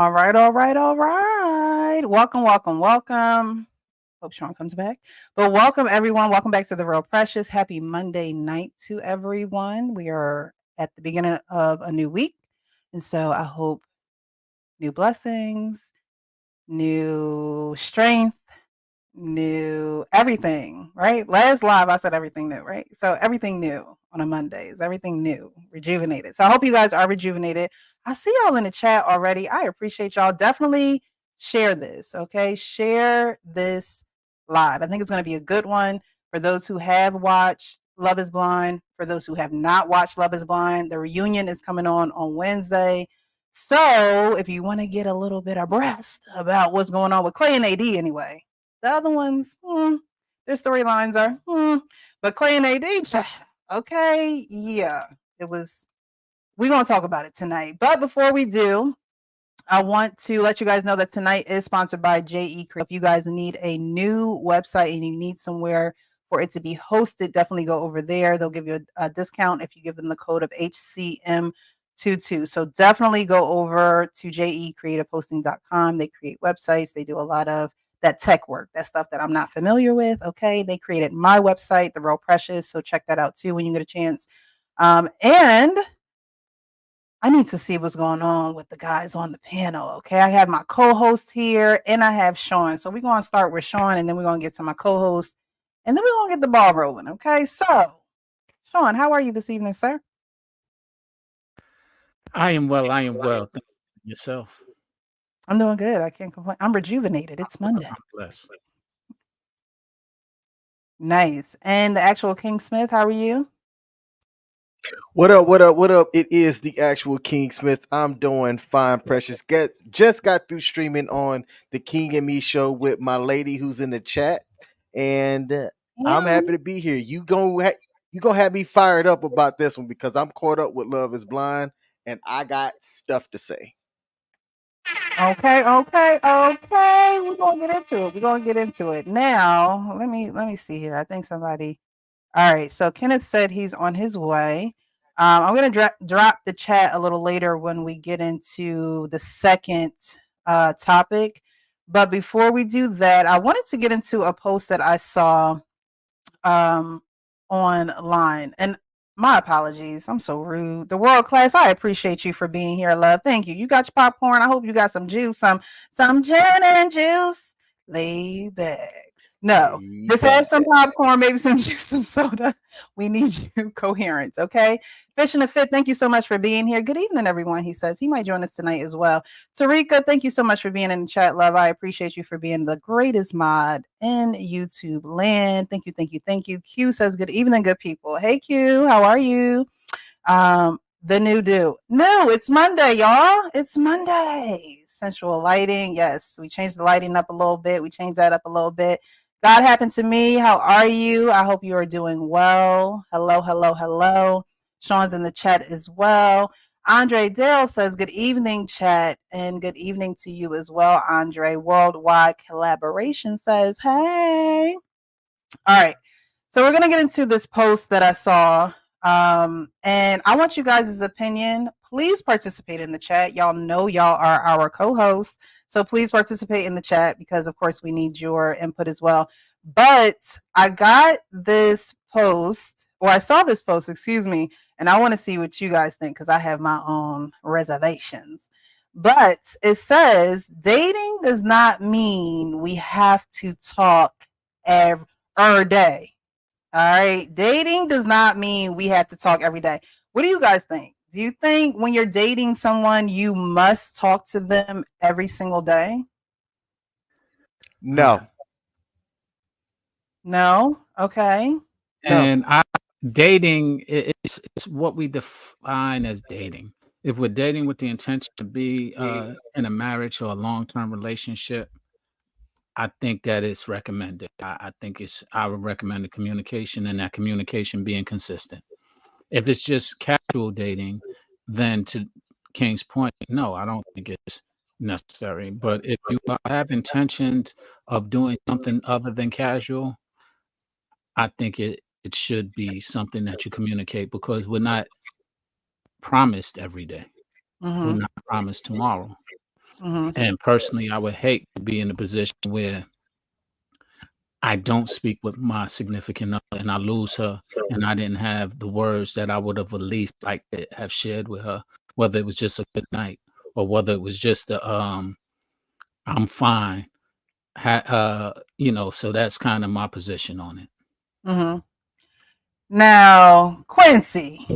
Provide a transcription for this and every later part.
All right, all right, all right. Welcome, welcome, welcome. Hope Sean comes back. But welcome, everyone. Welcome back to The Real Precious. Happy Monday night to everyone. We are at the beginning of a new week. And so I hope new blessings, new strength, new everything, right? Last live, I said everything new, right? So everything new on a Monday is everything new, rejuvenated. So I hope you guys are rejuvenated. I see y'all in the chat already. I appreciate y'all. Definitely share this, okay? Share this live. I think it's going to be a good one for those who have watched Love is Blind. For those who have not watched Love is Blind, the reunion is coming on Wednesday. So if you want to get a little bit abreast about what's going on with Clay and AD anyway, the other ones, their storylines are, but Clay and AD, okay, yeah, it was. We're gonna talk about it tonight. But before we do, I want to let you guys know that tonight is sponsored by JE Creative. If you guys need a new website and you need somewhere for it to be hosted, definitely go over there. They'll give you a discount if you give them the code of HCM22. So definitely go over to jecreativehosting.com. They create websites. They do a lot of that tech work, that stuff that I'm not familiar with. Okay. They created my website, The Real Precious. So check that out too when you get a chance. And I need to see what's going on with the guys on the panel. Okay. I have my co-host here and I have Sean. So we're going to start with Sean and then we're going to get to my co-host and then we're going to get the ball rolling. Okay. So, Sean, how are you this evening, sir? I am well. I am well. Thank you. Yourself? I'm doing good. I can't complain. I'm rejuvenated. It's Monday. I'm blessed. Nice. And the actual King Smith, how are you? What up? What up? What up? It is the actual King Smith. I'm doing fine, precious. Just got through streaming on the King and Me show with my lady who's in the chat, and I'm happy to be here. You gonna have me fired up about this one because I'm caught up with Love Is Blind, and I got stuff to say. Okay. We're gonna get into it. We're gonna get into it. Now, let me see here. I think somebody. All right. So Kenneth said he's on his way. I'm gonna drop the chat a little later when we get into the second topic. But before we do that, I wanted to get into a post that I saw online. And my apologies. I'm so rude. The world class, I appreciate you for being here, love. Thank you. You got your popcorn. I hope you got some juice, some gin and juice. Lay back. No, just have some popcorn, maybe some juice, some soda. We need you coherence, okay? Fish in the Fit, thank you so much for being here. Good evening, everyone, he says. He might join us tonight as well. Tarika, thank you so much for being in the chat, love. I appreciate you for being the greatest mod in YouTube land. Thank you, thank you, thank you. Q says, good evening, good people. Hey, Q, how are you? The new do. No, it's Monday, y'all. It's Monday. Sensual lighting. Yes, we changed the lighting up a little bit. We changed that up a little bit. God happened to me. How are you? I hope you are doing well. Hello, hello, hello. Sean's in the chat as well. Andre Dale says, good evening, chat, and good evening to you as well, Andre. Worldwide Collaboration says, hey. All right. So we're going to get into this post that I saw. And I want you guys' opinion. Please participate in the chat. Y'all know y'all are our co-hosts. So please participate in the chat because, of course, we need your input as well. But I got this post, or I saw this post, excuse me, and I want to see what you guys think because I have my own reservations. But it says dating does not mean we have to talk every day. All right. Dating does not mean we have to talk every day. What do you guys think? Do you think when you're dating someone, you must talk to them every single day? No. No? Okay. And dating is what we define as dating. If we're dating with the intention to be in a marriage or a long-term relationship, I think that it's recommended. I think I would recommend the communication and that communication being consistent. If it's just casual dating, then to King's point, no, I don't think it's necessary. But if you have intentions of doing something other than casual, I think it should be something that you communicate because we're not promised every day. We're not promised tomorrow. Mhm. And personally, I would hate to be in a position where I don't speak with my significant other and I lose her and I didn't have the words that I would have at least liked to have shared with her, whether it was just a good night or whether it was just a I'm fine. So that's kind of my position on it. Mhm. Now, Quincy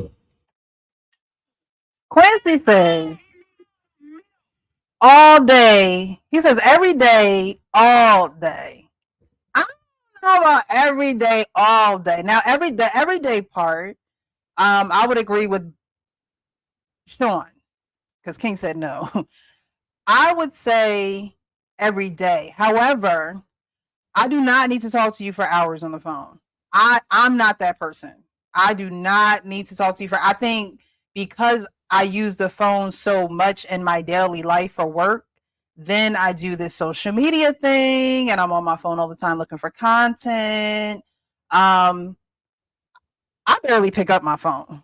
says all day. He says every day, all day. I don't know about every day, all day. Now, the everyday part, I would agree with Sean because King said no. I would say every day. However, I do not need to talk to you for hours on the phone. I'm not that person. I do not need to talk to you for. I think because I use the phone so much in my daily life for work, then I do this social media thing, and I'm on my phone all the time looking for content. I barely pick up my phone.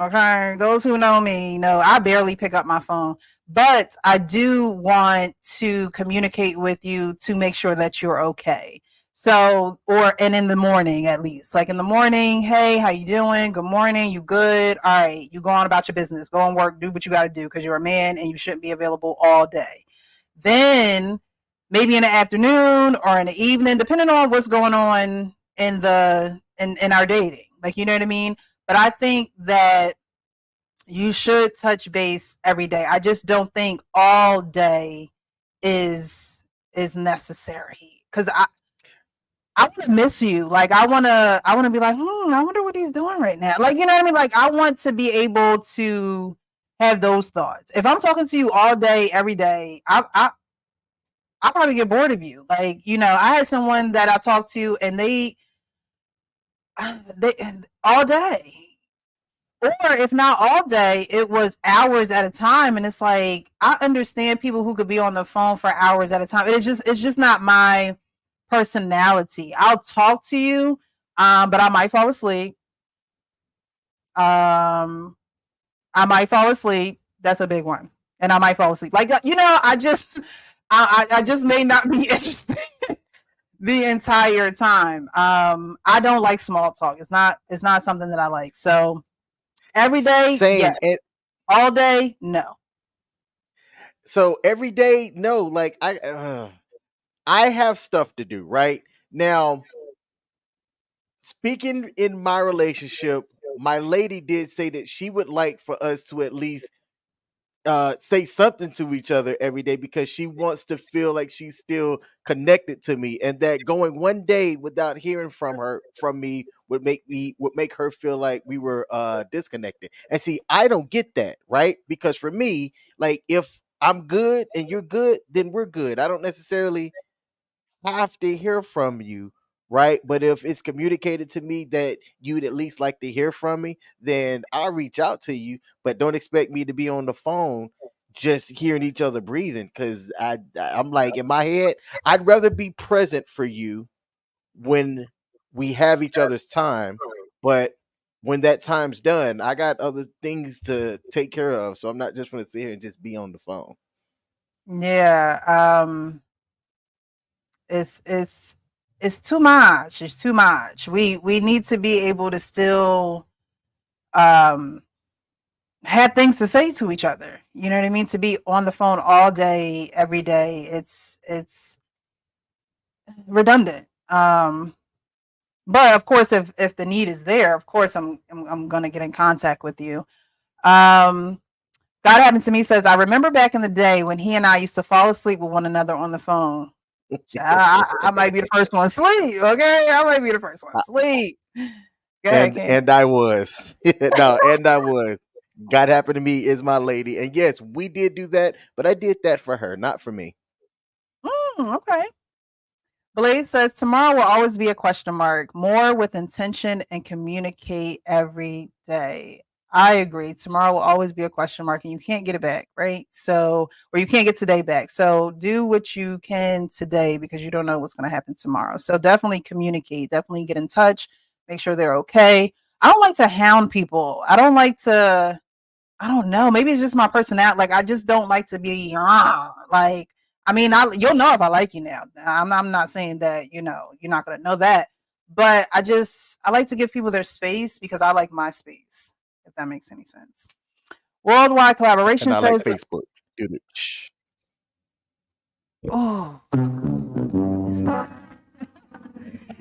Okay, those who know me know I barely pick up my phone, but I do want to communicate with you to make sure that you're okay. So, and in the morning at least, like in the morning, hey, how you doing? Good morning, you good? All right, you go on about your business, go on work, do what you got to do because you're a man and you shouldn't be available all day. Then maybe in the afternoon or in the evening, depending on what's going on in our dating, like you know what I mean. But I think that you should touch base every day. I just don't think all day is necessary because I want to miss you. Like I want to be like, I wonder what he's doing right now. Like you know what I mean. Like I want to be able to have those thoughts. If I'm talking to you all day, every day, I'll probably get bored of you. Like you know, I had someone that I talked to, and they all day. Or if not all day, it was hours at a time. And it's like, I understand people who could be on the phone for hours at a time. It's just not my personality. I'll talk to you, but I might fall asleep. I might fall asleep. That's a big one. And I might fall asleep. Like, you know, I just may not be interested the entire time. I don't like small talk. It's not something that I like. So every day, Same. yes. And All day, no. so every day, no, like I have stuff to do, right? Now, speaking in my relationship, my lady did say that she would like for us to at least say something to each other every day because she wants to feel like she's still connected to me, and that going one day without hearing from me would make her feel like we were disconnected. And see, I don't get that, right? Because for me, like if I'm good and you're good, then we're good. I don't necessarily have to hear from you, right? But if it's communicated to me that you'd at least like to hear from me, then I'll reach out to you. But don't expect me to be on the phone just hearing each other breathing, because I'm like in my head, I'd rather be present for you when we have each other's time. But when that time's done, I got other things to take care of. So I'm not just gonna sit here and just be on the phone. Yeah. It's it's too much. It's too much. We need to be able to still um have things to say to each other. You know what I mean? To be on the phone all day, every day, it's redundant. But of course, if the need is there, of course I'm gonna get in contact with you. Um, God happened to me says I remember back in the day when he and I used to fall asleep with one another on the phone. I might be the first one asleep. Okay, I might be the first one asleep. Go ahead, King. And I was no, and I was. God happened to me is my lady, and yes, we did do that, but I did that for her, not for me. Okay. Blaze says tomorrow will always be a question mark. More with intention and communicate every day. I agree. Tomorrow will always be a question mark and you can't get it back, right? So, or you can't get today back. So, do what you can today because you don't know what's going to happen tomorrow. So, definitely communicate, definitely get in touch, make sure they're okay. I don't like to hound people. I don't know. Maybe it's just my personality. Like I just don't like to be like. I mean, you'll know if I like you now. I'm not saying that you're not gonna know that, but I like to give people their space because I like my space. If that makes any sense. Worldwide collaboration And I like says, Facebook. Dude, shh. "Oh,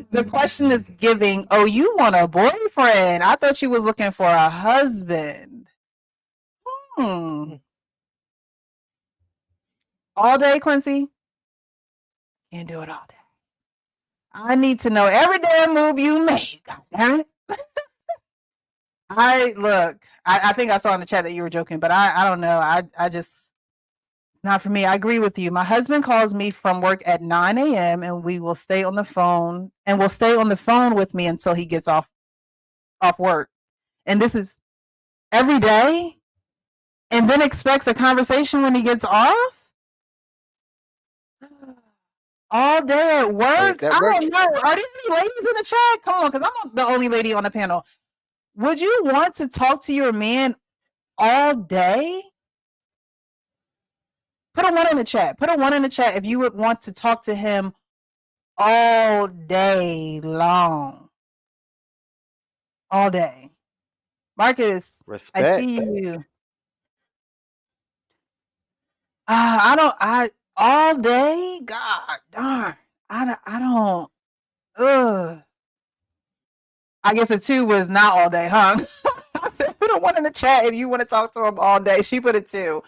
the question is giving. Oh, you want a boyfriend? I thought you was looking for a husband. All day, Quincy. Can't do it all day. I need to know every damn move you make. God damn it. I think I saw in the chat that you were joking, but I don't know. I just, it's not for me. I agree with you. My husband calls me from work at 9 a.m. and we will stay on the phone with me until he gets off work. And this is every day, and then expects a conversation when he gets off all day at work. Hey, if that I works. don't know. Are there any ladies in the chat? Come on, because I'm the only lady on the panel. Would you want to talk to your man all day? Put a 1 in the chat. Put a 1 in the chat if you would want to talk to him all day long. All day. Marcus, Respect. I see you. All day? God darn. I don't. Ugh. I guess a 2 was not all day, huh? I said, put a 1 in the chat if you want to talk to him all day. She put a 2.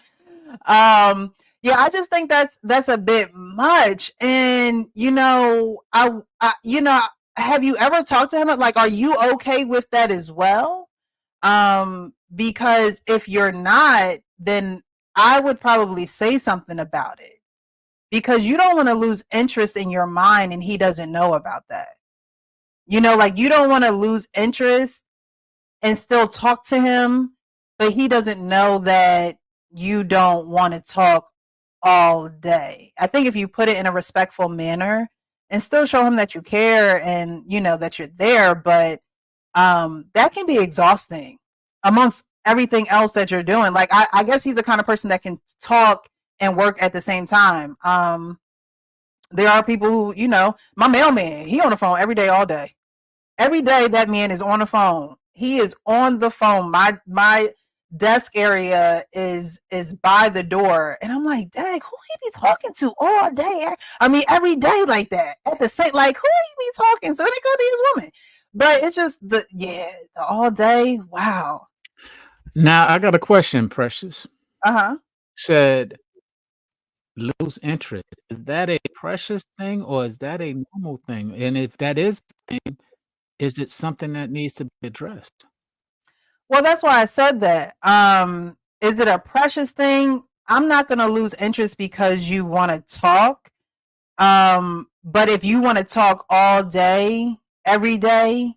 Yeah, I just think that's a bit much. And have you ever talked to him? Like, are you okay with that as well? Because if you're not, then I would probably say something about it, because you don't want to lose interest in your mind and he doesn't know about that. Like you don't want to lose interest and still talk to him, but he doesn't know that you don't want to talk all day. I think if you put it in a respectful manner and still show him that you care and that you're there, but that can be exhausting amongst everything else that you're doing. Like I guess he's the kind of person that can talk and work at the same time. There are people who, my mailman, he on the phone every day, all day. Every day that man is on the phone. He is on the phone. My desk area is by the door. And I'm like, dang, who he be talking to all day? I mean, every day like that. At the same, like, who he be talking to? And it could be his woman. But it's just the all day. Wow. Now I got a question, Precious. Said lose interest. Is that a Precious thing or is that a normal thing? And if that is a thing, is it something that needs to be addressed? Well, that's why I said that. Is it a Precious thing? I'm not going to lose interest because you want to talk. But if you want to talk all day, every day,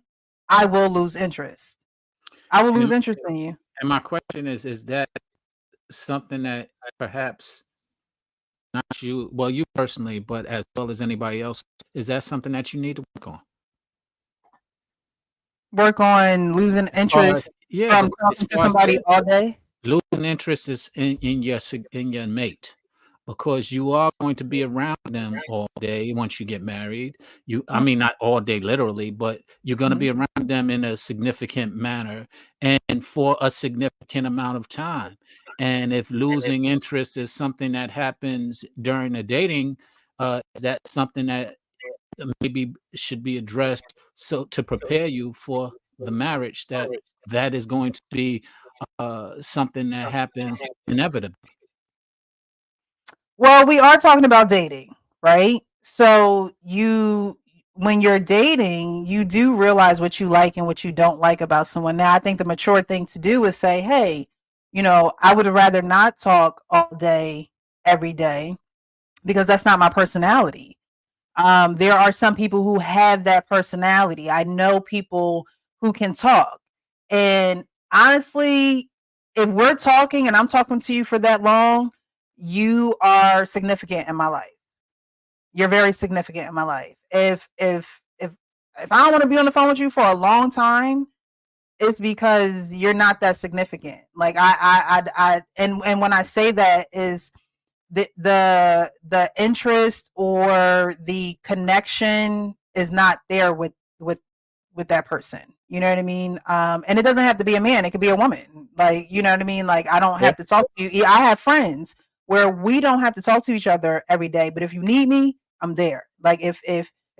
I will lose interest. I will lose interest in you. And my question is that something that perhaps not you, well, you personally, but as well as anybody else, is that something that you need to work on? Work on losing interest from talking to somebody all day? Losing interest is in your mate, because you are going to be around them all day once you get married. I mean, not all day literally, but you're going to be around them in a significant manner and for a significant amount of time. And if losing interest is something that happens during the dating, is that something that maybe should be addressed so to prepare you for the marriage that is going to be something that happens inevitably? Well, we are talking about dating, right? So when you're dating, you do realize what you like and what you don't like about someone. Now, I think the mature thing to do is say, hey, I would rather not talk all day, every day, because that's not my personality. There are some people who have that personality. I know people who can talk. And honestly, if we're talking and I'm talking to you for that long, you are significant in my life. You're very significant in my life. If I don't want to be on the phone with you for a long time, it's because you're not that significant. Like and when I say that is the interest or the connection is not there with that person. You know what I mean? And it doesn't have to be a man; it could be a woman. Like, you know what I mean? Like, I don't Yeah. have to talk to you. I have friends where we don't have to talk to each other every day, but if you need me, I'm there. Like, if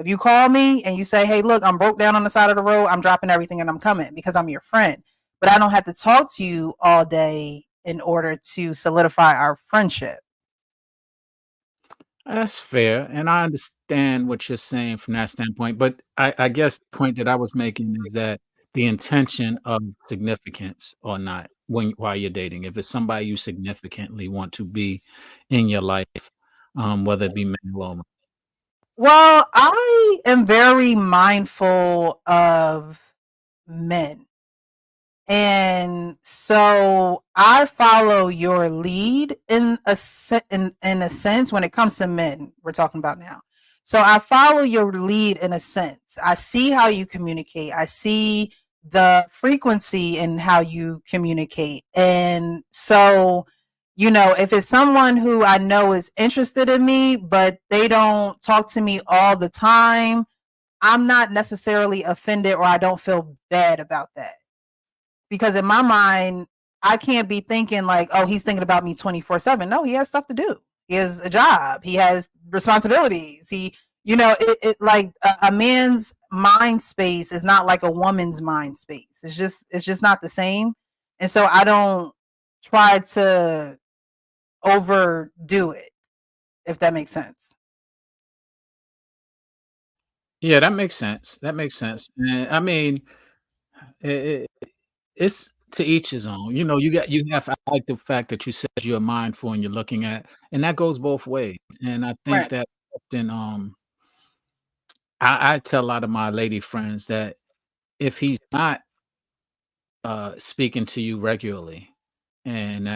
you call me and you say, "Hey, look, I'm broke down on the side of the road. I'm dropping everything and I'm coming," because I'm your friend. But I don't have to talk to you all day in order to solidify our friendship. That's fair, and I understand what you're saying from that standpoint, but I guess the point that I was making is that the intention of significance or not when while you're dating, if it's somebody you significantly want to be in your life, whether it be male or woman. Well, I am very mindful of men. And so I follow your lead in a sense when it comes to men we're talking about now. So I follow your lead in a sense. I see how you communicate. I see the frequency in how you communicate. And so, if it's someone who I know is interested in me, but they don't talk to me all the time, I'm not necessarily offended or I don't feel bad about that. Because in my mind, I can't be thinking like, oh, he's thinking about me 24/7. No, he has stuff to do. He has a job. He has responsibilities. It like a man's mind space is not like a woman's mind space. It's just not the same. And so I don't try to overdo it, if that makes sense. Yeah, that makes sense. That makes sense. And I mean, it, it's to each his own. You have I like the fact that you said you're mindful and you're looking at, and that goes both ways. And I think Right. that often, I tell a lot of my lady friends that if he's not speaking to you regularly, and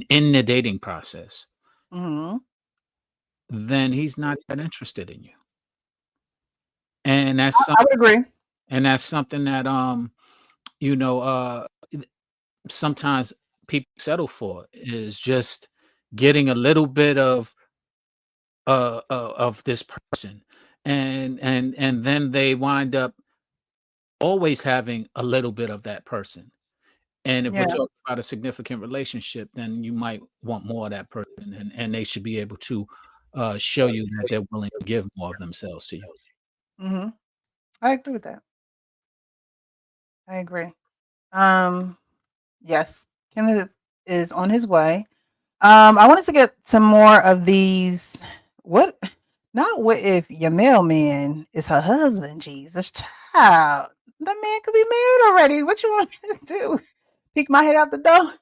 in the dating process, Hmm. then he's not that interested in you. And I would agree. that's something that you know uh sometimes people settle for is just getting a little bit of this person, and then they wind up always having a little bit of that person. And if we're Yeah. talking about a significant relationship, then you might want more of that person, and they should be able to show you that they're willing to give more of themselves to you. Hmm. I agree with that. I agree. Um, yes, Kenneth is on his way. I wanted to get to more of these. What? Not what if your mailman is her husband? Jesus, child, the man could be married already. What you want me to do? Peek my head out the door.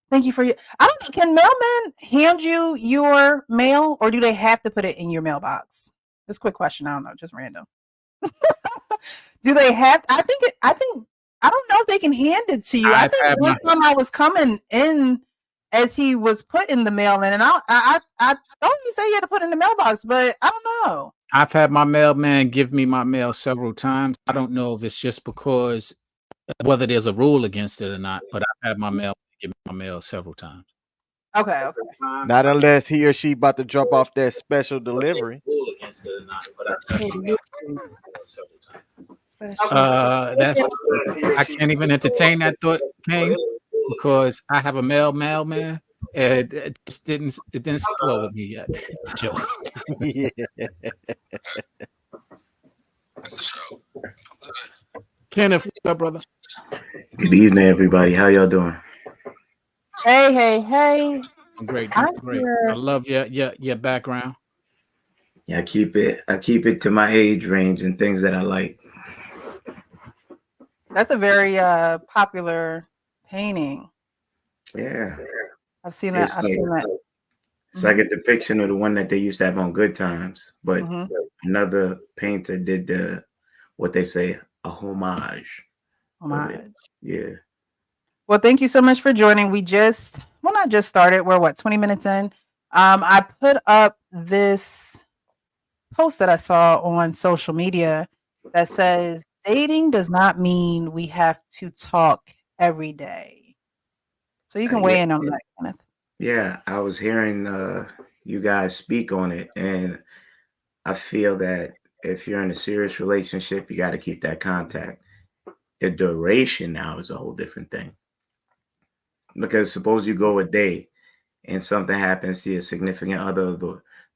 Thank you for your. I don't know. Can mailmen hand you your mail, or do they have to put it in your mailbox? Just a quick question. I don't know. Just random. Do they have? I think. I don't know if they can hand it to you. I I've think had one my time I was coming in as he was putting the mail in, and I thought he said he had to put it in the mailbox, but I don't know. I've had my mailman give me my mail several times. I don't know if it's just because whether there's a rule against it or not, but I've had my mail give me my mail several times. Okay, okay. Not unless he or she about to drop off that special delivery. Rule against it or not, but I've had my mail several times. Special. That's I can't even entertain that thought, King, because I have a mailman, and it didn't sit well with me yet, Joe. Yeah. Kenneth, what's up, brother? Good evening, everybody. How y'all doing? Hey, hey, hey! I'm great, I'm doing great. I here. love your background. Yeah, I keep it to my age range and things that I like. That's a very popular painting. Yeah, I've seen that. it's I've like seen that. it's like a depiction of the one that they used to have on Good Times, but Hmm. another painter did what they say a homage of it. Homage. Yeah. Well, thank you so much for joining. Not just started. We're what, 20 minutes in? I put up this post that I saw on social media that says, dating does not mean we have to talk every day. So you can Yeah, weigh in on that, Kenneth. yeah. I was hearing you guys speak on it, and I feel that if you're in a serious relationship, you got to keep that contact. The duration now is a whole different thing. Because suppose you go a day and something happens to your significant other,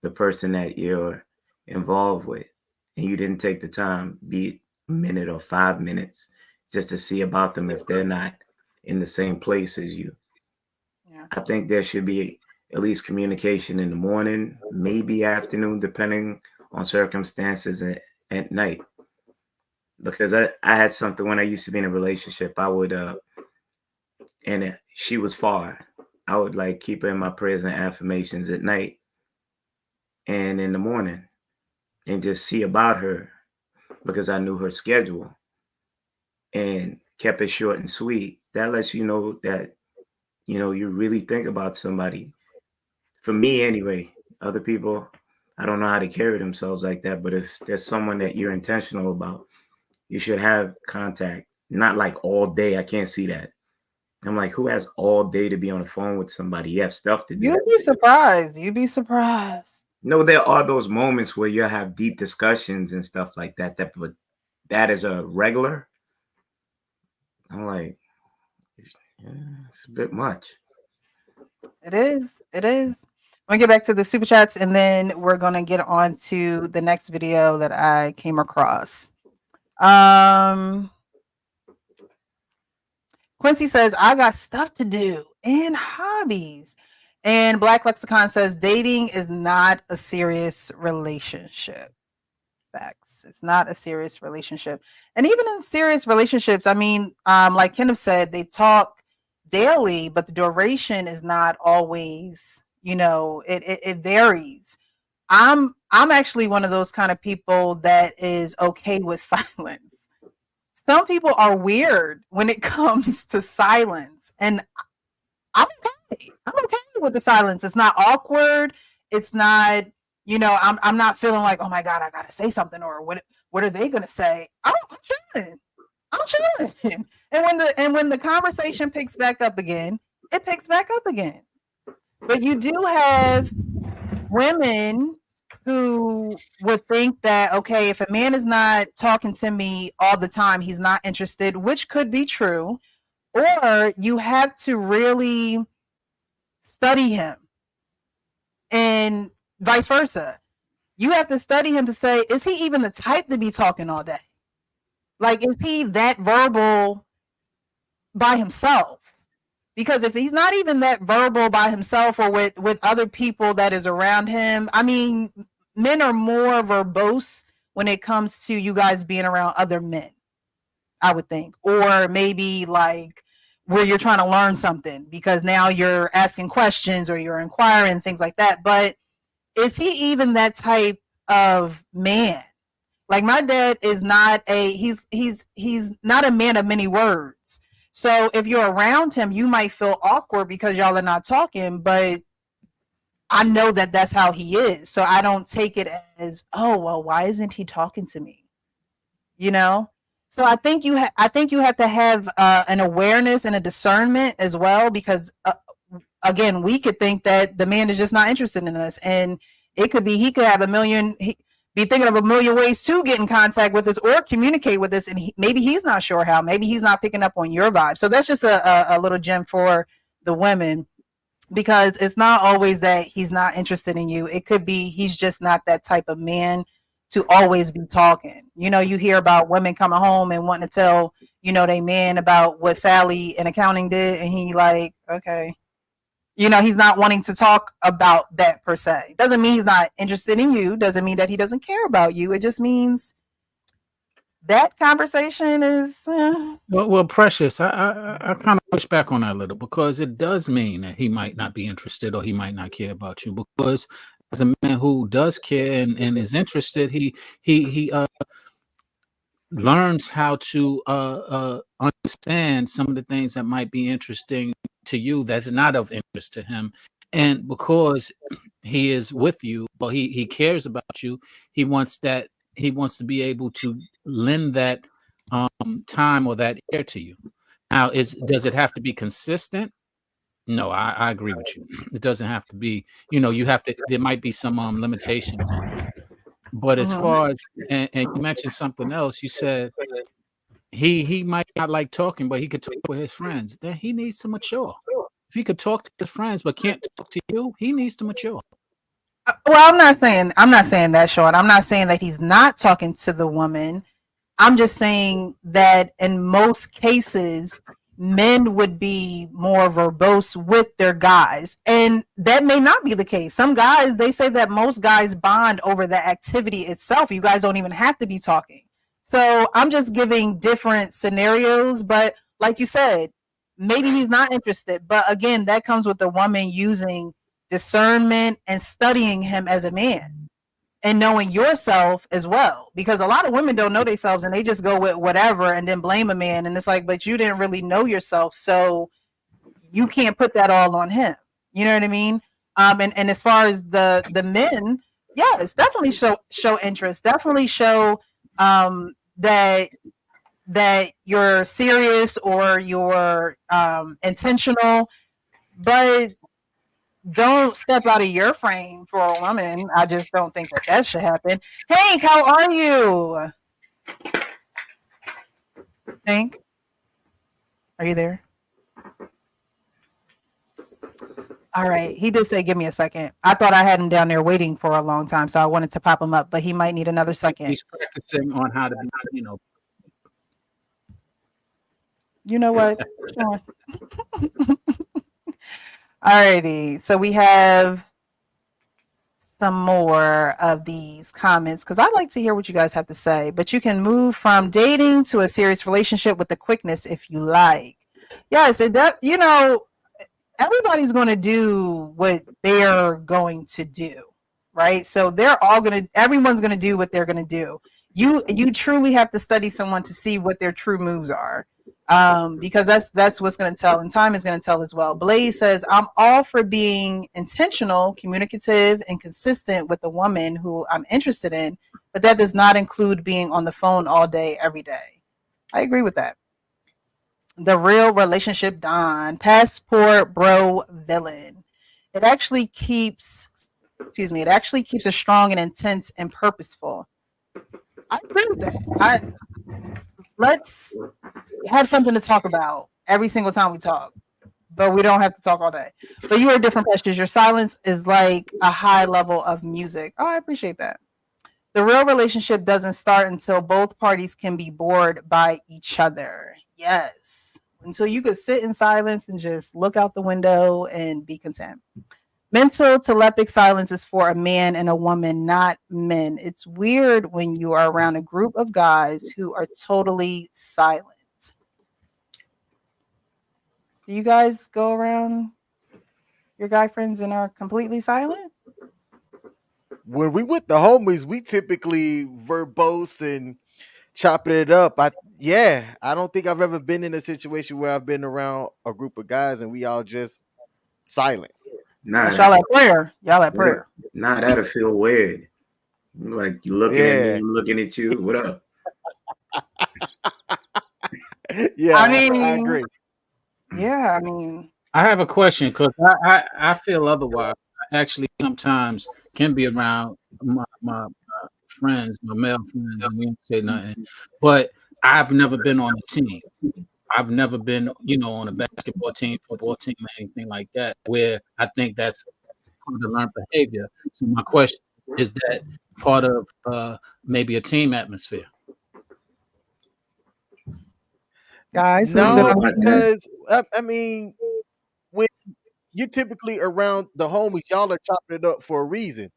the person that you're involved with, and you didn't take the time, be it a minute or 5 minutes, just to see about them if they're not in the same place as you. Yeah. I think there should be at least communication in the morning, maybe afternoon, depending on circumstances at night. Because I had something when I used to be in a relationship, I would she was far. I would like keep her in my prayers and affirmations at night and in the morning and just see about her because I knew her schedule and kept it short and sweet. That lets you know that, you really think about somebody. For me, anyway, other people, I don't know how to carry themselves like that, but if there's someone that you're intentional about, you should have contact. Not like all day. I can't see that. I'm like, who has all day to be on the phone with somebody? You have stuff to do. You'd be surprised. You'd be surprised. No, there are those moments where you have deep discussions and stuff like that. But that is a regular. I'm like, yeah, it's a bit much. It is. It is. I'm gonna get back to the super chats and then we're gonna get on to the next video that I came across. Quincy says, I got stuff to do and hobbies. And Black Lexicon says, dating is not a serious relationship. Facts. It's not a serious relationship. And even in serious relationships, I mean, like Kenneth said, they talk daily, but the duration is not always, it varies. I'm actually one of those kind of people that is okay with silence. Some people are weird when it comes to silence, and I'm okay. I'm okay with the silence. It's not awkward. It's not, I'm not feeling like, oh my God, I gotta say something, or what are they gonna say? I'm chilling. I'm chilling. And when the conversation picks back up again, it picks back up again. But you do have women who would think that, okay, if a man is not talking to me all the time, he's not interested, which could be true. Or you have to really study him, and vice versa. You have to study him to say, is he even the type to be talking all day? Like, is he that verbal by himself? Because if he's not even that verbal by himself or with other people that is around him, I mean, men are more verbose when it comes to you guys being around other men, I would think. Or maybe like where you're trying to learn something because now you're asking questions or you're inquiring, things like that. But is he even that type of man? Like, my dad is not he's not a man of many words. So if you're around him, you might feel awkward because y'all are not talking, but I know that that's how he is. So I don't take it as, oh, well, why isn't he talking to me? You know? So I think you have to have an awareness and a discernment as well, because again, we could think that the man is just not interested in us, and it could be he could have be thinking of a million ways to get in contact with us or communicate with us, and maybe he's not sure how. Maybe he's not picking up on your vibe. So that's just a little gem for the women, because it's not always that he's not interested in you. It could be he's just not that type of man to always be talking. You hear about women coming home and wanting to tell, they man about what Sally in accounting did, and he like, okay. He's not wanting to talk about that per se. Doesn't mean he's not interested in you. Doesn't mean that he doesn't care about you. It just means that conversation is. Well, Precious, I kind of push back on that a little, because it does mean that he might not be interested or he might not care about you. Because as a man who does care and is interested, he learns how to understand some of the things that might be interesting to you that's not of interest to him. And because he is with you, or he cares about you, he wants to be able to lend that time or that ear to you. Now, does it have to be consistent? No, I agree with you. It doesn't have to be. You have to. There might be some limitations on it. But as Mhm. far as and you mentioned something else, you said he might not like talking, but he could talk with his friends. Then he needs to mature. If he could talk to his friends but can't talk to you, he needs to mature. Well, I'm not saying that, Sean. I'm not saying that he's not talking to the woman. I'm just saying that in most cases, men would be more verbose with their guys. And that may not be the case. Some guys, they say that most guys bond over the activity itself. You guys don't even have to be talking. So I'm just giving different scenarios. But like you said, maybe he's not interested. But again, that comes with the woman using discernment and studying him as a man and knowing yourself as well, because a lot of women don't know themselves and they just go with whatever and then blame a man, and it's like, but you didn't really know yourself, so you can't put that all on him. You know what I mean? And as far as the men, yes, definitely show interest, definitely show that you're serious or you're intentional, but don't step out of your frame for a woman. I just don't think that should happen. Hank, how are you? Hank, are you there? All right. He did say, give me a second. I thought I had him down there waiting for a long time, so I wanted to pop him up, but he might need another second. He's practicing on how to be, You know what, Sean? Alrighty. So we have some more of these comments because I like to hear what you guys have to say. But you can move from dating to a serious relationship with the quickness if you like. Yes, everybody's going to do what they're going to do, right? So everyone's going to do what they're going to do. You truly have to study someone to see what their true moves are. Because that's what's going to tell, and time is going to tell as well. Blaze says, I'm all for being intentional, communicative, and consistent with the woman who I'm interested in, but that does not include being on the phone all day, every day. I agree with that. The real relationship Don, passport bro villain. It actually keeps us strong and intense and purposeful. I agree with that. Let's have something to talk about every single time we talk, but we don't have to talk all day. But you are different pastures. Your silence is like a high level of music. Oh, I appreciate that. The real relationship doesn't start until both parties can be bored by each other. Yes. Until you could sit in silence and just look out the window and be content. Mental telepathic silence is for a man and a woman, not men. It's weird when you are around a group of guys who are totally silent. Do you guys go around your guy friends and are completely silent? When we with the homies, we typically verbose and chopping it up. I don't think I've ever been in a situation where I've been around a group of guys and we all just silent. Nah, Yes, y'all at prayer. Y'all at prayer. nah, that'll feel weird. Like you looking at me, Yeah. I'm looking at you. What up? Yeah, I I mean, agree. yeah, I mean, I have a question because I feel otherwise. I actually sometimes can be around my friends, my male friends, and we don't say nothing. But I've never been on a team. I've never been, on a basketball team, football team, or anything like that, where I think that's part of learned behavior. So my question is that part of maybe a team atmosphere? guys, who's I don't gonna know No, about that. because I mean, when you're typically around the homies, y'all are chopping it up for a reason.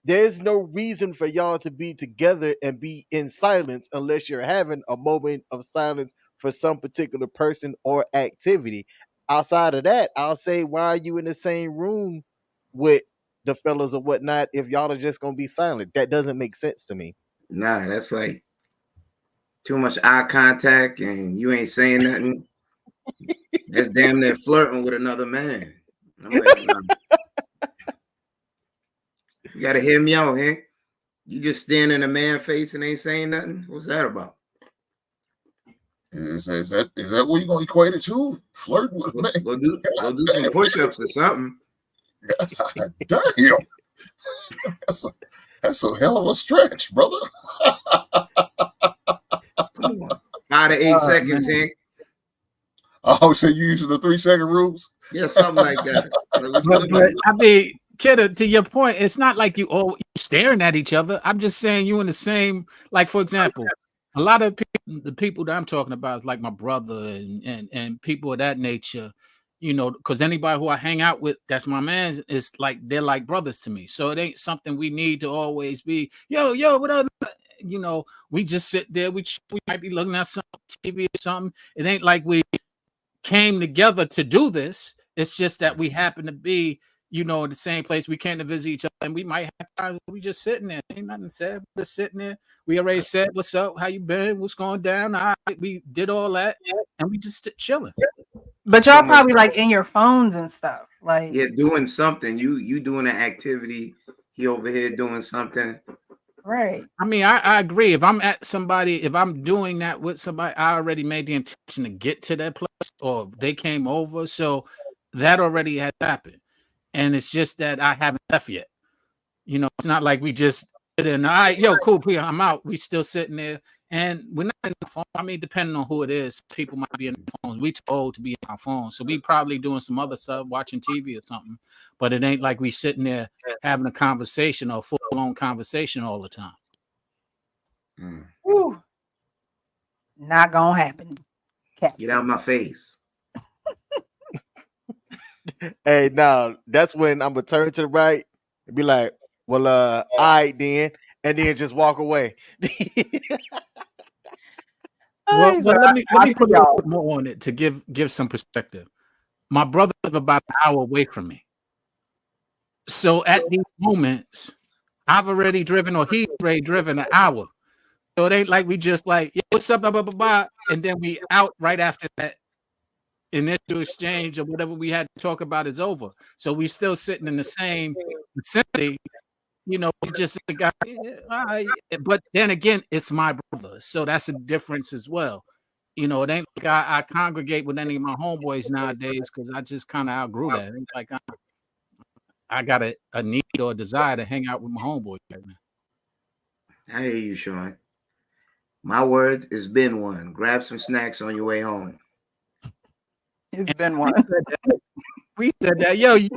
There's no reason for y'all to be together and be in silence unless you're having a moment of silence for some particular person or activity. Outside of that, I'll say, why are you in the same room with the fellas or whatnot if y'all are just gonna be silent? That doesn't make sense to me. Nah, that's like too much eye contact and you ain't saying nothing. That's damn near flirting with another man. I'm like, nah, you gotta hear me out, Hank. You just stand in a man face and ain't saying nothing. What's that about? Is that what you're gonna equate it to? Flirting with a man? Go do some push-ups or something. God damn. That's a hell of a stretch, brother. 5 to 8 seconds, man. Hank. Oh, so you using the 3-second rules? Yeah, something like that. But I mean, kiddo, to your point, it's not like you all staring at each other. I'm just saying you in the same, like, for example, a lot of people, the people that I'm talking about is like my brother and people of that nature, you know, because anybody who I hang out with, that's my man, is like they're like brothers to me. So it ain't something we need to always be, yo, what up? You know, we just sit there, we might be looking at some TV or something. It ain't like we came together to do this. It's just that we happen to be, you know, in the same place. We came to visit each other, and we might have times we just sitting there. Ain't nothing said. We're just sitting there. We already said, "What's up? How you been? What's going down?" All right, we did all that, and we just chilling. But y'all probably like in your phones and stuff. Like, yeah, doing something. You doing an activity. He over here doing something. right. I mean, I agree. If I'm at somebody, if I'm doing that with somebody, I already made the intention to get to that place, or they came over, so that already had happened. And it's just that I haven't left yet. You know, it's not like we just sit in. All right, yo, cool, I'm out. We still sitting there, and we're not in the phone. I mean, depending on who it is, people might be in the phones. We too old to be in our phones, so we probably doing some other stuff, watching TV or something. But it ain't like we sitting there having a conversation or full-blown conversation all the time. Whew. Not gonna happen. Get out my face. Hey, now that's when I'm gonna turn to the right and be like, well, all right then, and then just walk away. Well, let me put a little bit more on it to give some perspective. My brother lives about an hour away from me. So at these moments, I've already driven, or he's already driven an hour. So it ain't like we just like, yeah, what's up, blah, blah, blah, blah, and then we out right after that initial exchange or whatever we had to talk about is over. So we still sitting in the same vicinity, you know, we just got, but then again, it's my brother. So that's a difference as well. You know, it ain't like I congregate with any of my homeboys nowadays because I just kind of outgrew that. It ain't like I got a need or a desire to hang out with my homeboys right now. I hear you, Sean. My words, it's been one. Grab some snacks on your way home. It's been one. We said that. Yo, you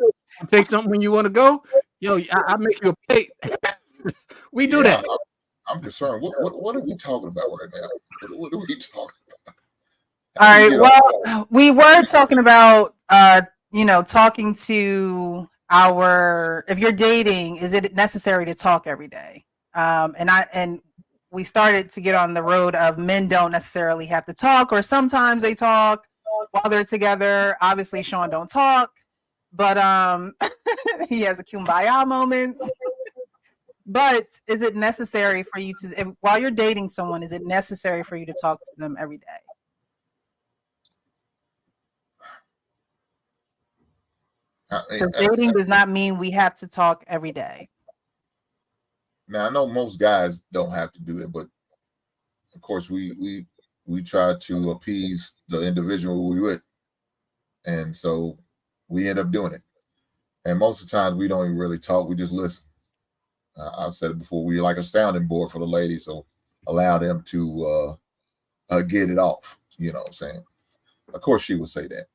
take something when you want to go? Yo, I'll make you a plate. We do that. I'm concerned. What are we talking about right now? What are we talking about? All right. Well, we were talking about, you know, talking to if you're dating, is it necessary to talk every day? And we started to get on the road of men don't necessarily have to talk, or sometimes they talk while they're together. Obviously, Sean don't talk, but he has a kumbaya moment. But is it necessary for you to, while you're dating someone, is it necessary for you to talk to them every day? So dating does not mean we have to talk every day. Now I know most guys don't have to do it, but of course we try to appease the individual we with, and so we end up doing it. And most of the times we don't even really talk; we just listen. I've said it before. We like a sounding board for the ladies, so allow them to get it off. You know what I'm saying? Of course, she would say that.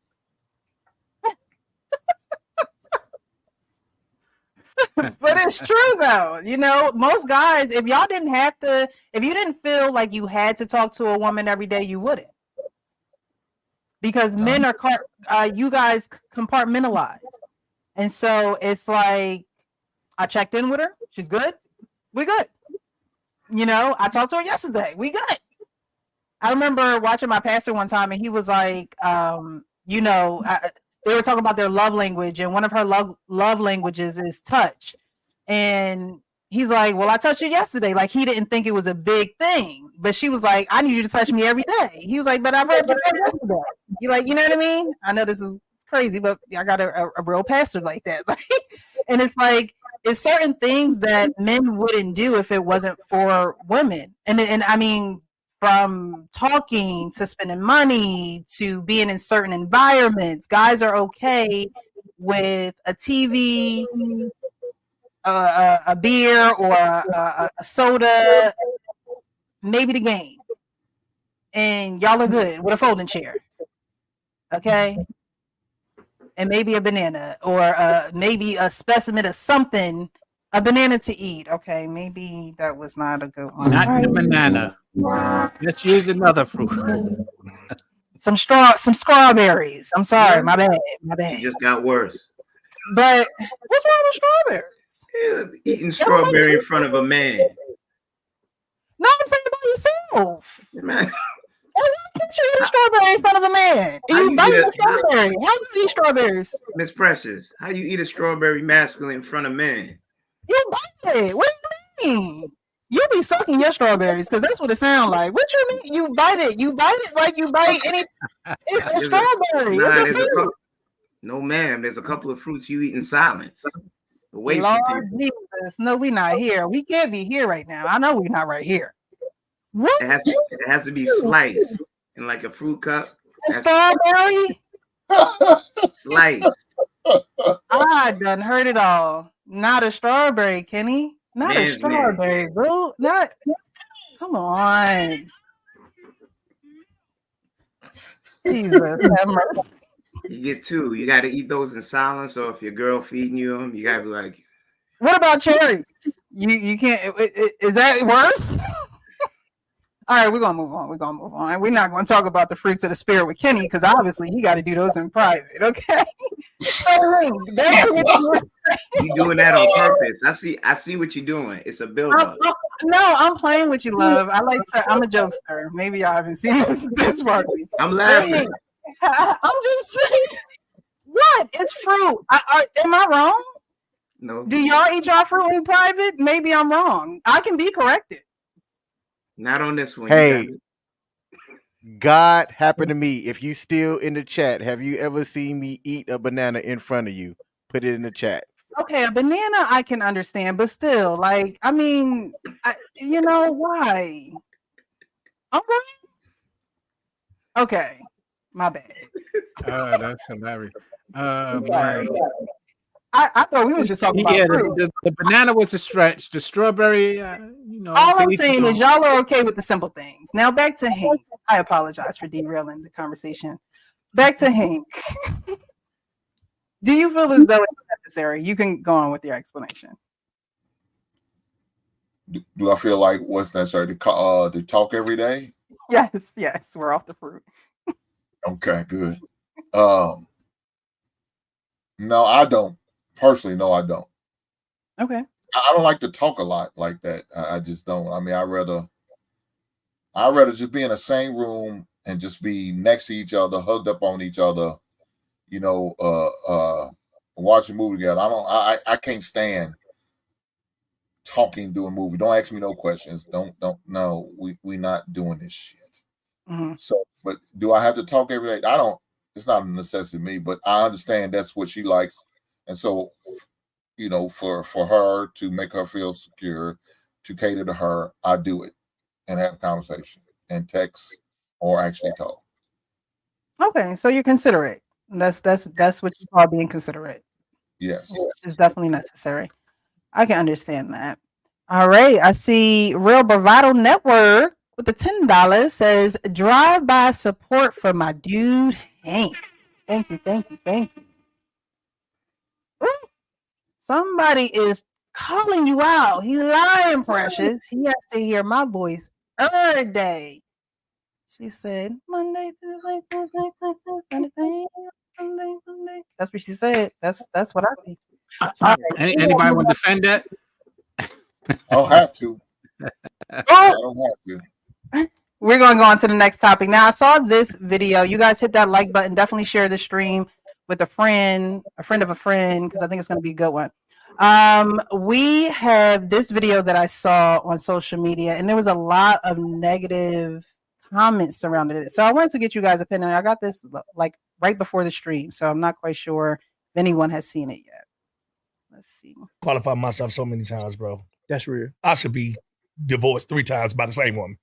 But it's true though. You know, most guys, if you didn't feel like you had to talk to a woman every day, you wouldn't. Because men are, you guys compartmentalize. And so it's like, I checked in with her. She's good. We good. You know, I talked to her yesterday. We good. I remember watching my pastor one time and he was like, you know, they were talking about their love language, and one of her love languages is touch. And he's like, well, I touched you yesterday. Like, he didn't think it was a big thing, but she was like, I need you to touch me every day. He was like, but I've heard you yesterday. You like, you know what I mean? I know this is crazy, but I got a real pastor like that. And it's like, it's certain things that men wouldn't do if it wasn't for women. And I mean, from talking to spending money to being in certain environments. Guys are okay with a TV, a beer, or a soda, maybe the game, and y'all are good with a folding chair, okay, and maybe a banana, or maybe a specimen of something, a banana to eat. Okay, maybe that was not a good one. Not the banana. Let's use another fruit. Some strawberries. I'm sorry, my bad. She just got worse. But what's wrong with strawberries? Yeah, eating strawberry in front of a man. No, I'm saying by yourself. Man, Why can't you eat a strawberry in front of a man? How You you bite eat a strawberry. How do you eat strawberries? Miss Precious, how you eat a strawberry masculine in front of men? You bite it. What do you mean? You be sucking your strawberries because that's what it sounds like. What you mean? You bite it. You bite it like you bite any. It's a strawberry. Nah, It's a fruit. No, ma'am. There's a couple of fruits you eat in silence. Away Lord from people. Jesus. No, we're not here. We can't be here right now. I know we're not right here. What? It has to be sliced in like a fruit cup. Strawberry? Sliced. I done heard it all. Not a strawberry, Kenny. Not Man's a strawberry, bro. Not. Come on. Jesus, have mercy. You get two. You got to eat those in silence, or if your girl feeding you them, you got to be like. What about cherries? You can't. Is that worse? All right, we're gonna move on. We're not gonna talk about the fruits of the spirit with Kenny because obviously he got to do those in private. Okay. So that's what you doing that on purpose. I see what you're doing. It's a build up. No, I'm playing with you, love. I'm a jokester. Maybe y'all haven't seen this part of me. I'm laughing. I'm just saying. What? It's fruit. Am I wrong? No. Do y'all eat y'all fruit in private? Maybe I'm wrong. I can be corrected. Not on this one. Hey, God happened to me. If you still in the chat, have you ever seen me eat a banana in front of you? Put it in the chat. Okay, a banana I can understand, but still, like, I mean, you know why? All right. Okay, my bad. That's hilarious. Man. I thought we were just talking about fruit. The banana was a stretch. The strawberry, you know. All I'm saying is y'all are okay with the simple things. Now back to Hank. I apologize for derailing the conversation. Back to Hank. Do you feel as though it's necessary? You can go on with your explanation. Do I feel like what's necessary to talk every day? Yes, we're off the fruit. Okay, good. No, I don't. Personally, no, I don't. Okay. I don't like to talk a lot like that. I just don't. I mean, I'd rather just be in the same room and just be next to each other, hugged up on each other, you know, watch a movie together. I can't stand talking during a movie. Don't ask me no questions. No, we not doing this shit. Mm-hmm. So, but do I have to talk every day? I don't. It's not a necessity to me, but I understand that's what she likes. And so, you know, for her to make her feel secure, to cater to her, I do it and have a conversation and text or actually talk. Okay, so you're considerate. That's what you call being considerate. Yes. It's definitely necessary. I can understand that. All right, I see Real Bravado Network with the $10 says drive-by support for my dude Hank. Thank you. Ooh, somebody is calling you out. He lying, Precious. He has to hear my voice every day. She said Monday, Tuesday, Thursday, Sunday. That's what she said. That's what I think. Right. Anybody want to defend that? I don't have to. I don't have to. We're going to go on to the next topic. Now, I saw this video. You guys hit that like button. Definitely share the stream with a friend of a friend, because I think it's going to be a good one. We have this video that I saw on social media, and there was a lot of negative comments surrounding it. So I wanted to get you guys' opinion. I got this like right before the stream, so I'm not quite sure if anyone has seen it yet. Let's see. Qualified myself so many times, bro. That's real. I should be divorced 3 times by the same woman.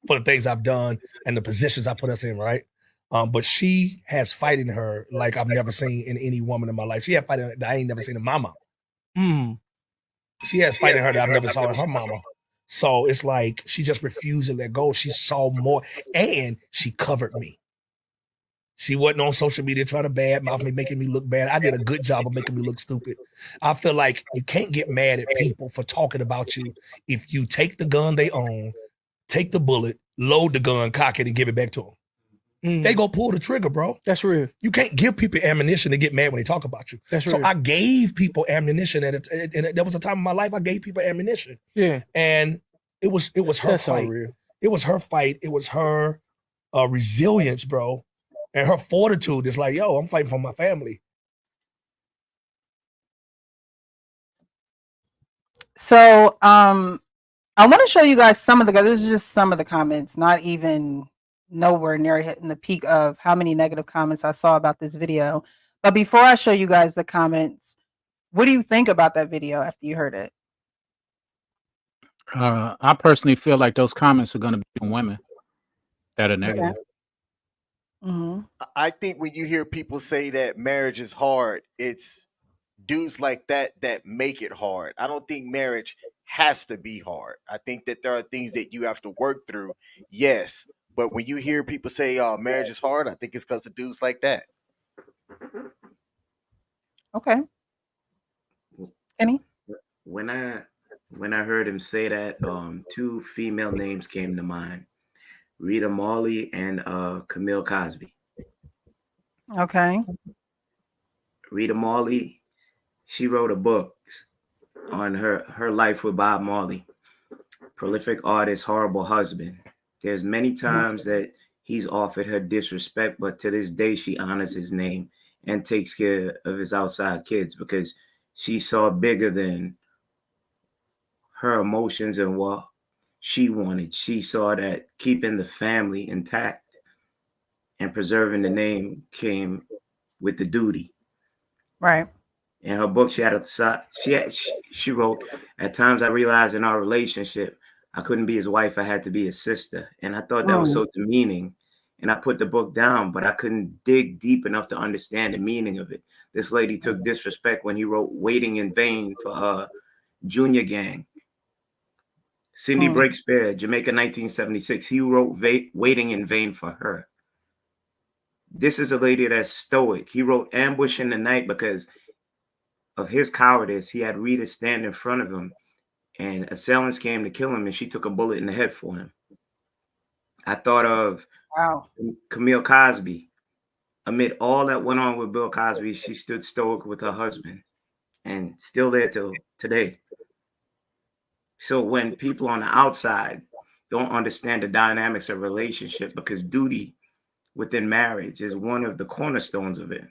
for the things I've done and the positions I put us in, right? But she has fight in her like I've never seen in any woman in my life. She had fight in her that I ain't never seen in my mama. She has fight in her that I've never saw in her mama. So it's like she just refused to let go. She saw more, and she covered me. She wasn't on social media trying to badmouth me, making me look bad. I did a good job of making me look stupid. I feel like you can't get mad at people for talking about you if you take the gun they own, take the bullet, load the gun, cock it, and give it back to them. They go pull the trigger, bro. That's real. You can't give people ammunition to get mad when they talk about you. That's so real. I gave people ammunition, and there was a time in my life I gave people ammunition. Yeah. And it was her That's so fight. real. It was her fight. It was her resilience, bro. And her fortitude is like, yo, I'm fighting for my family. So I want to show you guys some of the, this is just some of the comments, not even nowhere near hitting the peak of how many negative comments I saw about this video. But before I show you guys the comments, what do you think about that video after you heard it? I personally feel like those comments are going to be from women that are negative. Mm-hmm. I think when you hear people say that marriage is hard, it's dudes like that that make it hard. I don't think marriage has to be hard. I think that there are things that you have to work through. Yes. But when you hear people say, oh, marriage is hard, I think it's because of dudes like that. Okay. Kenny? When I heard him say that, two female names came to mind. Rita Marley and Camille Cosby. Okay. Rita Marley, she wrote a book on her life with Bob Marley. Prolific artist, horrible husband. There's many times that he's offered her disrespect, but to this day she honors his name and takes care of his outside kids because she saw bigger than her emotions and what she wanted. She saw that keeping the family intact and preserving the name came with the duty. Right. In her book, she had at the side, she wrote, at times I realized in our relationship, I couldn't be his wife. I had to be his sister. And I thought that was so demeaning. And I put the book down, but I couldn't dig deep enough to understand the meaning of it. This lady took disrespect when he wrote Waiting in Vain for Junior Gang. Cindy Breakspear, Jamaica 1976. He wrote Waiting in Vain for her. This is a lady that's stoic. He wrote Ambush in the Night because of his cowardice. He had Rita stand in front of him and assailants came to kill him and she took a bullet in the head for him. I thought of Camille Cosby. Amid all that went on with Bill Cosby, she stood stoic with her husband and still there till today. So when people on the outside don't understand the dynamics of relationship, because duty within marriage is one of the cornerstones of it.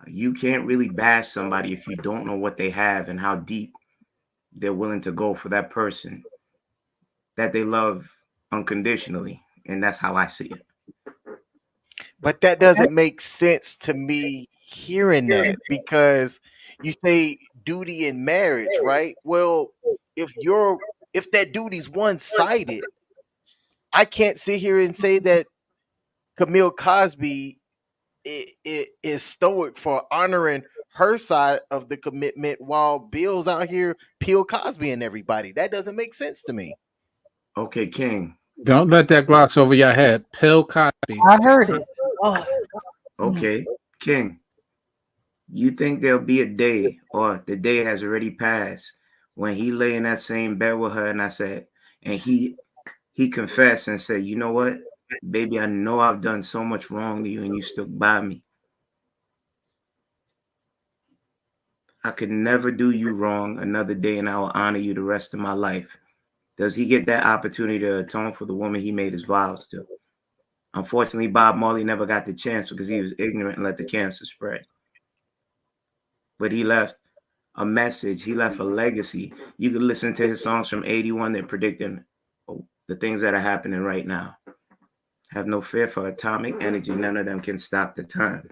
You can't really bash somebody if you don't know what they have and how deep they're willing to go for that person that they love unconditionally. And that's how I see it. But that doesn't make sense to me hearing that, because you say duty in marriage, right? Well, if that duty's one-sided, I can't sit here and say that Camille Cosby is stoic for honoring her side of the commitment while Bill's out here Bill Cosby and everybody. That doesn't make sense to me. Okay, King. Don't let that gloss over your head. Bill Cosby. I heard it. Oh. Okay, King. You think there'll be a day, or the day has already passed, when he lay in that same bed with her and he confessed and said, you know what, baby, I know I've done so much wrong to you and you stuck by me. I could never do you wrong another day and I will honor you the rest of my life. Does he get that opportunity to atone for the woman he made his vows to? Unfortunately, Bob Marley never got the chance because he was ignorant and let the cancer spread. But he left a message. He left a legacy. You can listen to his songs from 81 that predicting the things that are happening right now. Have no fear for atomic energy. None of them can stop the time.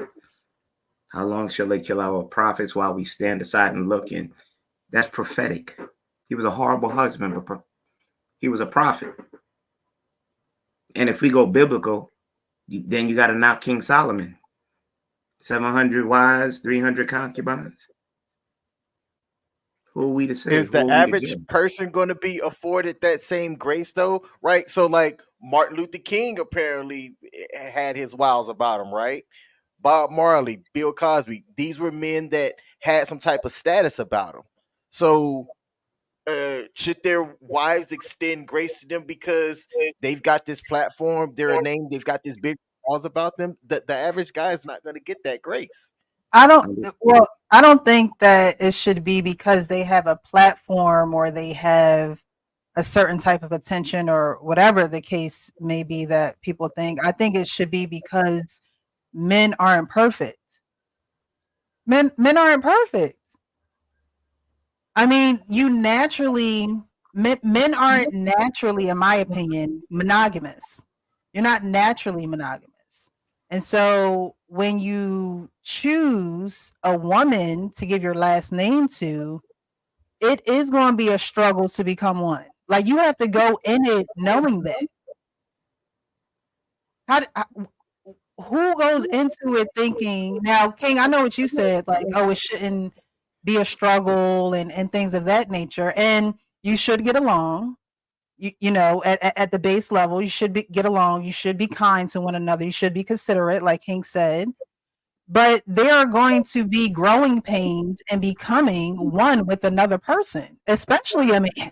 How long shall they kill our prophets while we stand aside and look? And that's prophetic. He was a horrible husband, but He was a prophet. And if we go biblical, then you got to knock King Solomon. 700 wives, 300 concubines. Who are we to say? Is Who the are we to average judge? person going to be afforded that same grace though? Right. So like Martin Luther King apparently had his wiles about him, right? Bob Marley, Bill Cosby, these were men that had some type of status about them. So should their wives extend grace to them because they've got this platform, they're a name, they've got this big laws about them? The average guy is not going to get that grace. I don't think that it should be because they have a platform or they have a certain type of attention or whatever the case may be that people think. I think it should be because men aren't perfect. Men aren't perfect. I mean, men aren't naturally, in my opinion, monogamous. You're not naturally monogamous. And so when you choose a woman to give your last name to, it is going to be a struggle to become one. Like you have to go in it knowing that. Who goes into it thinking now, King? I know what you said, like, oh, it shouldn't be a struggle and things of that nature. And you should get along. You know, at the base level, you should get along. You should be kind to one another. You should be considerate, like King said. But there are going to be growing pains and becoming one with another person, especially a man.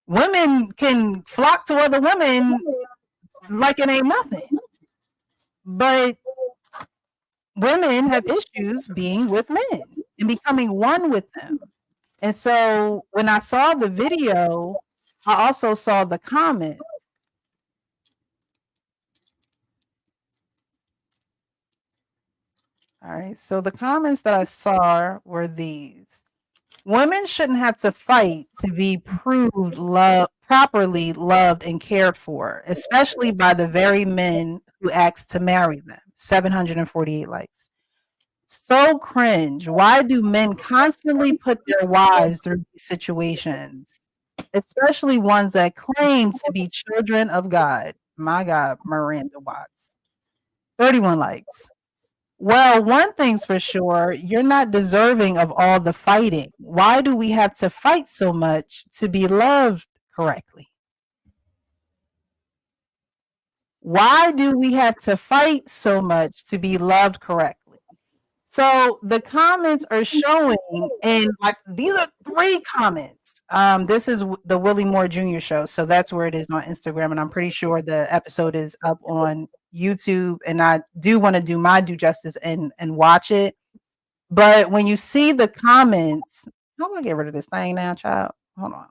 Women can flock to other women like it ain't nothing. But women have issues being with men and becoming one with them. And so when I saw the video, I also saw the comments. All right. So the comments that I saw were these. Women shouldn't have to fight to be proved properly loved and cared for, especially by the very men who asked to marry them. 748 likes. So cringe. Why do men constantly put their wives through these situations, especially ones that claim to be children of God? My God, Miranda Watts. 31 likes. Well, one thing's for sure, you're not deserving of all the fighting. Why do we have to fight so much to be loved correctly? Why do we have to fight so much to be loved correctly? So the comments are showing, and like these are 3 comments. This is the Willie Moore Jr. show, so that's where it is on Instagram, and I'm pretty sure the episode is up on YouTube, and I do want to do my due justice and watch it. But when you see the comments, how do I get rid of this thing now, child? Hold on.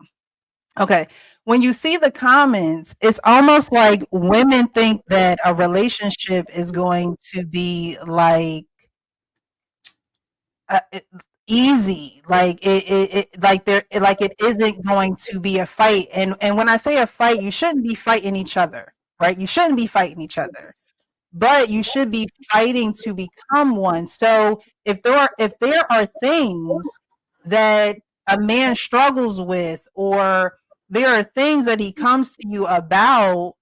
Okay. When you see the comments, it's almost like women think that a relationship is going to be like easy, like it isn't going to be a fight. And when I say a fight, you shouldn't be fighting each other, right? You shouldn't be fighting each other, but you should be fighting to become one. So if there are things that a man struggles with, or there are things that he comes to you about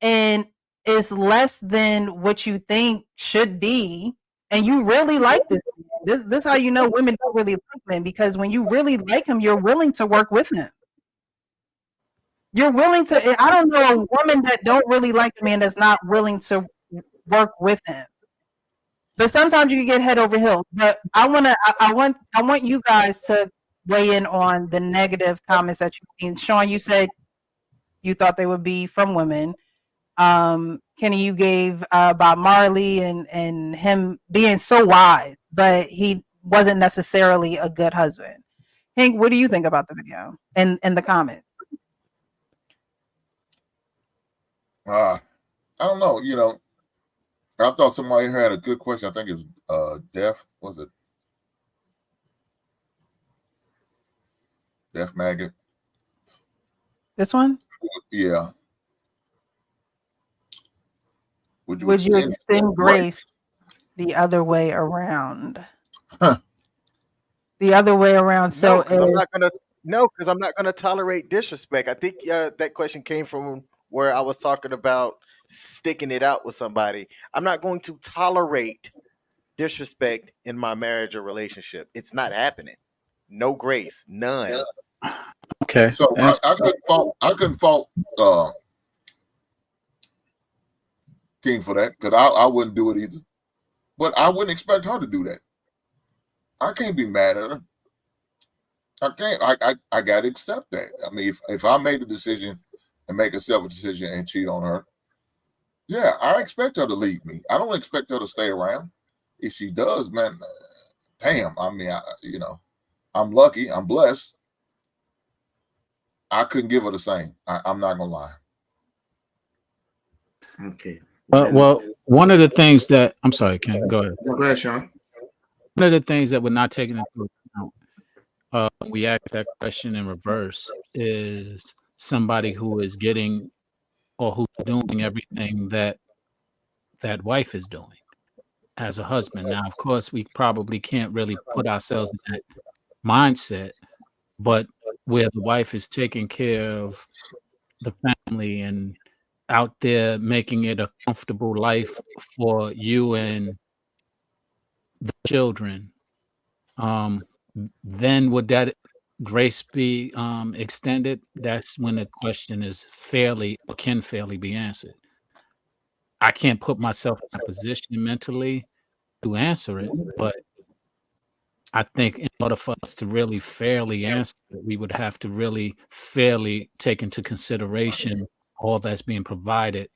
and is less than what you think should be, and you really like this how you know women don't really like men, because when you really like him, you're willing to work with him. You're willing to. I don't know a woman that don't really like a man that's not willing to work with him. But sometimes you can get head over heels. But I want you guys to weigh in on the negative comments that you've seen. Sean, you said you thought they would be from women. Kenny, you gave Bob Marley and him being so wise, but he wasn't necessarily a good husband. Hank, what do you think about the video and the comments? I don't know. You know, I thought somebody had a good question. I think it was was it Def Maggot? This one? Yeah. Would you extend grace the other way around? Huh. The other way around. So no, 'cause I'm not gonna No, because I'm not going to tolerate disrespect. I think that question came from where I was talking about sticking it out with somebody. I'm not going to tolerate disrespect in my marriage or relationship. It's not happening. No grace, none. Okay. So I couldn't fault King for that because I wouldn't do it either. But I wouldn't expect her to do that. I can't be mad at her. I can't. I got to accept that. I mean, if I made a decision and make a selfish decision and cheat on her, yeah, I expect her to leave me. I don't expect her to stay around. If she does, man, damn. I mean, I'm lucky. I'm blessed. I couldn't give her the same. I'm not gonna lie. Okay. Well, one of the things that I'm sorry, Ken, go ahead. Go ahead, Sean. One of the things that we're not taking into account when we ask that question in reverse is somebody who is getting or who's doing everything that that wife is doing as a husband. Now, of course, we probably can't really put ourselves in that mindset, but where the wife is taking care of the family and out there making it a comfortable life for you and the children, then would that grace be extended? That's when the question is fairly or can fairly be answered. I can't put myself in a position mentally to answer it, but I think in order for us to really fairly answer it, we would have to really fairly take into consideration all that's being provided.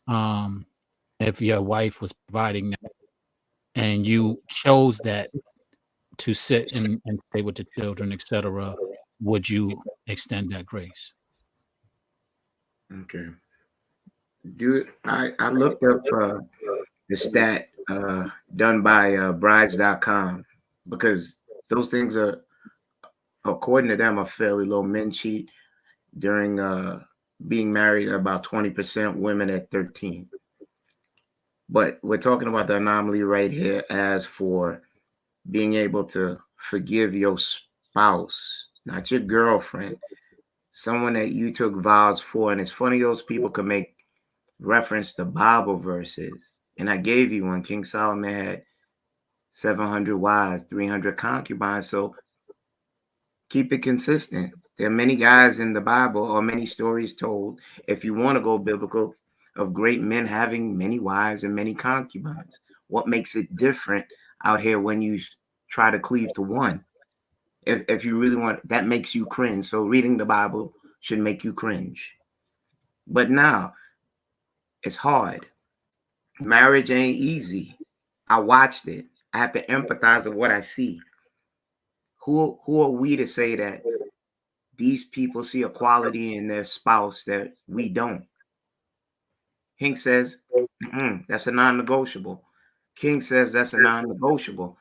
Um, if your wife was providing that and you chose that to sit and stay with the children, etc., would you extend that grace? Okay. Dude, I looked up the stat done by brides.com because those things are, according to them, are fairly low. Men cheat during being married, about 20%, women at 13. But we're talking about the anomaly right here as for being able to forgive your spouse, not your girlfriend, someone that you took vows for. And it's funny, those people can make reference to Bible verses. And I gave you one. King Solomon had 700 wives, 300 concubines. So keep it consistent. There are many guys in the Bible or many stories told, if you want to go biblical, of great men having many wives and many concubines. What makes it different out here when you try to cleave to one? If you really want, that makes you cringe. So reading the Bible should make you cringe. But now it's hard. Marriage ain't easy. I watched it. I have to empathize with what I see. Who are we to say that these people see a quality in their spouse that we don't? Hink says, that's a non-negotiable. King says that's a non-negotiable.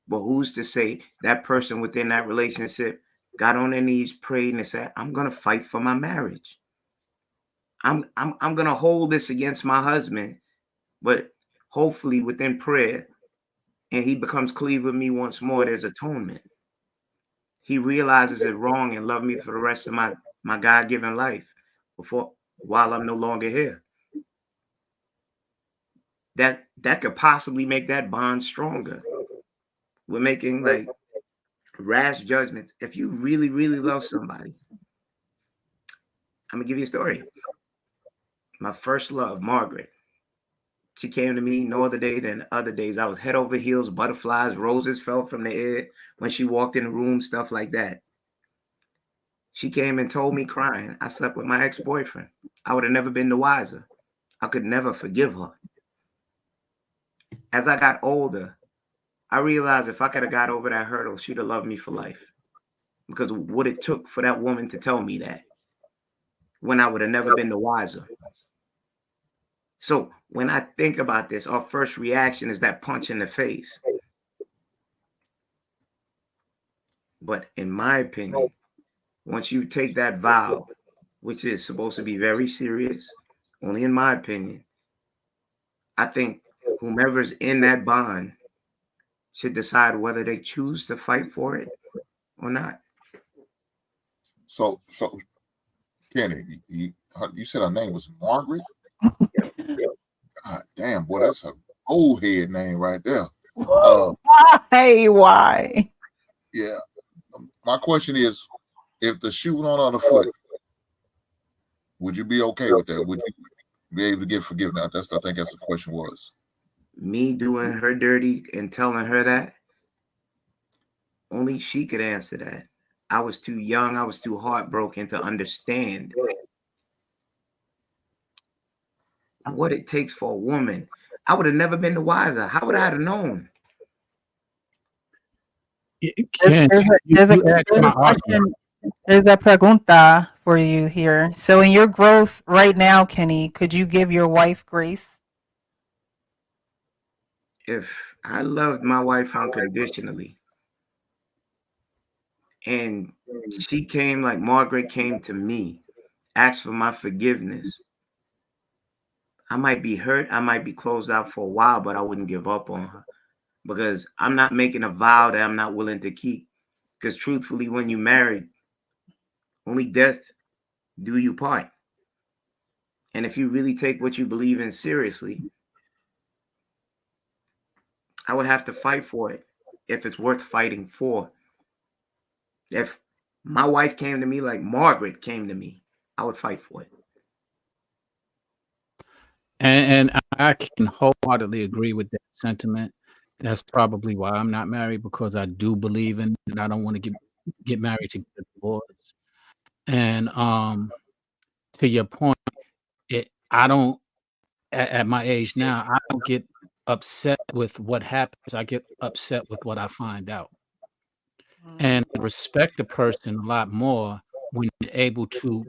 But who's to say that person within that relationship got on their knees, prayed, and said, I'm gonna fight for my marriage. I'm gonna hold this against my husband, but hopefully within prayer, and he becomes cleave with me once more, there's atonement. He realizes it wrong and love me for the rest of my God-given life while I'm no longer here. That could possibly make that bond stronger. We're making like rash judgments. If you really, really love somebody, I'm gonna give you a story. My first love, Margaret. She came to me no other day than other days. I was head over heels, butterflies, roses fell from the air when she walked in the room, stuff like that. She came and told me crying, I slept with my ex-boyfriend. I would have never been the wiser. I could never forgive her. As I got older, I realized if I could have got over that hurdle, she'd have loved me for life. Because what it took for that woman to tell me that, when I would have never been the wiser. So when I think about this, our first reaction is that punch in the face. But in my opinion, once you take that vow, which is supposed to be very serious, only in my opinion, I think whomever's in that bond should decide whether they choose to fight for it or not. So Kenny, you said her name was Margaret. God damn, boy, that's a old head name right there. Why? Yeah. My question is, if the shoe went on the foot, would you be okay with that? Would you be able to get forgiven? I think that's the question was. Me doing her dirty and telling her that, only she could answer that. I was too young. I was too heartbroken to understand what it takes for a woman. I would have never been the wiser. How would I have known? Ken, There's you a asked my argument. question. There's a pregunta for you here. So, in your growth right now, Kenny, could you give your wife grace? If I loved my wife unconditionally and she came like Margaret came to me, asked for my forgiveness, I might be hurt. I might be closed out for a while, but I wouldn't give up on her because I'm not making a vow that I'm not willing to keep. Because truthfully, when you married, only death do you part. And if you really take what you believe in seriously, I would have to fight for it if it's worth fighting for. If my wife came to me like Margaret came to me, I would fight for it. And I can wholeheartedly agree with that sentiment. That's probably why I'm not married, because I do believe in it and I don't want to get married to get a divorce. And to your point, I don't at my age now, I don't get upset with what happens. I get upset with what I find out. And I respect the person a lot more when you're able to,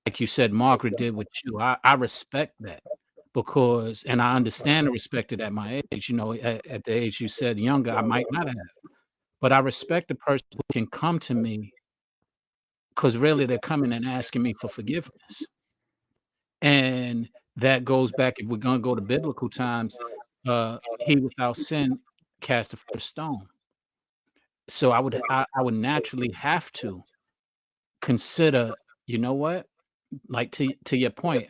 like you said, Margaret did with you. I respect that because, and I understand and respect it at my age. You know, at the age you said younger, I might not have, but I respect the person who can come to me because really they're coming and asking me for forgiveness. And that goes back, if we're going to go to biblical times, he without sin cast the first stone. So I would naturally have to consider, you know what? Like to your point,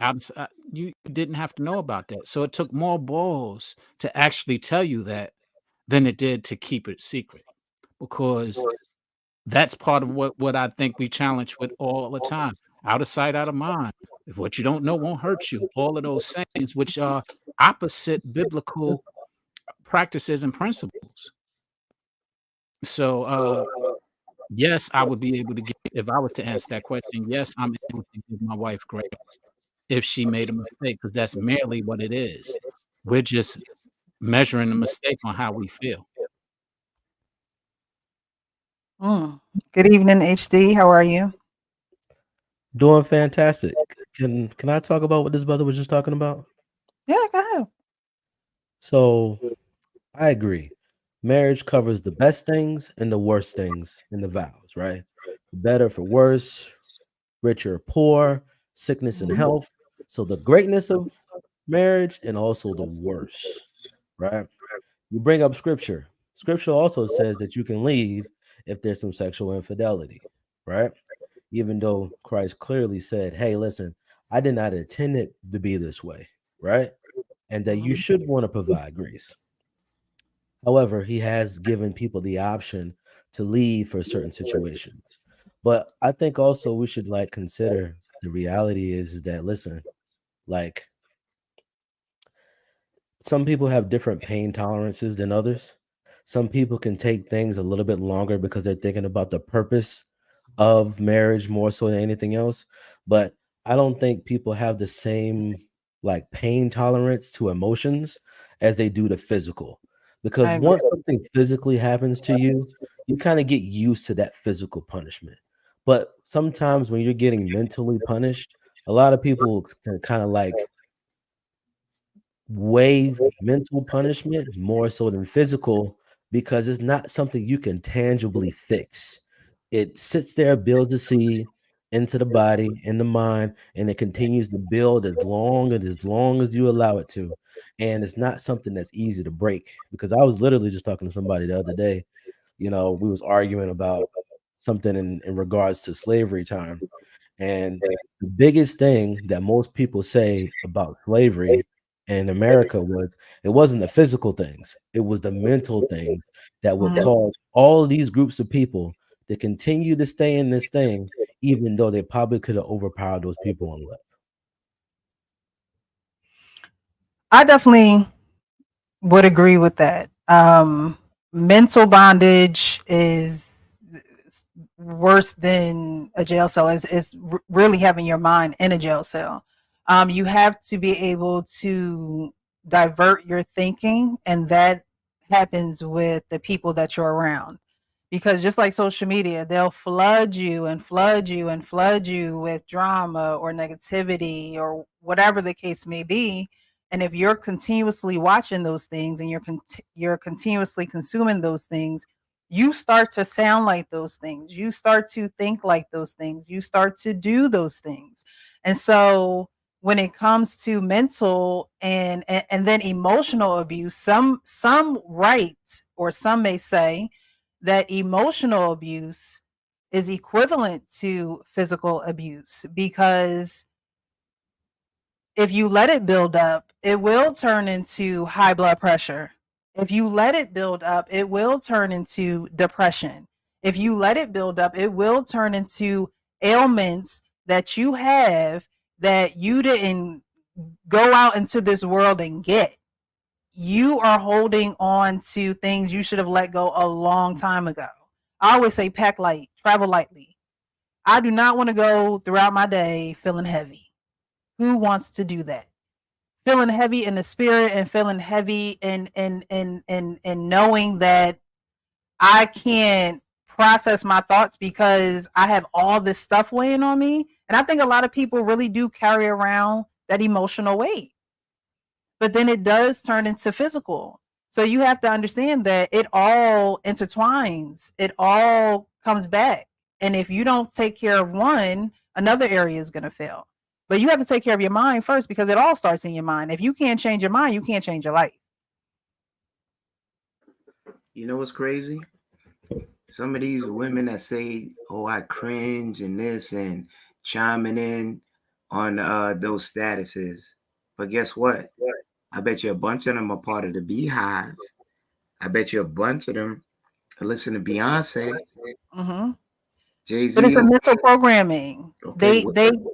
you didn't have to know about that. So it took more balls to actually tell you that than it did to keep it secret, because that's part of what I think we challenge with all the time. Out of sight, out of mind. If what you don't know won't hurt you. All of those sayings, which are opposite biblical practices and principles. So, yes, I would be able to if I was to answer that question, yes, I'm able to give my wife grace if she made a mistake, because that's merely what it is. We're just measuring the mistake on how we feel. Good evening, HD. How are you? Doing fantastic. Can I talk about what this brother was just talking about? Yeah, go ahead. So I agree. Marriage covers the best things and the worst things in the vows, right? For better, for worse, rich or poor, sickness and health. So the greatness of marriage and also the worst, right? You bring up scripture. Scripture also says that you can leave if there's some sexual infidelity, right? Even though Christ clearly said, hey, listen, I did not intend it to be this way, right? And that you should want to provide grace. However, he has given people the option to leave for certain situations. But I think also we should like consider the reality is that, listen, like some people have different pain tolerances than others. Some people can take things a little bit longer because they're thinking about the purpose of marriage more so than anything else. But I don't think people have the same like pain tolerance to emotions as they do to physical. Because once something physically happens to you, you kind of get used to that physical punishment. But sometimes when you're getting mentally punished, a lot of people can kind of like waive mental punishment more so than physical because it's not something you can tangibly fix. It sits there, builds the seed into the body, in the mind, and it continues to build as long as you allow it to. And it's not something that's easy to break because I was literally just talking to somebody the other day. You know, we was arguing about something in regards to slavery time. And the biggest thing that most people say about slavery in America was it wasn't the physical things, it was the mental things that would cause all of these groups of people to continue to stay in this thing, even though they probably could have overpowered those people and left. I definitely would agree with that. Mental bondage is worse than a jail cell. Is really having your mind in a jail cell. You have to be able to divert your thinking, and that happens with the people that you're around. Because just like social media, they'll flood you and flood you and flood you with drama or negativity or whatever the case may be. And if you're continuously watching those things and you're continuously consuming those things, you start to sound like those things. You start to think like those things. You start to do those things. And so when it comes to mental and then emotional abuse, some write, or some may say that emotional abuse is equivalent to physical abuse, because if you let it build up, it will turn into high blood pressure. If you let it build up, it will turn into depression. If you let it build up, it will turn into ailments that you have that you didn't go out into this world and get. You are holding on to things you should have let go a long time ago. I always say pack light, travel lightly. I do not want to go throughout my day feeling heavy. Who wants to do that? Feeling heavy in the spirit and feeling heavy and knowing that I can't process my thoughts because I have all this stuff weighing on me. And I think a lot of people really do carry around that emotional weight. But then it does turn into physical. So you have to understand that it all intertwines. It all comes back. And if you don't take care of one, another area is going to fail. But you have to take care of your mind first, because it all starts in your mind. If you can't change your mind, you can't change your life. You know what's crazy? Some of these women that say, "Oh, I cringe," and this, and chiming in on those statuses. But guess what? I bet you a bunch of them are part of the Beehive. I bet you a bunch of them listen to Beyonce, Mm-hmm. Jay-Z. But it's a mental programming. Okay,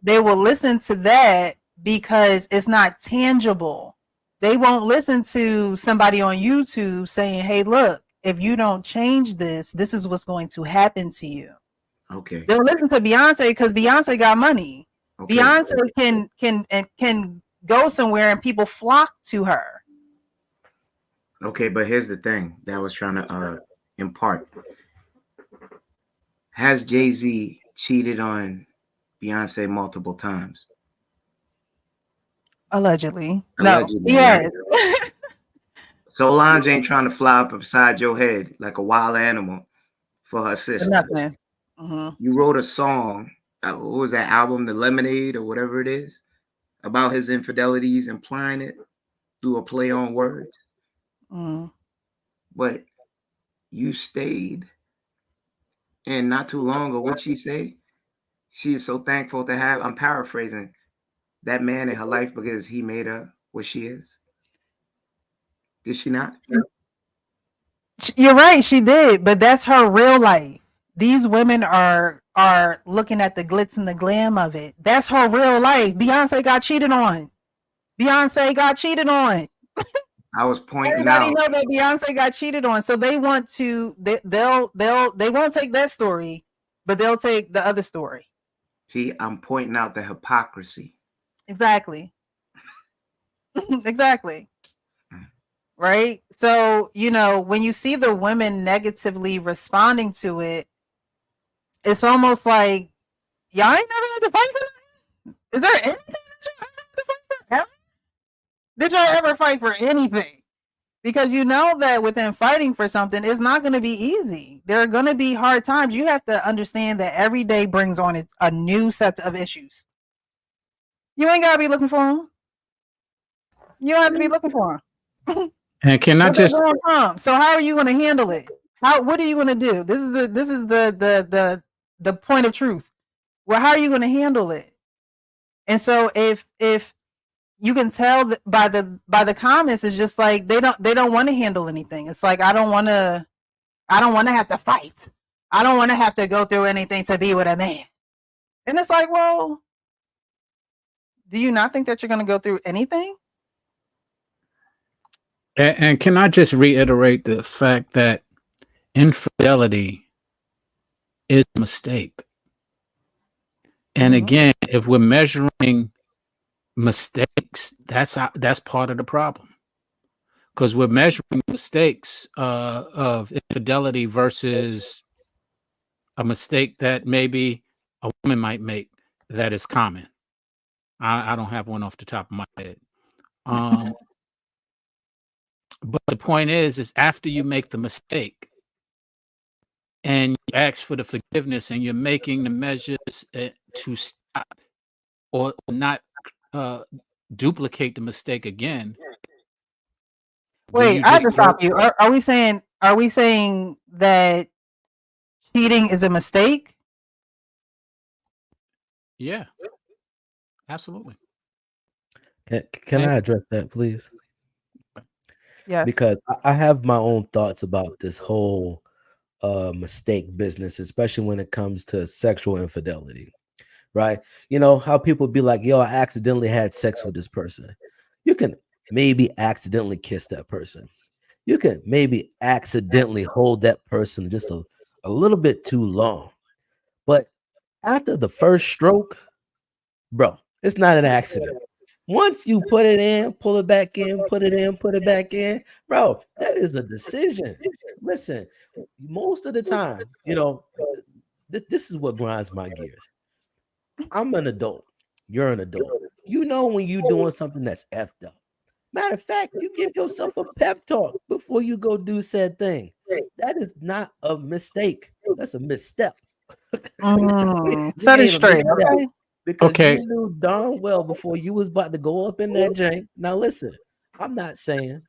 They will listen to that because it's not tangible. They won't listen to somebody on YouTube saying, "Hey, look, if you don't change this, this is what's going to happen to you." Okay. They'll listen to Beyonce because Beyonce got money. Okay. Beyonce can go somewhere and people flock to her. Okay, but here's the thing that I was trying to impart. Has Jay-Z cheated on Beyonce multiple times? Allegedly. Allegedly, No. Yes. Right? Solange ain't trying to fly up beside your head like a wild animal for her sister. Nothing. Mm-hmm. You wrote a song, what was that album, The Lemonade or whatever it is, about his infidelities, implying it through a play on words. Mm. But you stayed. And not too long ago, what'd she say? She is so thankful to have, I'm paraphrasing, that man in her life because he made her what she is. Did she not? You're right, she did, but that's her real life. These women are looking at the glitz and the glam of it. That's her real life. Beyonce got cheated on. Beyonce got cheated on. I was pointing Everybody out. know that Beyonce got cheated on, so they want to. They won't take that story, but they'll take the other story. See, I'm pointing out the hypocrisy. Exactly. Exactly. Right. So, when you see the women negatively responding to it, it's almost like y'all ain't never had to fight for that. Is there anything that y'all ever had to fight for? Ever? Did y'all ever fight for anything? Because you know that within fighting for something, it's not going to be easy. There are going to be hard times. You have to understand that every day brings on a new set of issues. You ain't got to be looking for them. You don't have to be looking for them. And can I just So how are you going to handle it? what are you going to do? This is the point of truth. Well, how are you going to handle it? And so if you can tell that by the comments, it's just like they don't want to handle anything. It's like I don't want to have to fight. I don't want to have to go through anything to be with a man. And it's like, well, do you not think that you're going to go through anything? And can I just reiterate the fact that infidelity is a mistake? And again, if we're measuring mistakes, that's part of the problem, because we're measuring mistakes of infidelity versus a mistake that maybe a woman might make that is common. I don't have one off the top of my head. But the point is after you make the mistake and you ask for the forgiveness and you're making the measures to stop or not duplicate the mistake again. Wait, I have to stop you. Are we saying that cheating is a mistake? Yeah, absolutely. Can I address that, please? Yes. Because I have my own thoughts about this whole mistake business, especially when it comes to sexual infidelity, right? You know how people be like, yo, I accidentally had sex with this person. You can maybe accidentally kiss that person. You can maybe accidentally hold that person just a little bit too long. But after the first stroke, bro, it's not an accident. Once you put it in, pull it back in, put it in, put it back in, bro, that is a decision. Listen, most of the time, you know, this is what grinds my gears. I'm an adult. You're an adult. You know when you're doing something that's effed up. Matter of fact, you give yourself a pep talk before you go do said thing. That is not a mistake. That's a misstep. Set it straight, okay? Because you knew darn well before you was about to go up in that jank. Now listen, I'm not saying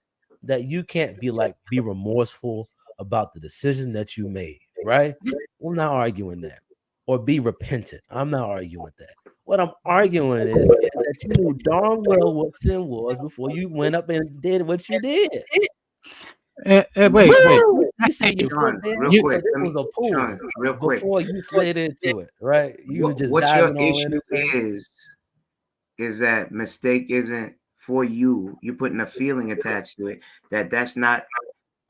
that you can't be remorseful about the decision that you made, right? I'm not arguing that. Or be repentant. I'm not arguing that. What I'm arguing is that you knew darn well what sin was before you went up and did what you did. Wait. You said you Sean, slipped in. real quick, It was a pool Sean, real quick. before you slid into it, right? You were just what your diving all issue in. is that mistake isn't for you. You're putting a feeling attached to it that's not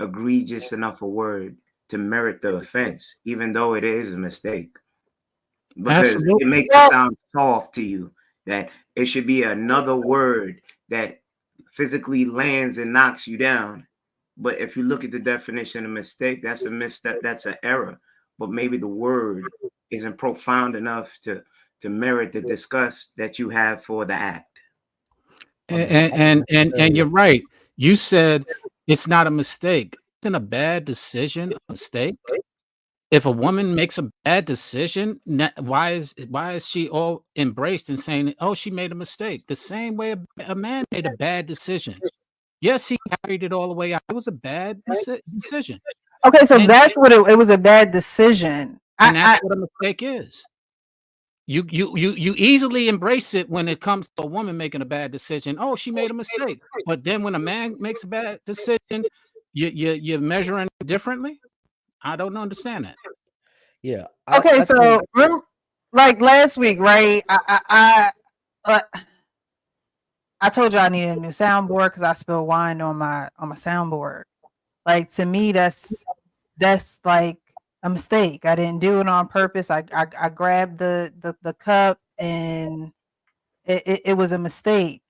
egregious enough a word to merit the offense, even though it is a mistake. Because Absolutely. it makes it sound soft to you that it should be another word that physically lands and knocks you down. But if you look at the definition of mistake, that's a misstep, that's an error. But maybe the word isn't profound enough to merit the disgust that you have for the act. And you're right. You said it's not a mistake. Isn't a bad decision a mistake? If a woman makes a bad decision, why is she all embraced and saying, "Oh, she made a mistake"? The same way a man made a bad decision. Yes, he carried it all the way out. It was a bad decision. Okay, so that's what it was, a bad decision. And that's what a mistake is. You easily embrace it when it comes to a woman making a bad decision. Oh, she made a mistake. But then when a man makes a bad decision, you're measuring differently. I don't understand that. Yeah. Okay, so remember, like last week, right? I told you I needed a new soundboard because I spilled wine on my soundboard. Like to me, that's like a mistake. I didn't do it on purpose. I grabbed the cup and it was a mistake.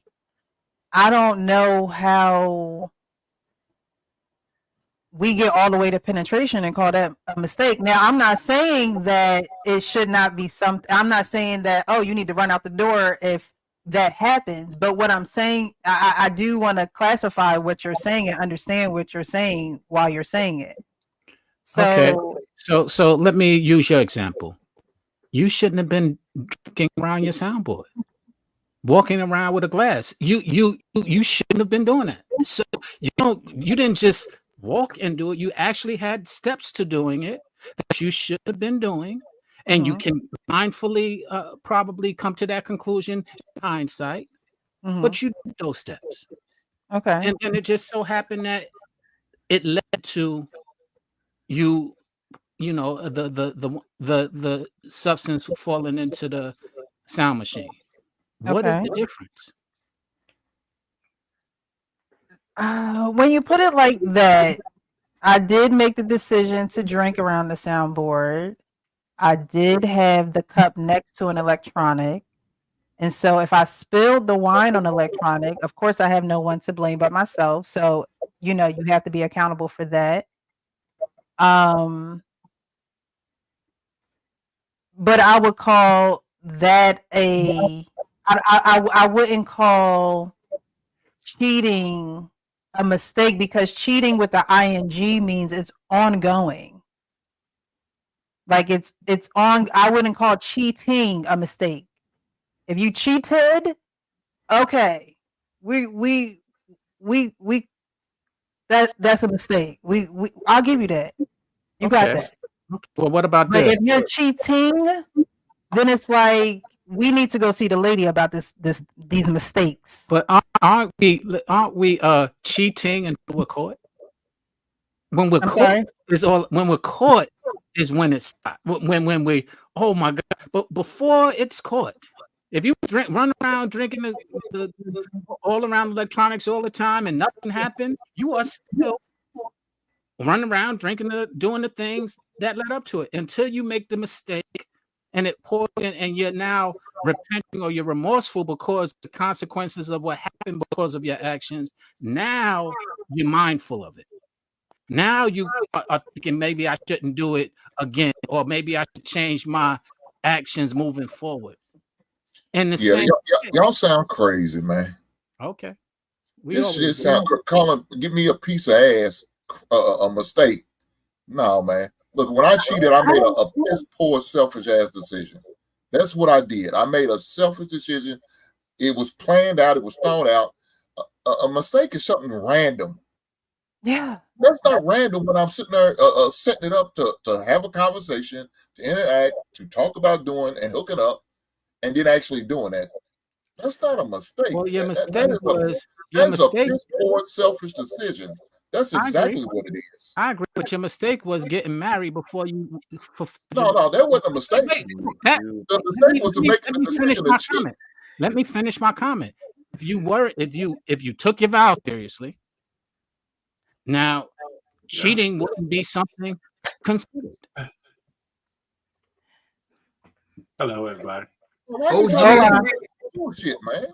I don't know how we get all the way to penetration and call that a mistake. Now, I'm not saying that it should not be something. I'm not saying that, oh, you need to run out the door if that happens. But what I'm saying, I do want to classify what you're saying and understand what you're saying while you're saying it. So, okay. So let me use your example. You shouldn't have been drinking around your soundboard, walking around with a glass. You shouldn't have been doing that. So you didn't just walk and do it. You actually had steps to doing it that you should have been doing. And you can mindfully probably come to that conclusion in hindsight, but you did those steps. Okay. And it just so happened that it led to you, the substance falling into the sound machine. What is Okay. the difference? When you put it like that, I did make the decision to drink around the soundboard. I did have the cup next to an electronic. And so if I spilled the wine on electronic, of course I have no one to blame but myself. So, you have to be accountable for that. But I would call that I wouldn't call cheating a mistake, because cheating with the ing means it's ongoing. Like it's on. I wouldn't call cheating a mistake. If you cheated, okay, we that's a mistake. We I'll give you that. You got Okay. that. Well, what about But this? if you're cheating, then it's like we need to go see the lady about these mistakes. But aren't we cheating until we're caught? When we're I'm caught sorry. when we're caught is when it's when we, oh my God. But before it's caught, if you run around drinking the all around electronics all the time and nothing happened, you are still running around drinking doing the things that led up to it until you make the mistake and it pours in, and you're now repenting or you're remorseful because the consequences of what happened because of your actions. Now you're mindful of it. Now you are thinking maybe I shouldn't do it again, or maybe I should change my actions moving forward. And the same. Y'all sound crazy, man. Okay. This shit sound calling. Give me a piece of ass, a mistake. No, man. Look, when I cheated, I made a piss poor, selfish ass decision. That's what I did. I made a selfish decision. It was planned out. It was thought out. A mistake is something random. Yeah. That's not random when I'm sitting there setting it up to have a conversation, to interact, to talk about doing and hooking up, and then actually doing that. That's not a mistake. Well, your mistake that is a piss poor, selfish decision. That's exactly what it is. I agree, but your mistake was getting married before you. No, that wasn't a mistake. The mistake was to make the decision to cheat. Let me finish my comment. If you took your vows seriously, now cheating wouldn't be something considered. Hello, everybody. Bullshit, man.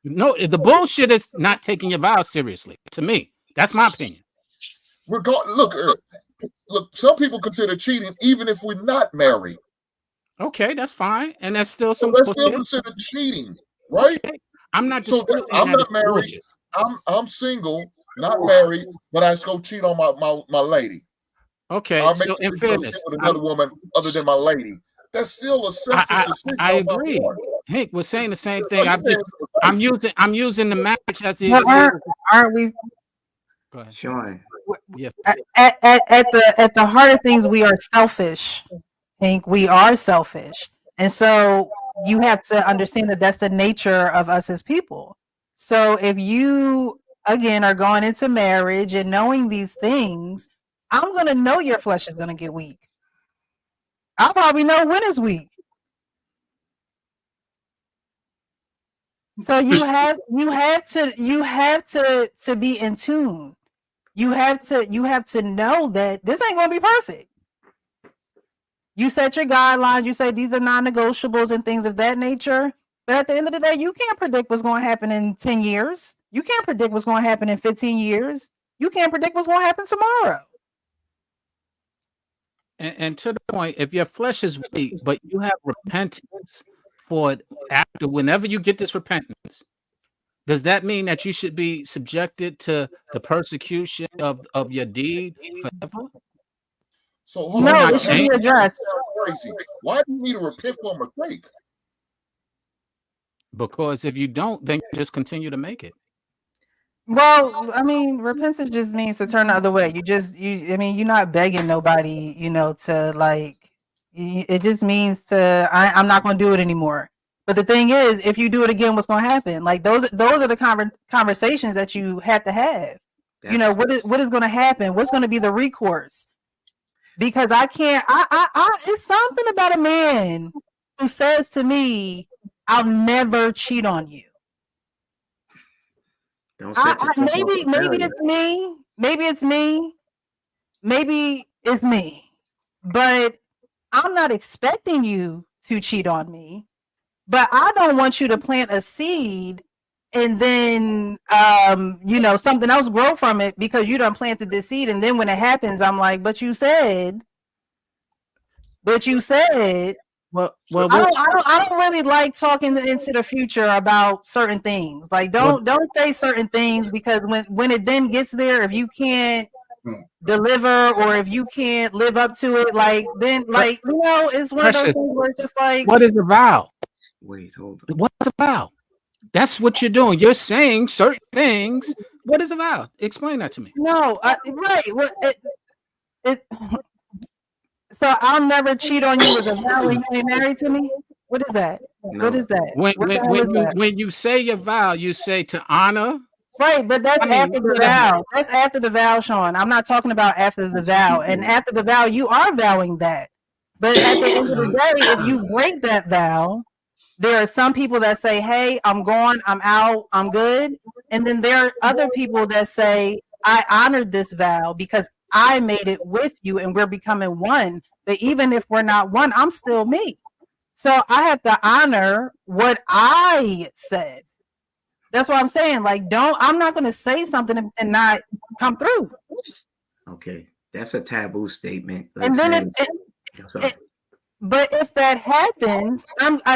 No, the bullshit is not taking your vows seriously. To me, that's my opinion. Look, some people consider cheating even if we're not married. Okay, that's fine, and that's still some. That's still considered cheating, right? Okay. I'm not. I'm not married. I'm single, not married, but I just go cheat on my lady. Okay, so in fairness, with another woman other than my lady. That's still a selfish decision. I agree. Hank was saying the same thing. I'm using the marriage as the example. Aren't we? Go ahead, Sean. Yes. At the heart of things, we are selfish. Hank, we are selfish, and so you have to understand that that's the nature of us as people. So if you again are going into marriage and knowing these things, I'm gonna know your flesh is gonna get weak. I'll probably know when it's weak. So you have to be in tune. You have to know that this ain't gonna be perfect. You set your guidelines, you say these are non-negotiables and things of that nature. But at the end of the day, you can't predict what's going to happen in 10 years. You can't predict what's going to happen in 15 years. You can't predict what's going to happen tomorrow. And to the point, if your flesh is weak, but you have repentance for it after, whenever you get this repentance, does that mean that you should be subjected to the persecution of your deed forever? So no, it should be addressed. Crazy. Why do you need to repent for a mistake? Because if you don't, then you just continue to make it. Well, I mean, repentance just means to turn the other way. I mean, you're not begging nobody, to like, it just means I'm not going to do it anymore. But the thing is, if you do it again, what's going to happen? Like those are the conversations that you have to have. What is going to happen? What's going to be the recourse? Because I can't, it's something about a man who says to me, I'll never cheat on you. Don't set yourself up Maybe for failure. it's me. Maybe it's me. Maybe it's me. But I'm not expecting you to cheat on me. But I don't want you to plant a seed and then something else grow from it because you done planted this seed. And then when it happens, I'm like, but you said. Well, I don't really like talking into the future about certain things. Like don't say certain things because when it then gets there, if you can't deliver or if you can't live up to it, like then it's one of those things where it's just like, what is the vow? Wait, hold on. What's a vow? That's what you're doing. You're saying certain things. What is a vow? Explain that to me. No, right. What so I'll never cheat on you as a vow when you ain't married to me? What is that? No. What is that? When you say your vow, you say to honor. Right, but that's after the vow. That's after the vow, Sean. I'm not talking about after the vow. And after the vow, you are vowing that. But at the end of the day, if you break that vow, there are some people that say, hey, I'm gone, I'm out, I'm good. And then there are other people that say, I honored this vow because I made it with you and we're becoming one. But even if we're not one, I'm still me. So I have to honor what I said. That's what I'm saying. Like, I'm not going to say something and not come through. Okay. That's a taboo statement. And then but if that happens,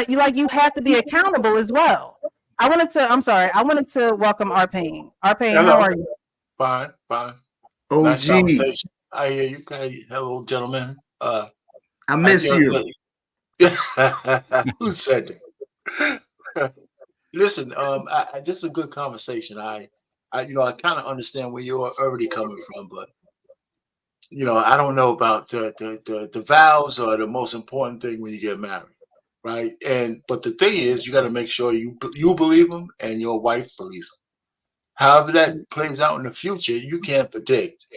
you have to be accountable as well. I wanted to welcome Arpain. Arpain, how are you? Fine. Oh, Nice conversation. I hear you. Hello, gentlemen. I miss you. Who said that? Listen, this is a good conversation. I kind of understand where you're already coming from, but I don't know about the vows are the most important thing when you get married, right? But the thing is, you got to make sure you believe them and your wife believes them. However that plays out in the future, you can't predict,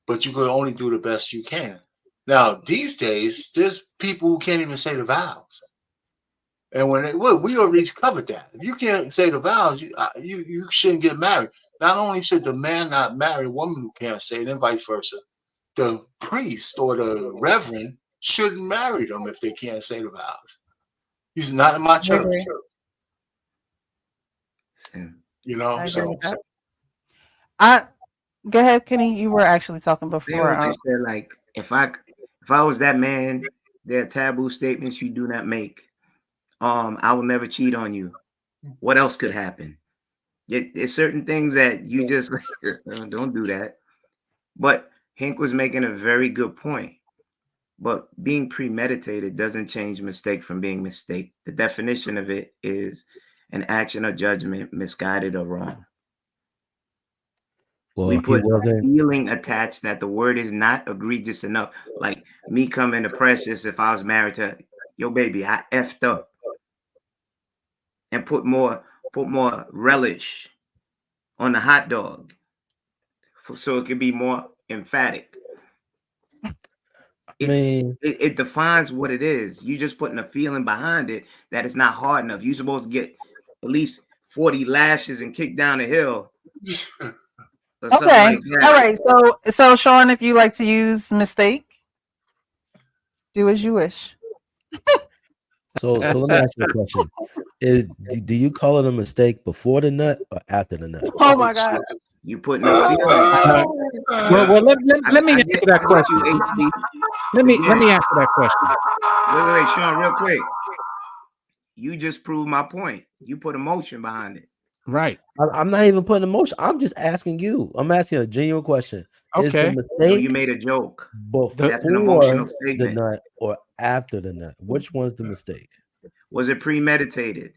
but you can only do the best you can. Now, these days, there's people who can't even say the vows. And we already covered that. If you can't say the vows, you shouldn't get married. Not only should the man not marry a woman who can't say it, and vice versa, the priest or the reverend shouldn't marry them if they can't say the vows. He's not in my church. Go ahead, Kenny. You were actually talking before. You said, like, if I was that man, there are taboo statements you do not make. I will never cheat on you. What else could happen? There's certain things that you just don't do that. But Hank was making a very good point. But being premeditated doesn't change mistake from being mistake. The definition of it is an action or judgment misguided or wrong. Well, we put a feeling attached that the word is not egregious enough. Like me coming to Precious, if I was married to yo baby, I effed up. And put more relish on the hot dog so it could be more emphatic. It defines what it is. You just putting a feeling behind it that it's not hard enough. You're supposed to get at least 40 lashes and kick down the hill. Okay. All right. So Sean, if you like to use mistake, do as you wish. So let me ask you a question. Do you call it a mistake before the nut or after the nut? Oh my God. You putting a feeling. Well, let me answer that question. Let me answer that question. Wait, Sean, real quick. You just proved my point. You put emotion behind it. Right. I'm not even putting emotion. I'm just asking you. I'm asking a genuine question. Okay. Is the mistake you made a joke. Before That's an emotional statement. The nut or after the nut? Which one's the mistake? Was it premeditated?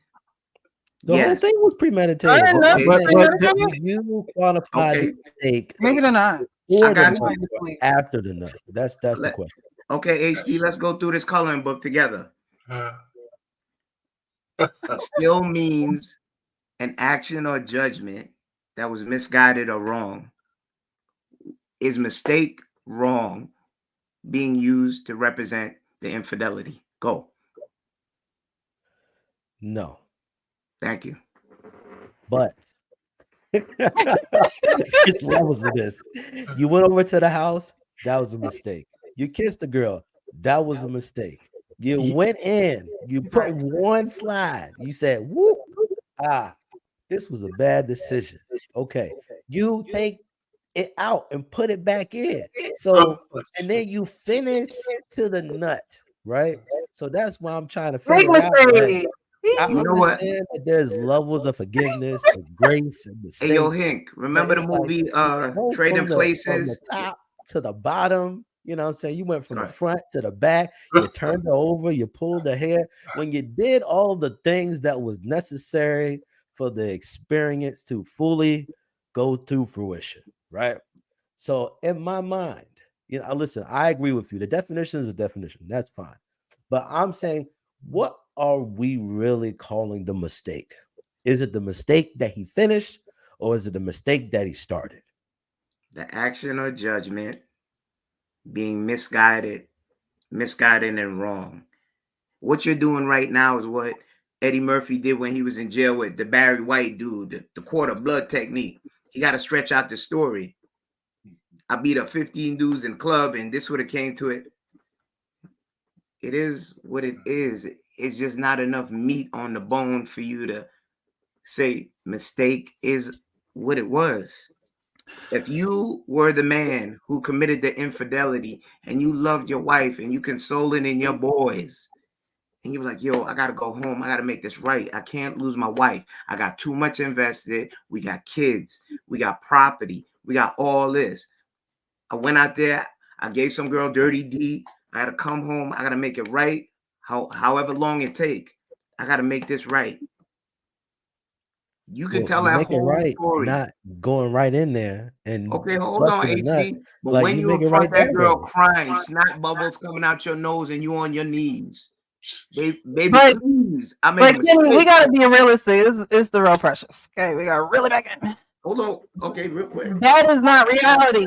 The whole Yes. thing was I premeditated. didn't What know I'm it But was saying, premeditated. you quantify the Okay. mistake Make it or not. before I the got nut Trying you. to or sleep. after the nut. That's the Let- question. Okay, HD, let's go through this coloring book together. Uh, It still means an action or judgment that was misguided or wrong. Is mistake wrong being used to represent the infidelity? Go. No, Thank you. but it's levels of this. You went over to the house. That was a mistake. You kissed the girl. That was a mistake. You Ye- went in. You He's put right. one slide. You said, "Whoop, this was a bad decision." Okay, you take it out and put it back in. So, and then you finish to the nut, right? So that's why I'm trying to Big figure out. Like, mistake. I You know what? understand that there's levels of forgiveness and grace and Hey, yo, mistakes, Hink, but remember the it's like movie you go Trading from the Places? top to the bottom. You know what I'm saying? You went from the Right. front to the back, you turned her over, you pulled her hair. When you did all the things that was necessary for the experience to fully go to fruition, right? So in my mind, listen, I agree with you. The definition is a definition. That's fine. But I'm saying, what are we really calling the mistake? Is it the mistake that he finished, or is it the mistake that he started? The action or judgment being misguided and wrong. What you're doing right now is what Eddie Murphy did when he was in jail with the Barry White dude, the quarter blood technique. He got to stretch out the story. I beat up 15 dudes in club, and this would have came to it. It is what it is. It's just not enough meat on the bone for you to say mistake is what it was. If you were the man who committed the infidelity and you loved your wife and you consoling in your boys, and you were like, yo, I gotta go home. I gotta make this right. I can't lose my wife. I got too much invested. We got kids. We got property. We got all this. I went out there. I gave some girl dirty D. I gotta come home. I gotta make it right. However long it take. I gotta make this right. You can Well, tell you that make it whole right, story. not going right in there and Okay, hold on, busting a nut. HD. But Like, when you you make it confront right that that girl way. crying, snot bubbles coming out your nose, and you on your knees, baby, But please, I made a but Kenny, we mistake. gotta be realistic. It's the real precious. Okay, we gotta really back in. Hold on, okay, real quick. That is not reality.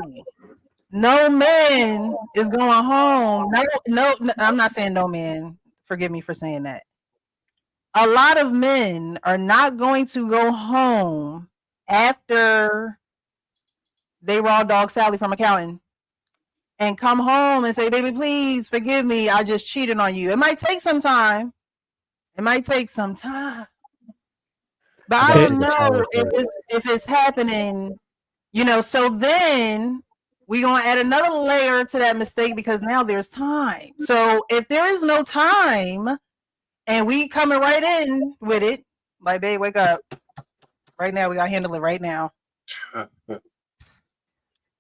No man is going home. No, I'm not saying no man. Forgive me for saying that. A lot of men are not going to go home after they raw dog Sally from accounting and come home and say, baby, please forgive me. I just cheated on you. It might take some time. It might take some time. But You I gotta don't take a know power play. if it's happening, so then we're gonna add another layer to that mistake because now there's time. So if there is no time and we coming right in with it, like, babe, wake up. Right now, we gotta handle it right now.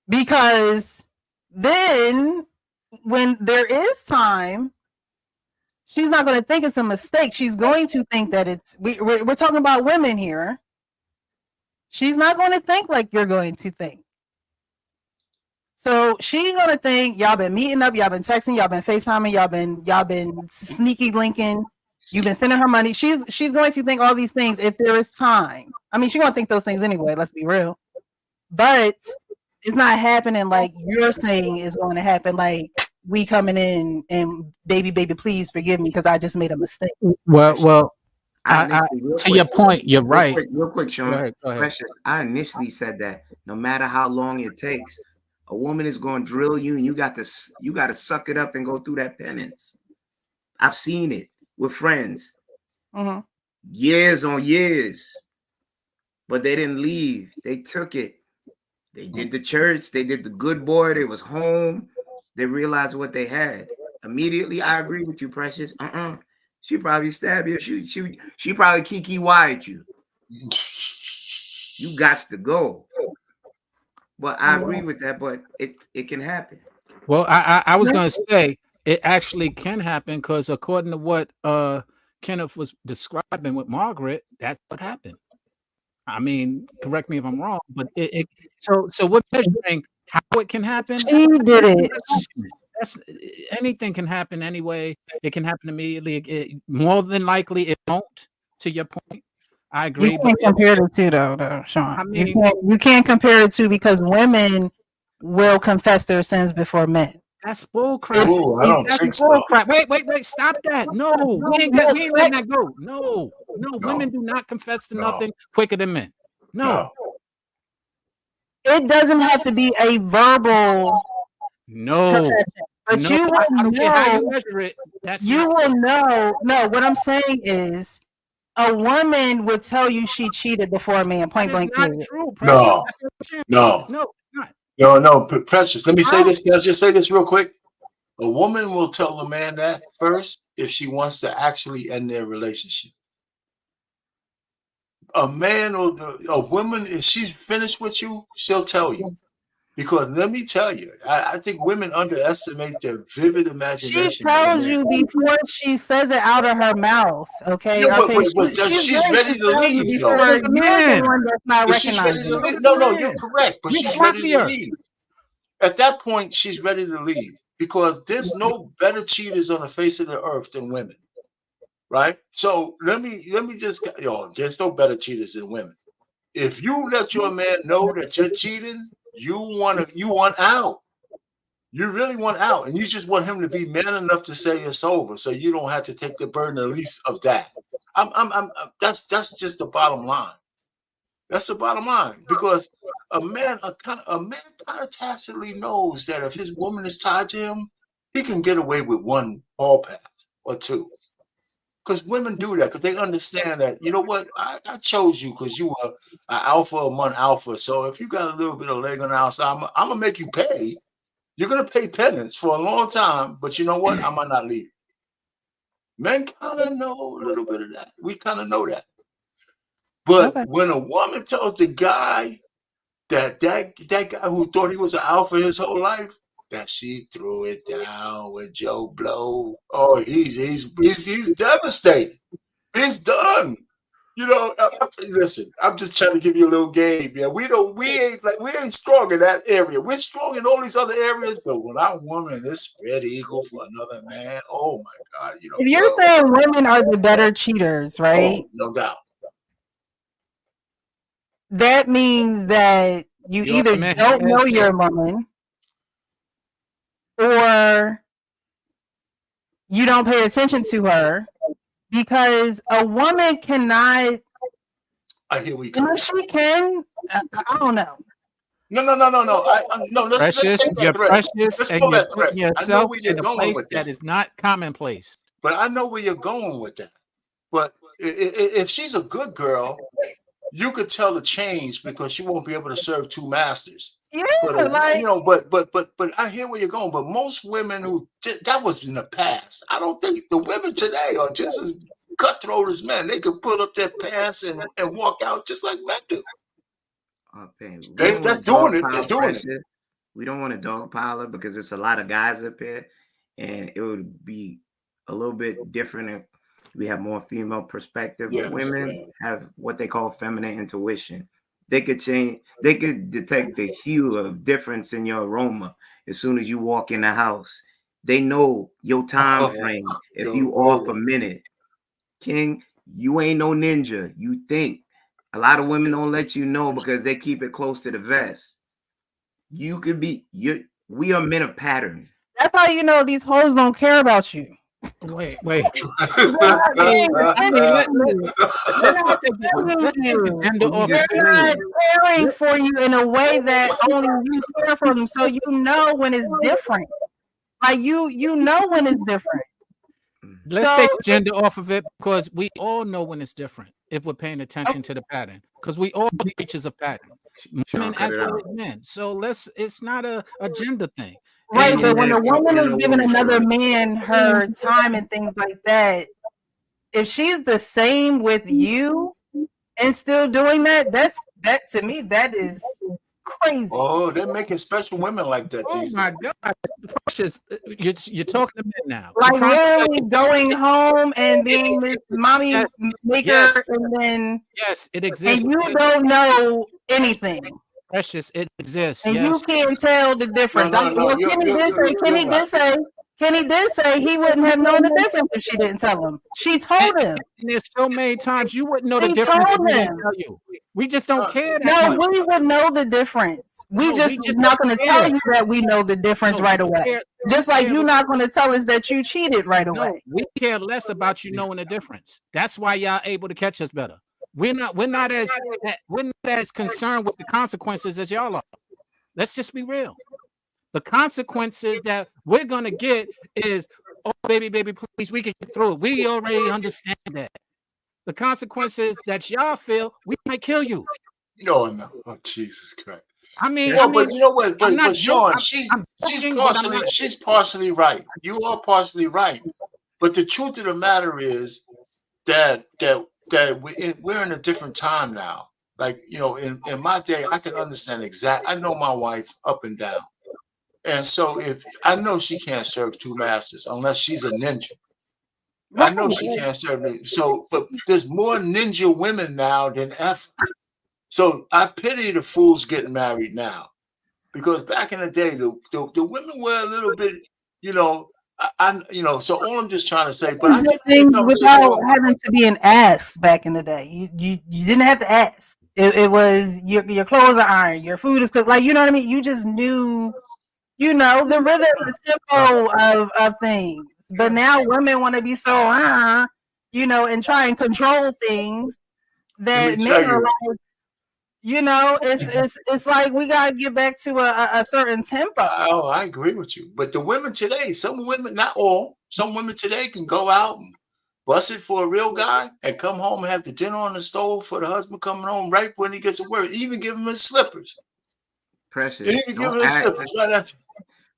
Because then when there is time, she's not going to think it's a mistake. She's going to think that we're talking about women here. She's not going to think like you're going to think. So she's going to think y'all been meeting up, y'all been texting, y'all been FaceTiming, y'all been sneaky linking, you've been sending her money. She's going to think all these things if there is time. I mean, she's going to think those things anyway, let's be real. But it's not happening like you're saying is going to happen, like we coming in and baby, please forgive me because I just made a mistake. Well, I I, initially, real to quick, your point, you're right. real quick, Go Sean. ahead. Precious, I initially said that no matter how long it takes, a woman is going to drill you, and you got to suck it up and go through that penance. I've seen it with friends, years on years, but they didn't leave. They took it. They did the church. They did the good boy. They was home. They realized what they had. Immediately, I agree with you, Precious. She probably stabbed you. She probably Kiki Wyatt you. You got to go. But I agree with that. But it can happen. Well, I was going to say it actually can happen because according to what Kenneth was describing with Margaret, that's what happened. I mean, correct me if I'm wrong, but so we're measuring how it can happen. She did it. That's anything can happen anyway. It can happen immediately. More than likely, it won't. To your point, I agree. You can't compare the two, though, Sean. I mean, you can't compare the two because women will confess their sins before men. That's bull crap. Ooh, I don't think so. Crap. Wait, stop that. No, we ain't letting that go. No, women do not confess to nothing quicker than men. No. It doesn't have to be a verbal confession. But you will I don't care how you measure it. You will know. No, what I'm saying is a woman would tell you she cheated before a man, point blank. Not true. No, Precious. Let me say this. Let's just say this real quick. A woman will tell a man that first if she wants to actually end their relationship. A man or a woman, if she's finished with you, she'll tell you. Because let me tell you, I think women underestimate their vivid imagination. She tells you before she says it out of her mouth. Okay. Yeah, but she's ready to leave. Before you're the one that's not recognizing. No, you're correct. But she's ready to leave. At that point, she's ready to leave because there's no better cheaters on the face of the earth than women, right? So let me just, there's no better cheaters than women. If you let your man know that you're cheating, you want out. You really want out, and you just want him to be man enough to say it's over, so you don't have to take the burden at least of that. That's just the bottom line. That's the bottom line, because a man kind of tacitly knows that if his woman is tied to him, he can get away with one ball pass or two. Because women do that, because they understand that, you know what, I chose you because you were an alpha among alpha. So if you got a little bit of leg on the outside, I'm going to make you pay. You're going to pay penance for a long time, but you know what? I might not leave. Men kind of know a little bit of that. We kind of know that. But when a woman tells the guy that guy who thought he was an alpha his whole life, that she threw it down with Joe Blow, oh, he's devastated. He's done. You know, listen, I'm just trying to give you a little game. Yeah, we ain't strong in that area. We're strong in all these other areas, but when our woman is spread eagle for another man, oh my God, you know. If you're saying women are the better cheaters, right? Oh, no doubt. That means that you either don't know your woman or you don't pay attention to her, because a woman cannot. I hear we go. She can. I don't know. No. Let's take that thread. Let's pull that thread. I know where you're going with that. That is not commonplace. But I know where you're going with that. But if she's a good girl, you could tell the change because she won't be able to serve two masters. Yeah, but, you know, but I hear where you're going. But most women that was in the past. I don't think the women today are just as cutthroat as men. They could put up their pants and walk out just like men do. That's doing it. They're doing it. We don't want to dogpile it because it's a lot of guys up here, and it would be a little bit different if we have more female perspective. Yes, women have what they call feminine intuition. They could change. They could detect the hue of difference in your aroma as soon as you walk in the house. They know your time frame. If you off a minute, King, you ain't no ninja. You think. A lot of women don't let you know because they keep it close to the vest. You could be. We are men of pattern. That's how you know these hoes don't care about you. Wait. They're not caring for you in a way that only you care for them. So you know when it's different. Like you know when it's different. Let's take gender off of it because we all know when it's different if we're paying attention to the pattern. Because we all creatures of pattern, women as well as men. So it's not a gender thing. Right, but when a woman is giving another man her time and things like that, if she's the same with you and still doing that to me, that is crazy. Oh, they're making special women like that Oh these my days. God, Precious, you're talking to men now. Like I'm trying to tell literally you, going home and being this mommy yes, maker, yes, and then yes, it and exists. you don't know anything, Precious, it exists. and you Yes. can't tell the difference. No, Well, you're Kenny did say he wouldn't have known the difference if she didn't tell him. She told him. And there's so many times you wouldn't know the She difference if told we didn't him. tell you. We just don't care that No, much. we would know the difference. We No, just we just not don't going to care. tell you that we know the difference No, right we away. care- Just like care- you're not going to tell us that you cheated right No, away. we care less about you knowing the difference. That's why y'all able to catch us better. We're not as concerned with the consequences as y'all are. Let's just be real. The consequences that we're gonna get is, oh baby, please, we can get through it. We already understand that. The consequences that y'all feel, we might kill you. No. Oh, Jesus Christ. I mean, but you know what? I'm not But Sean, I'm joking, but I'm not. she's partially right. You are partially right. But the truth of the matter is that we're in a different time now. Like, you know, in my day, I can understand I know my wife up and down. And so if I know she can't serve two masters unless she's a ninja. I know she can't serve me. So, but there's more ninja women now than ever. So I pity the fools getting married now, because back in the day, the women were a little bit, you know, So all I'm just trying to say, but I think things without having to be an ass back in the day. You didn't have to ask. It was your clothes are ironed, your food is cooked. Like, you know what I mean? You just knew, you know, the rhythm, the tempo of things. But now women want to be so, you know, and try and control things that men are like, you know, it's like we gotta get back to a certain tempo. Oh, I agree with you. But the women today, some women, not all, some women today can go out and bust it for a real guy and come home and have the dinner on the stove for the husband coming home right when he gets to work. Even give him his slippers. Precious. Even give him his slippers. Right after.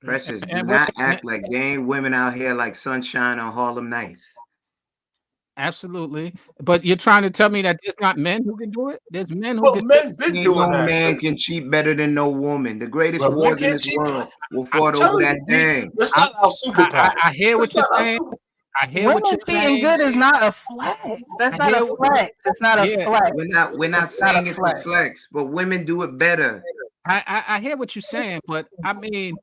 Precious, do not act like there ain't women out here like sunshine on Harlem Nights. Absolutely, but you're trying to tell me that there's not men who can do it? There's men who can. Men been doing no that. Man can cheat better than no woman. The greatest wars in this world will fought over that thing. That's not our superpower. I hear what you're saying. I hear what you're saying. Women being good is not a flex. That's not a flex. It's not a flex. We're not saying it's a flex, but women do it better. I hear what you're saying, but I mean,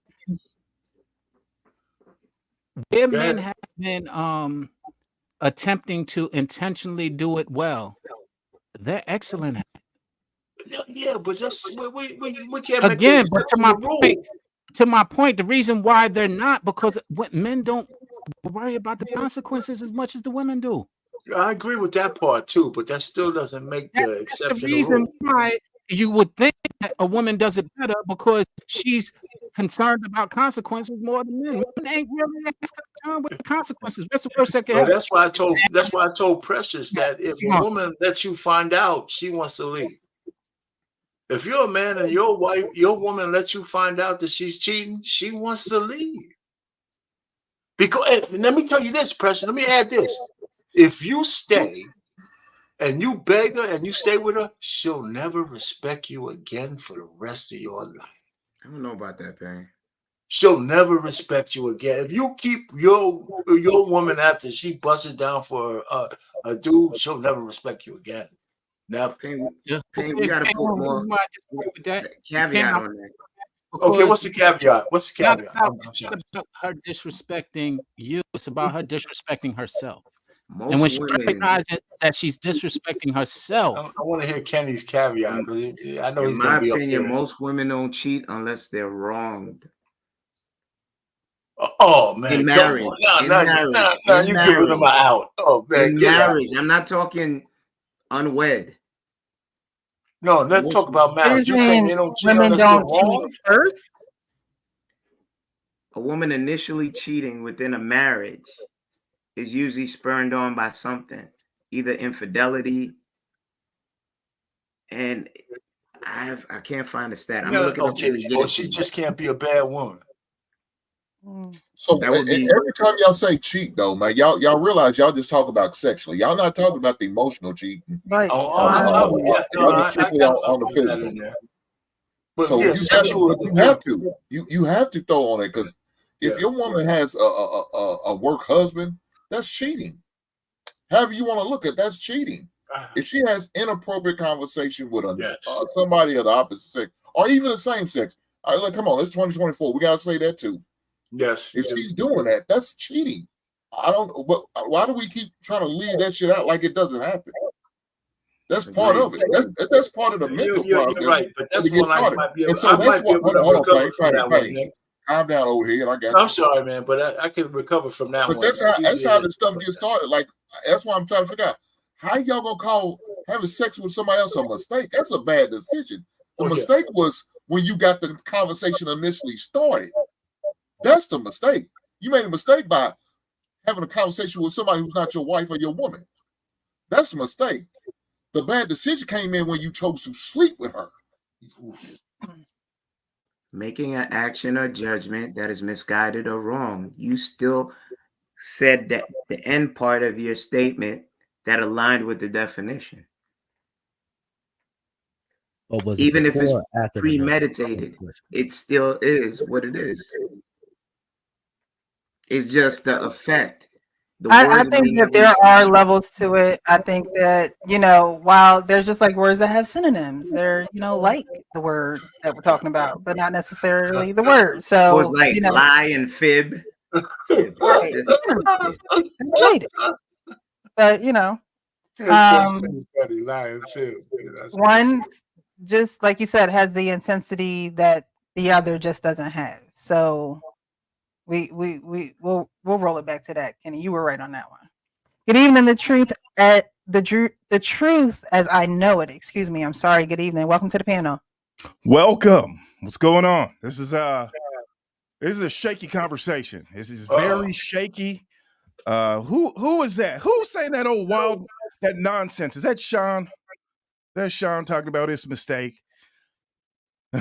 where men have been attempting to intentionally do it well, they're excellent at it. Yeah, but just we can't again. But to my point, the reason why they're not, because men don't worry about the consequences as much as the women do. I agree with that part too, but that still doesn't make the exception. The reason why you would think that a woman does it better, because she's concerned about consequences more than men. Women ain't really concerned with consequences. That's the worst that can happen. That's why I told Precious that if a woman lets you find out, she wants to leave. If you're a man and your woman lets you find out that she's cheating, she wants to leave. Because let me tell you this, Precious. Let me add this: if you stay and you beg her and you stay with her, she'll never respect you again for the rest of your life. I don't know about that, Perry. She'll never respect you again. If you keep your woman after she busts it down for a dude, she'll never respect you again. Never. Payne, we gotta put more caveat on that. Okay, what's the caveat? What's the caveat? It's not about her disrespecting you. It's about her disrespecting herself. Most and when she women, recognizes that she's disrespecting herself, I want to hear Kenny's caveat, because I know in he's my going to be opinion, up there. most women don't cheat unless they're wronged. Oh man, in marriage, you giving them an out. Oh man, in marriage. I'm not talking unwed. No, let's talk about marriage. You're saying they don't cheat women unless don't they're wrong? cheat first? A woman initially cheating within a marriage is usually spurned on by something, either infidelity, and I can't find a stat. I'm looking up. Well, she just can't be a bad woman. So every time y'all say cheat, though, man, y'all realize y'all just talk about sexually. Y'all not talking about the emotional cheating. Right. On the physical. But So yeah, sexual is you the have thing. to you have to throw on it, because if Yeah. your woman has a work husband, that's cheating. However you want to look at, that's cheating. If she has inappropriate conversation with Yes. somebody of the opposite sex, or even the same sex, like, come on, it's 2024. We gotta say that too. Yes. If she's doing that, that's cheating. I don't. But why do we keep trying to leave that shit out like it doesn't happen? That's part of it. That's part of the mental process. You're right, but that's to get one I started. might be And able. so I that's might be what. able to Hold on, recover from that one, Bang. man. Calm down, old head. I got you. I'm sorry, man, but I can recover from that But one. that's how the stuff gets started. Like, that's why I'm trying to figure out how y'all gonna call having sex with somebody else a mistake. That's a bad decision. The mistake was when you got the conversation initially started. That's the mistake. You made a mistake by having a conversation with somebody who's not your wife or your woman. That's a mistake. The bad decision came in when you chose to sleep with her. Making an action or judgment that is misguided or wrong. You still said that the end part of your statement that aligned with the definition. Or was Even it if it's before or after the premeditated, it still is what it is. It's just the effect. I think that there are levels to it. I think that, while there's just like words that have synonyms, they're, like the word that we're talking about, but not necessarily the word. So, it's like lie and fib. Right. Related. But, That's funny, lie and fib. one, just like you said, has the intensity that the other just doesn't have. So we'll roll it back to that. Kenny, you were right on that one. Good evening, the truth as I know it. Excuse me. I'm sorry. Good evening. Welcome to the panel. Welcome. What's going on? This is a shaky conversation. This is very shaky. Who is that? Who's saying that that nonsense? Is that Sean? That's Sean talking about his mistake. Yeah,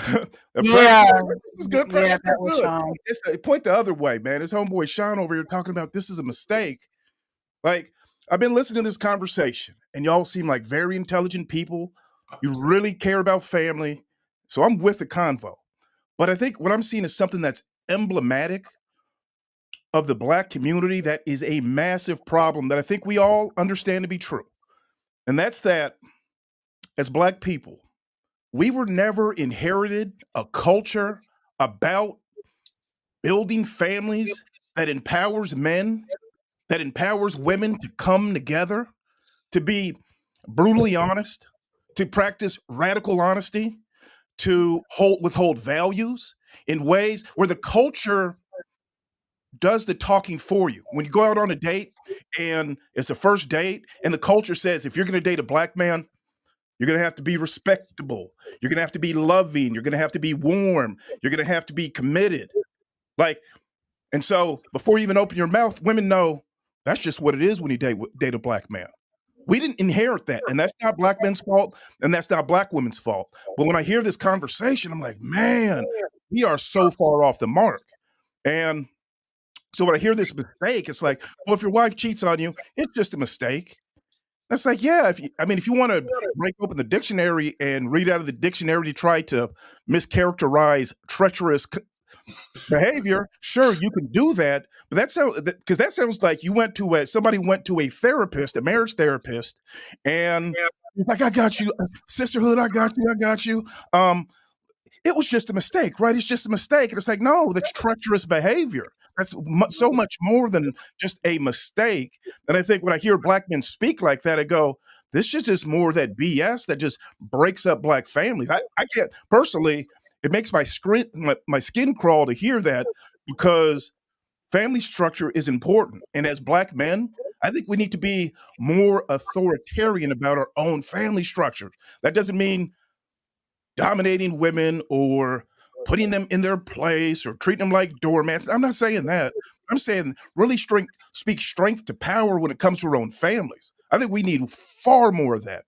this is good. Yeah, that was good. Sean. Point the other way, man. His homeboy Sean over here talking about this is a mistake. Like, I've been listening to this conversation, and y'all seem like very intelligent people. You really care about family. So I'm with the convo. But I think what I'm seeing is something that's emblematic of the Black community that is a massive problem that I think we all understand to be true. And that's that as Black people, we were never inherited a culture about building families that empowers men, that empowers women to come together, to be brutally honest, to practice radical honesty, to withhold values in ways where the culture does the talking for you. When you go out on a date and it's a first date and the culture says, if you're going to date a Black man, you're going to have to be respectable. You're going to have to be loving. You're going to have to be warm. You're going to have to be committed. And so before you even open your mouth, women know that's just what it is when you date a Black man. We didn't inherit that, and that's not Black men's fault, and that's not Black women's fault. But when I hear this conversation, I'm like, man, we are so far off the mark. And so when I hear this mistake, it's like, well, if your wife cheats on you, it's just a mistake. That's like, yeah, if you want to break open the dictionary and read out of the dictionary to try to mischaracterize treacherous behavior, sure, you can do that. But that sounds like somebody went to a therapist, a marriage therapist, and he's like, I got you, sisterhood, I got you. It was just a mistake, right? It's just a mistake. And it's like, no, that's treacherous behavior. That's so much more than just a mistake. And I think when I hear Black men speak like that, I go, this is just more of that BS that just breaks up Black families. I can't, personally, it makes my skin crawl to hear that, because family structure is important. And as Black men, I think we need to be more authoritarian about our own family structure. That doesn't mean dominating women or putting them in their place or treating them like doormats. I'm not saying that. I'm saying really speak strength to power when it comes to our own families. I think we need far more of that.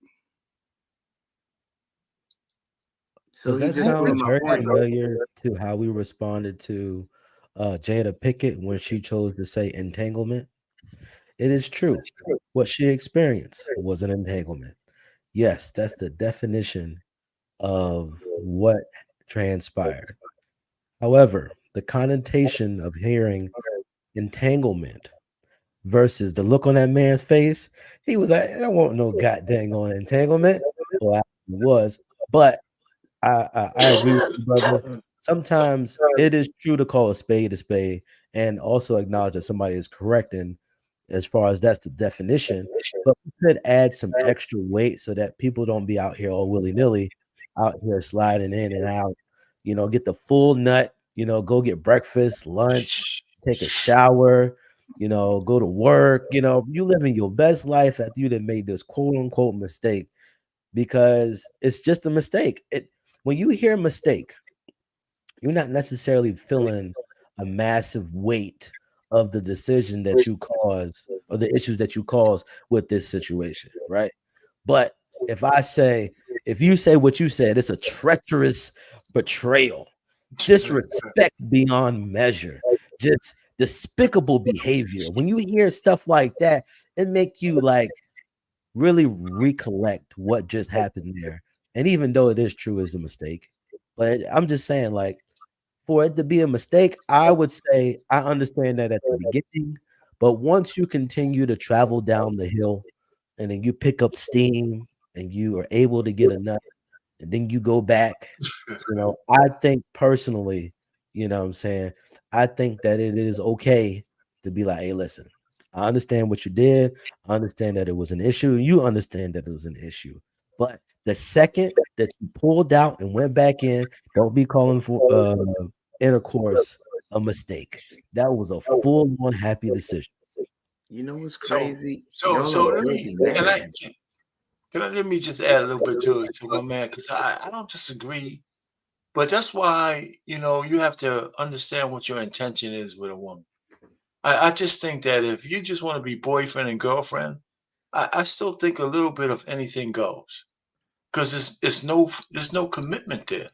So does that sound very familiar to how we responded to Jada Pickett when she chose to say entanglement? It is true. What she experienced was an entanglement. Yes, that's the definition of what transpired. However, the connotation of hearing entanglement versus the look on that man's face, he was like, I don't want no goddamn on entanglement. Well, I was, but I agree with you, brother. Sometimes it is true to call a spade, and also acknowledge that somebody is correcting as far as that's the definition. But we could add some extra weight so that people don't be out here all willy-nilly, out here sliding in and out, get the full nut, go get breakfast, lunch, take a shower, go to work, you living your best life after you done made this quote unquote mistake, because it's just a mistake. When you hear mistake, you're not necessarily feeling a massive weight of the decision that you cause or the issues that you cause with this situation, right? But if you say what you said, it's a treacherous betrayal, disrespect beyond measure, just despicable behavior. When you hear stuff like that, it make you like really recollect what just happened there. And even though it is true, it's a mistake. But I'm just saying, like, for it to be a mistake, I would say I understand that at the beginning. But once you continue to travel down the hill and then you pick up steam and you are able to get a nut and then you go back, I think personally, what I'm saying, I think that it is okay to be like, hey, listen, I understand what you did. I understand that it was an issue. You understand that it was an issue. But the second that you pulled out and went back in, don't be calling for intercourse a mistake. That was a full-on happy decision. You know what's So, crazy? so, Y'all so are let me, building can I, marriages. let me just add a little bit to my man, because I don't disagree, but that's why, you have to understand what your intention is with a woman. I just think that if you just want to be boyfriend and girlfriend, I still think a little bit of anything goes, because there's no commitment there.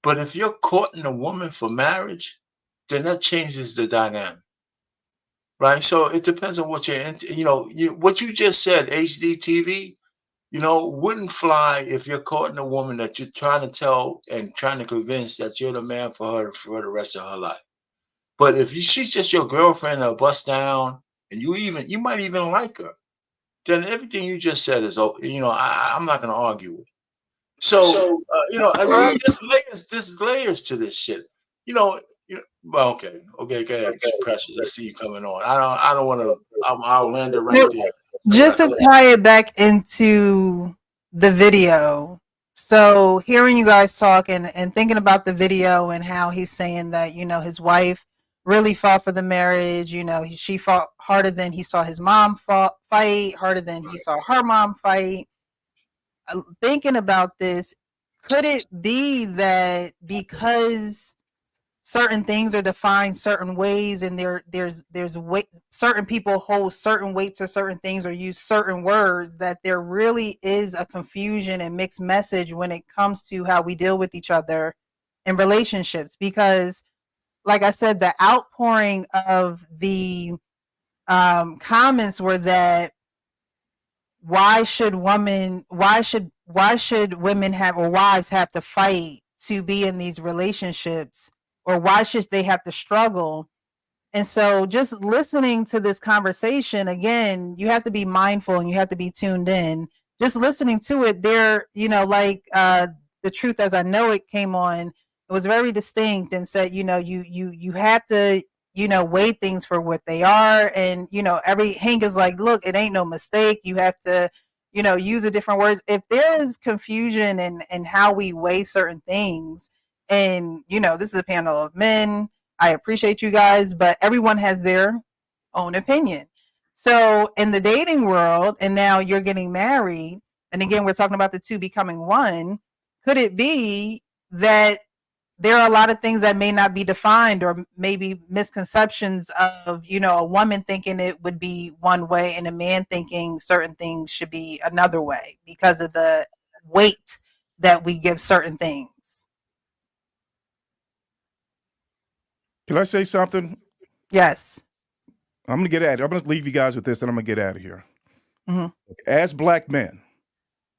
But if you're courting a woman for marriage, then that changes the dynamic, right? So it depends on what you're into. What you just said, HDTV, wouldn't fly if you're courting a woman that you're trying to tell and trying to convince that you're the man for her for the rest of her life. But if she's just your girlfriend or bust down, and you might even like her, then everything you just said is, I'm not going to argue with. So, there's layers to this shit. Well, okay, go ahead, Precious. I see you coming on. I don't want to. I'll land it right Well, there. just to tie it back into the video. So hearing you guys talk and thinking about the video and how he's saying that, his wife really fought for the marriage. She fought harder than he saw his mom fight, harder than he saw her mom fight. Thinking about this, could it be that because certain things are defined certain ways and there's weight, certain people hold certain weight to certain things or use certain words, that there really is a confusion and mixed message when it comes to how we deal with each other in relationships? Because like I said, the outpouring of the comments were that why should women have, or wives have to fight to be in these relationships, or why should they have to struggle? And so just listening to this conversation, again, you have to be mindful and you have to be tuned in. Just listening to it there, like the truth as I know it came on, it was very distinct and said, you have to, weigh things for what they are. And, every Hank is like, look, it ain't no mistake. You have to, use a different words. If there is confusion in how we weigh certain things, and, this is a panel of men, I appreciate you guys, but everyone has their own opinion. So in the dating world, and now you're getting married, and again, we're talking about the two becoming one. Could it be that there are a lot of things that may not be defined, or maybe misconceptions of, a woman thinking it would be one way and a man thinking certain things should be another way because of the weight that we give certain things? Can I say something? Yes. I'm going to get at it. I'm going to leave you guys with this, then I'm going to get out of here. Mm-hmm. As black men,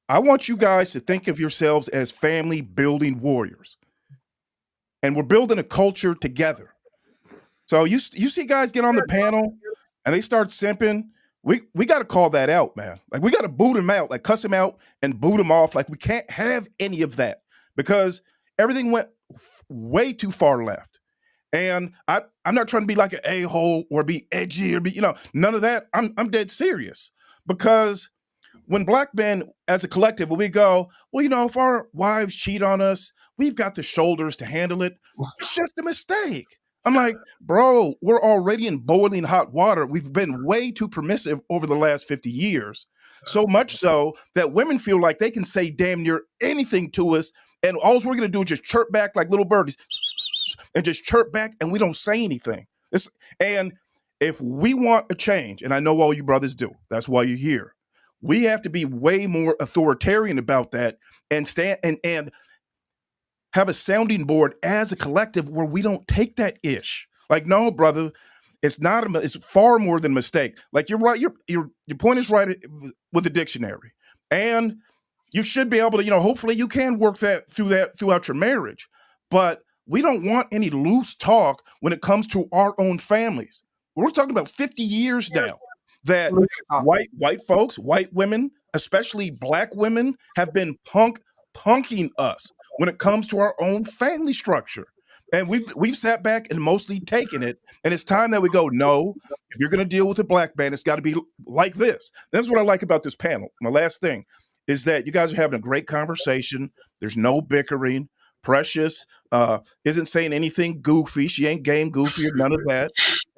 I want you guys to think of yourselves as family building warriors. and we're building a culture together. So you see guys get on the panel and they start simping. We got to call that out, man. Like, we got to boot him out, like cuss him out and boot him off. Like, we can't have any of that because everything went way too far left. And I'm not trying to be like an a-hole or be edgy or be, none of that. I'm dead serious, because when black men as a collective, when we go, well, if our wives cheat on us, we've got the shoulders to handle it. It's just a mistake. I'm like, bro, we're already in boiling hot water. We've been way too permissive over the last 50 years. So much so that women feel like they can say damn near anything to us. And all we're going to do is just chirp back like little birdies and just chirp back, and we don't say anything. And if we want a change, and I know all you brothers do, that's why you're here, we have to be way more authoritarian about that and stand and have a sounding board as a collective where we don't take that ish. Like, no, brother, it's far more than mistake. Like, you're right. Your point is right with the dictionary, and you should be able to, hopefully you can work that throughout your marriage. But we don't want any loose talk when it comes to our own families. We're talking about 50 years now that white folks, white women, especially black women, have been punking us when it comes to our own family structure. And we've sat back and mostly taken it. And it's time that we go, no, if you're going to deal with a black man, it's got to be like this. That's what I like about this panel. My last thing is that you guys are having a great conversation. There's no bickering. Precious isn't saying anything goofy. She ain't game goofy or none of that.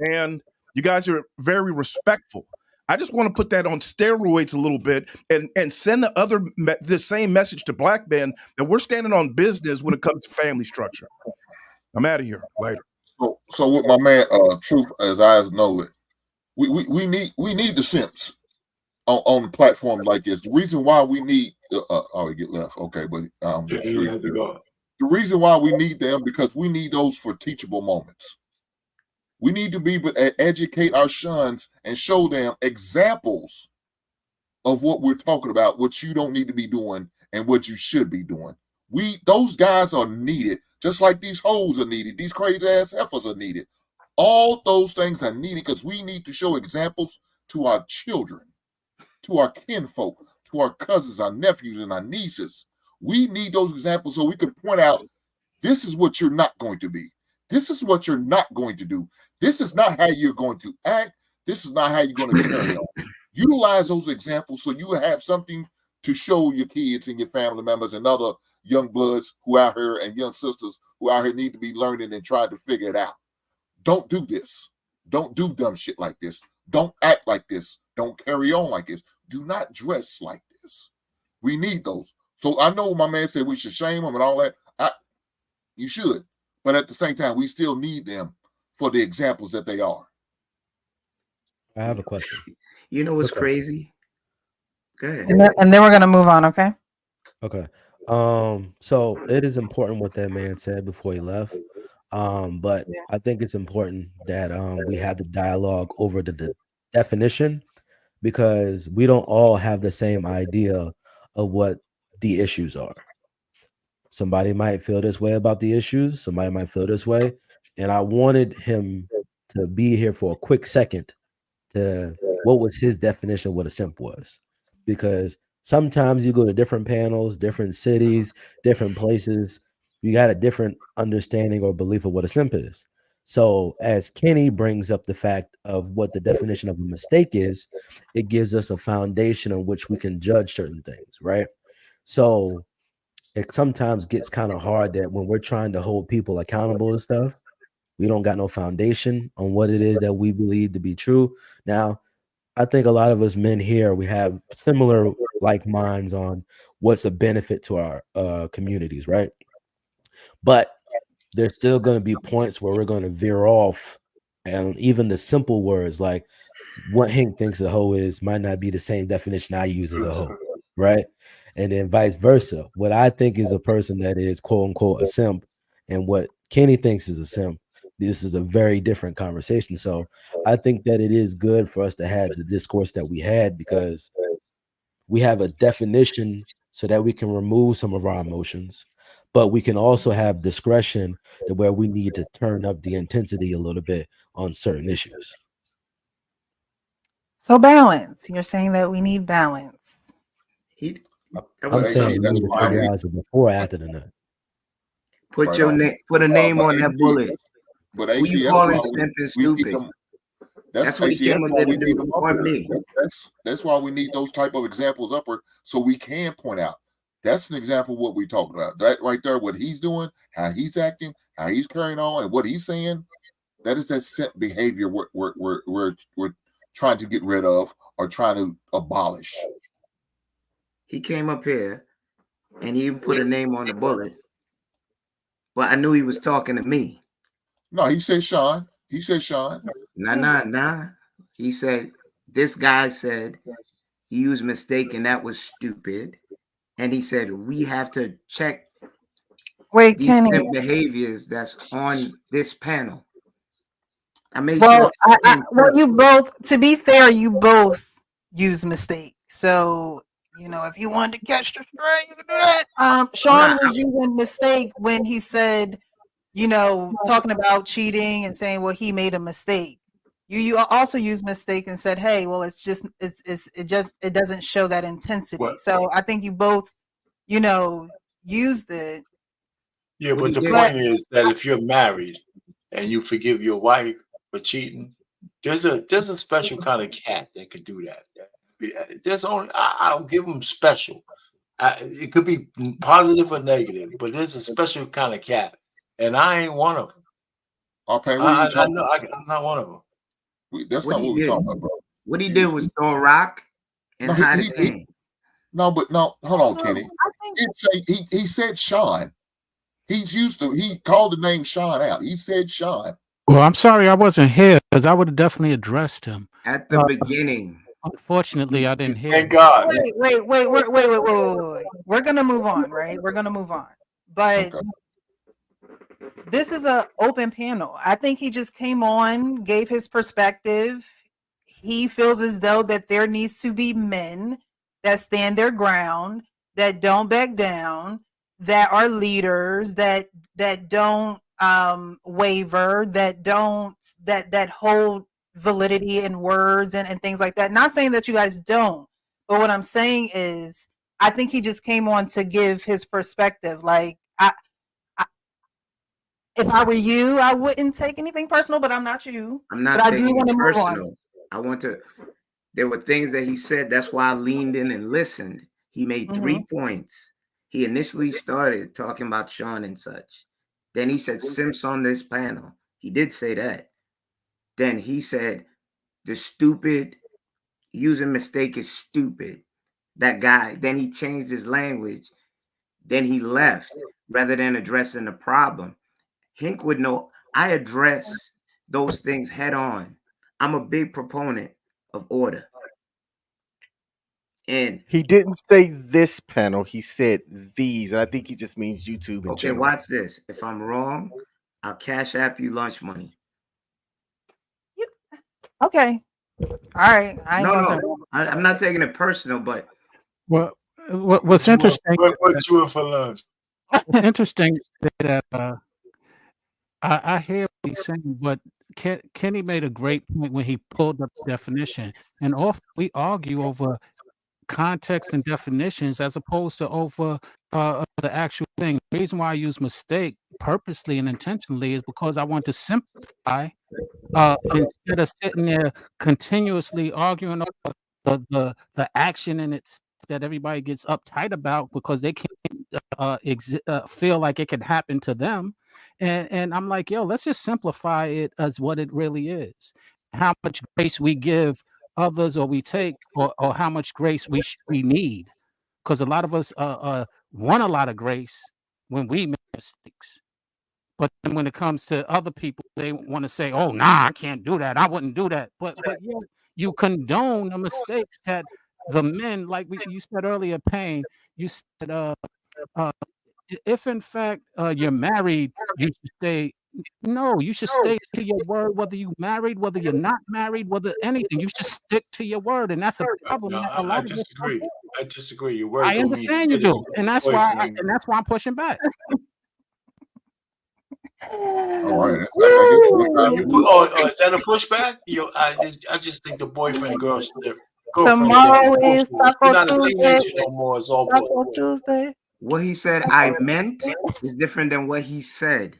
And you guys are very respectful. I just want to put that on steroids a little bit and send the same message to black men that we're standing on business when it comes to family structure. I'm out of here. Later. So with my man, Truth, as I know it, we need the simps on a platform like this. The reason why we need we get left. Okay, but sure the reason why we need them, because we need those for teachable moments. We need to be able to educate our sons and show them examples of what we're talking about, what you don't need to be doing and what you should be doing. Those guys are needed, just like these hoes are needed. These crazy ass heifers are needed. All those things are needed because we need to show examples to our children, to our kinfolk, to our cousins, our nephews, and our nieces. We need those examples so we can point out, this is what you're not going to be. This is what you're not going to do. This is not how you're going to act. This is not how you're going to carry on. Utilize those examples so you have something to show your kids and your family members and other young bloods who out here and young sisters who out here need to be learning and trying to figure it out. Don't do this. Don't do dumb shit like this. Don't act like this. Don't carry on like this. Do not dress like this. We need those. So I know my man said we should shame them and all that. You should. But at the same time, we still need them for the examples that they are. I have a question. You know what's crazy? Go ahead. And then we're going to move on, okay? Okay. So it is important what that man said before he left. But I think it's important that we have the dialogue over the definition, because we don't all have the same idea of what the issues are. Somebody might feel this way about the issues. Somebody might feel this way. And I wanted him to be here for a quick second to what was his definition of what a simp was. Because sometimes you go to different panels, different cities, different places, you got a different understanding or belief of what a simp is. So as Kenny brings up the fact of what the definition of a mistake is, it gives us a foundation on which we can judge certain things, right? So it sometimes gets kind of hard that when we're trying to hold people accountable and stuff, we don't got no foundation on what it is that we believe to be true. Now, I think a lot of us men here, we have similar like minds on what's a benefit to our communities, right? But there's still going to be points where we're going to veer off, and even the simple words like what Hank thinks a hoe is might not be the same definition I use as a hoe, right? And then vice versa. What I think is a person that is quote unquote a simp, and what Kenny thinks is a simp, this is a very different conversation. So I think that it is good for us to have the discourse that we had, because we have a definition so that we can remove some of our emotions. but we can also have discretion to where we need to turn up the intensity a little bit on certain issues. So balance. You're saying that we need balance. He, that I'm was saying AC, we that's need to why figure out is it before or after the nut. put right your on. name, put a name But on that AC, bullet. but Who you AC, that's calling why simp and we need stupid? them. That's That's what he AC. That's came up why there we to need do. them up Pardon here. me. That's why we need those type of examples up here, so we can point out. That's an example of what we talking about. That right there, what he's doing, how he's acting, how he's carrying on, and what he's saying. That is that simp behavior we're trying to get rid of or trying to abolish. He came up here and he even put a name on the bullet. But I knew he was talking to me. No, he said Sean. He said Sean. Nah. He said, this guy said he used mistake and that was stupid. And he said, we have to check Wait, these Kenny. simp behaviors that's on this panel. I made Well, sure. well, you both. To be fair, you both use mistake. So if you wanted to catch the stray, you can do that. Sean was using mistake when he said, talking about cheating and saying, well, he made a mistake. You also use mistake and said, hey, well, it doesn't show that intensity. What? So I think you both, used it. Yeah, What but he the did- point is that if you're married and you forgive your wife for cheating, there's a special kind of cat that could do that. There's only I'll give them special. It could be positive or negative, but there's a special kind of cat, and I ain't one of them. Okay, what are you I talking know about? I'm not one of them. That's What not he what we're did. talking about, bro. What he did was throw a rock and No, hide his hand. no, hold on, Kenny. I think He said Sean. He called the name Sean out. He said Sean. Well, I'm sorry I wasn't here because I would have definitely addressed him. At the beginning. Unfortunately, I didn't hear. Thank God. wait. We're gonna move on, right? We're gonna move on. But Okay. this is an open panel. I think he just came on, gave his perspective. He feels as though that there needs to be men that stand their ground, that don't back down, that are leaders, that don't waver, that hold validity in words and things like that. Not saying that you guys don't, but what I'm saying is I think he just came on to give his perspective. Like if I were you, I wouldn't take anything personal, but I'm not you. I'm not But I do taking want it to move on. personal. I want to. There were things that he said. That's why I leaned in and listened. He made 3 points. He initially started talking about Sean and such. Then he said simps on this panel. He did say that. Then he said the stupid using mistake is stupid. That guy. Then he changed his language. Then he left rather than addressing the problem. Hink would know I address those things head on. I'm a big proponent of order. And He didn't say this panel. He said these, and I think he just means YouTube in okay, general. watch this. If I'm wrong, I'll cash app you lunch money. Okay. All right. I ain't gonna No, I'm not taking it personal, but Well, what's interesting? What you in for lunch? What's interesting is that I hear what he's saying, but Kenny made a great point when he pulled up the definition, and often we argue over context and definitions as opposed to over the actual thing. The reason why I use mistake purposely and intentionally is because I want to simplify instead of sitting there continuously arguing over the action in it that everybody gets uptight about because they can't feel like it could happen to them. And I'm like, yo, let's just simplify it as what it really is. How much grace we give others or we take, or how much grace we need. Because a lot of us want a lot of grace when we make mistakes. But then when it comes to other people, they want to say, "Oh, nah, I can't do that. I wouldn't do that." But yeah, you condone the mistakes that the men, like you said earlier, Payne. You said, if in fact you're married, you should stay. No, you should stay to your word, whether you married, whether you're not married, whether anything. You should stick to your word, and that's a problem No, that a I lot of us disagree. don't do. I disagree. Your word I don't mean understand you do, medicine and or that's why poisoning. I'm pushing back. All right, I guess what time You it put, is. is that a pushback? I just think the girlfriend is Tomorrow is negotiable. You're Taco not a Tuesday. teenager no more. It's all good. Taco Tuesday. What he said I meant is different than what he said.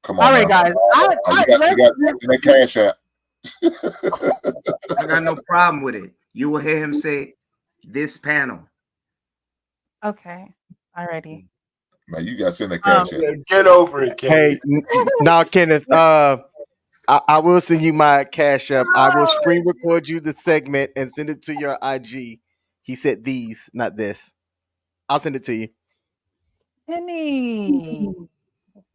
Come on All right, now. guys. You got that cash app. I got no problem with it. You will hear him say this panel. Okay. Alrighty. Man, you got to send that cash app. Get over it, Kenneth. Hey, now Kenneth, I will send you my cash app. I will screen record you the segment and send it to your IG. He said these, not this. I'll send it to you. Penny.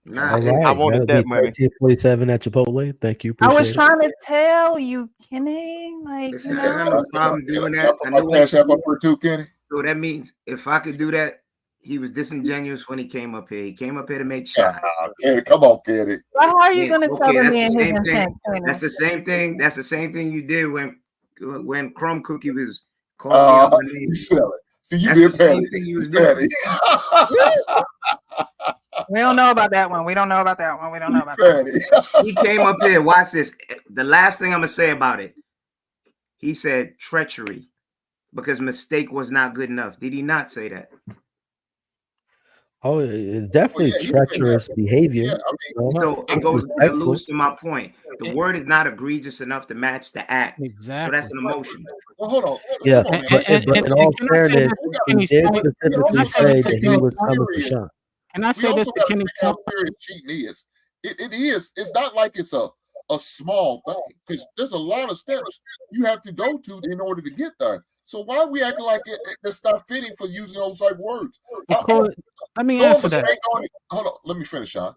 Nah, All right. I wanted that money. 1347 at Chipotle. Thank you. I was Appreciate it. trying to tell you, Kenny. Like, listen, you I got know. no problem doing Can I that. put I my knew cash app up here too, Kenny? So that means if I could do that, he was disingenuous when he came up here. He came up here to make shots. Kenny, come on, Kenny. But how are you Yeah, going to tell okay, the that's man the his same thing. intent, Kenny? That's the same thing. That's the same thing you did when Chrome Cookie was calling me out my name. You sell it. See, you That's did the same Patty. thing you was doing. We don't know about that one. We don't know about that one. We don't know about that one. He came up here. Watch this. The last thing I'm gonna say about it. He said treachery because mistake was not good enough. Did he not say that? Oh, it's definitely treacherous behavior. Yeah, I mean, So it goes to lose to my point. The word is not egregious enough to match the act. Exactly. So that's an emotion. well, hold on. Yeah, Come on, man. but in all can I say fairness, this to he Kenny's did point? specifically Can I say say this that to he Kenny's was point? coming for Sean. Can I We say this also to got to Kenny's think how point? serious cheating is. It is. It's not like it's a small thing because there's a lot of steps you have to go to in order to get there. So why are we acting like it's not fitting for using those type words? Let me Throwing answer that. mistake on it. Hold on, let me finish, Sean.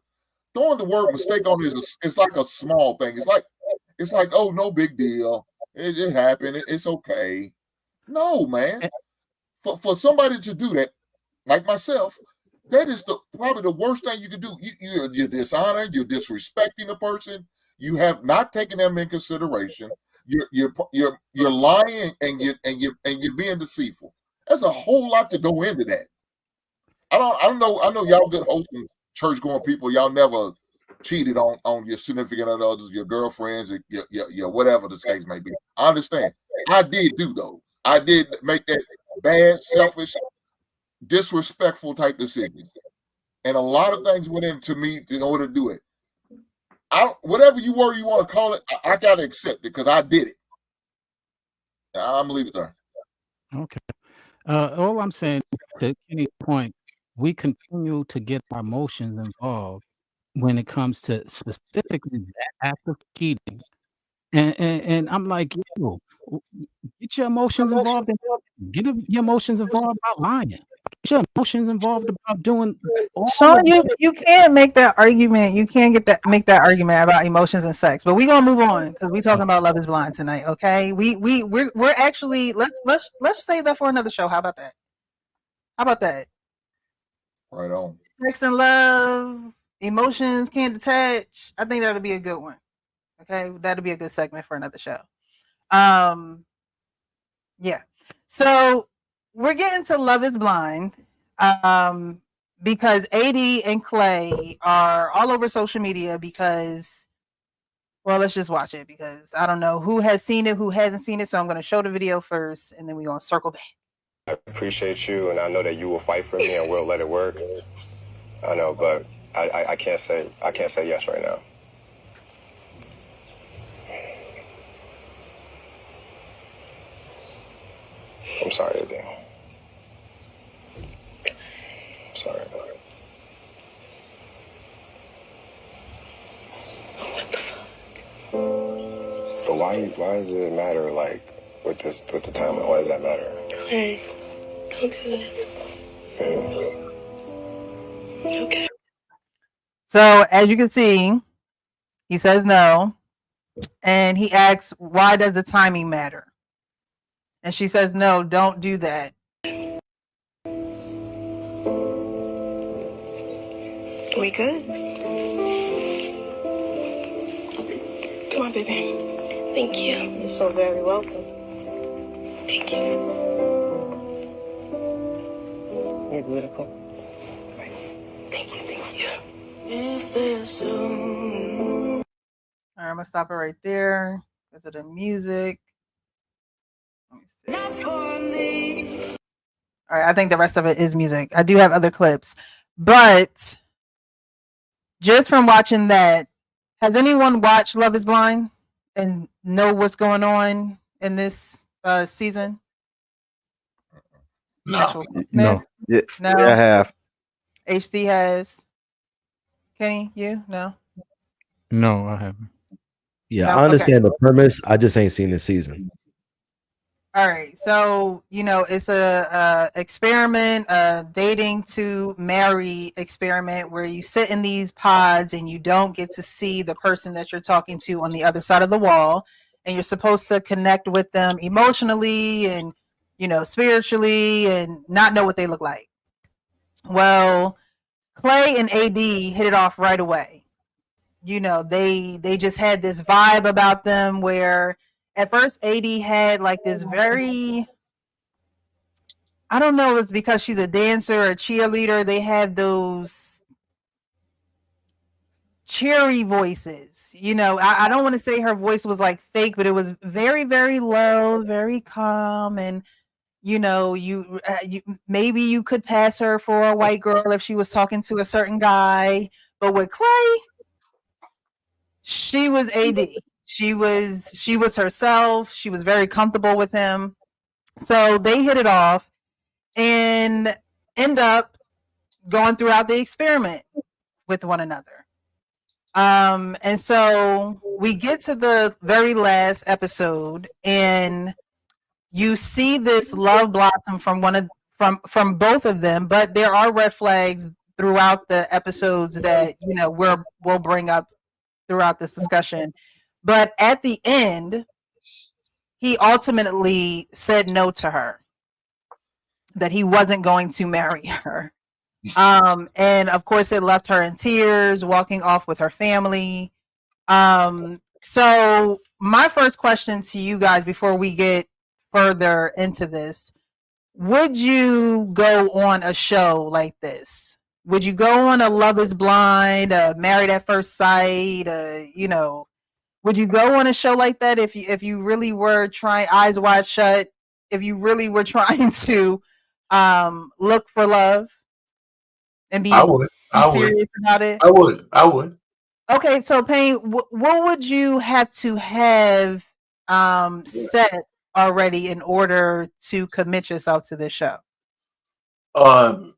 Throwing the word mistake on it is like a small thing. It's like oh, no big deal. It happened. It's okay. No, man. For somebody to do that, like myself, that is probably the worst thing you can do. You're dishonored. You're disrespecting the person. You have not taken them in consideration. You're lying and you're being deceitful. There's a whole lot to go into that. I don't know. I know y'all good hosting church going people. Y'all never cheated on your significant others, your girlfriends, your whatever the case may be. I understand. I did do those. I did make that bad, selfish, disrespectful type decision. And a lot of things went into me in order to do it. Whatever you want to call it, I gotta accept it because I did it. I'm gonna leave it there. Okay. All I'm saying to Kenny's point, we continue to get our emotions involved when it comes to specifically that act of cheating. And I'm like, yo, get your emotions involved in get your emotions involved about lying. Get your emotions involved about doing all Sean, of you can't make that argument. You can't make that argument about emotions and sex. But we're gonna move on because we're talking about Love Is Blind tonight. Okay, we're actually let's save that for another show. How about that? How about that? Right on. Sex and love, emotions can't detach. I think that'll be a good one. Okay, that'll be a good segment for another show. Yeah. So we're getting to Love Is Blind. Because AD and Clay are all over social media because, well, let's just watch it because I don't know who has seen it, who hasn't seen it. So I'm going to show the video first and then we're going to circle back. I appreciate you and I know that you will fight for me and we'll let it work. I know, but I can't say yes right now. I'm sorry, AD. I'm sorry about it. What the fuck? But why does it matter, like, with the timing? Why does that matter? Clay, don't do that. Okay. So as you can see, he says no. And he asks, why does the timing matter? And she says, no, don't do that. We good? Come on, baby. Thank you. You're so very welcome. Thank you. You're beautiful. Thank you. If there's All right, I'm gonna stop it right there because of the music. Let me see. All right, I think the rest of it is music. I do have other clips, but just from watching that, has anyone watched Love Is Blind and know what's going on in this season? No. Actual Smith? No. Yeah, No. yeah, I have. HD has. Kenny, you? No. No, I haven't. Yeah, No? I Okay. understand the premise. I just ain't seen this season. All right, so it's a experiment, a dating to marry experiment where you sit in these pods and you don't get to see the person that you're talking to on the other side of the wall, and you're supposed to connect with them emotionally and spiritually and not know what they look like. Well, Clay and AD hit it off right away. They just had this vibe about them where at first AD had like this very, I don't know if it's because she's a dancer or a cheerleader, they have those cheery voices. I don't want to say her voice was like fake, but it was very, very low, very calm. And, you maybe you could pass her for a white girl if she was talking to a certain guy. But with Clay, she was AD. She was herself. She was very comfortable with him. So they hit it off and end up going throughout the experiment with one another. And so we get to the very last episode and you see this love blossom from both of them, but there are red flags throughout the episodes that we'll bring up throughout this discussion. But at the end, he ultimately said no to her, that he wasn't going to marry her. And of course it left her in tears, walking off with her family. So my first question to you guys before we get further into this, would you go on a show like this? Would you go on a Love Is Blind, Married at First Sight, would you go on a show like that if you really were trying, eyes wide shut, if you really were trying to look for love and be serious about it? I would. Okay, so Payne, what would you have to have set already in order to commit yourself to this show? I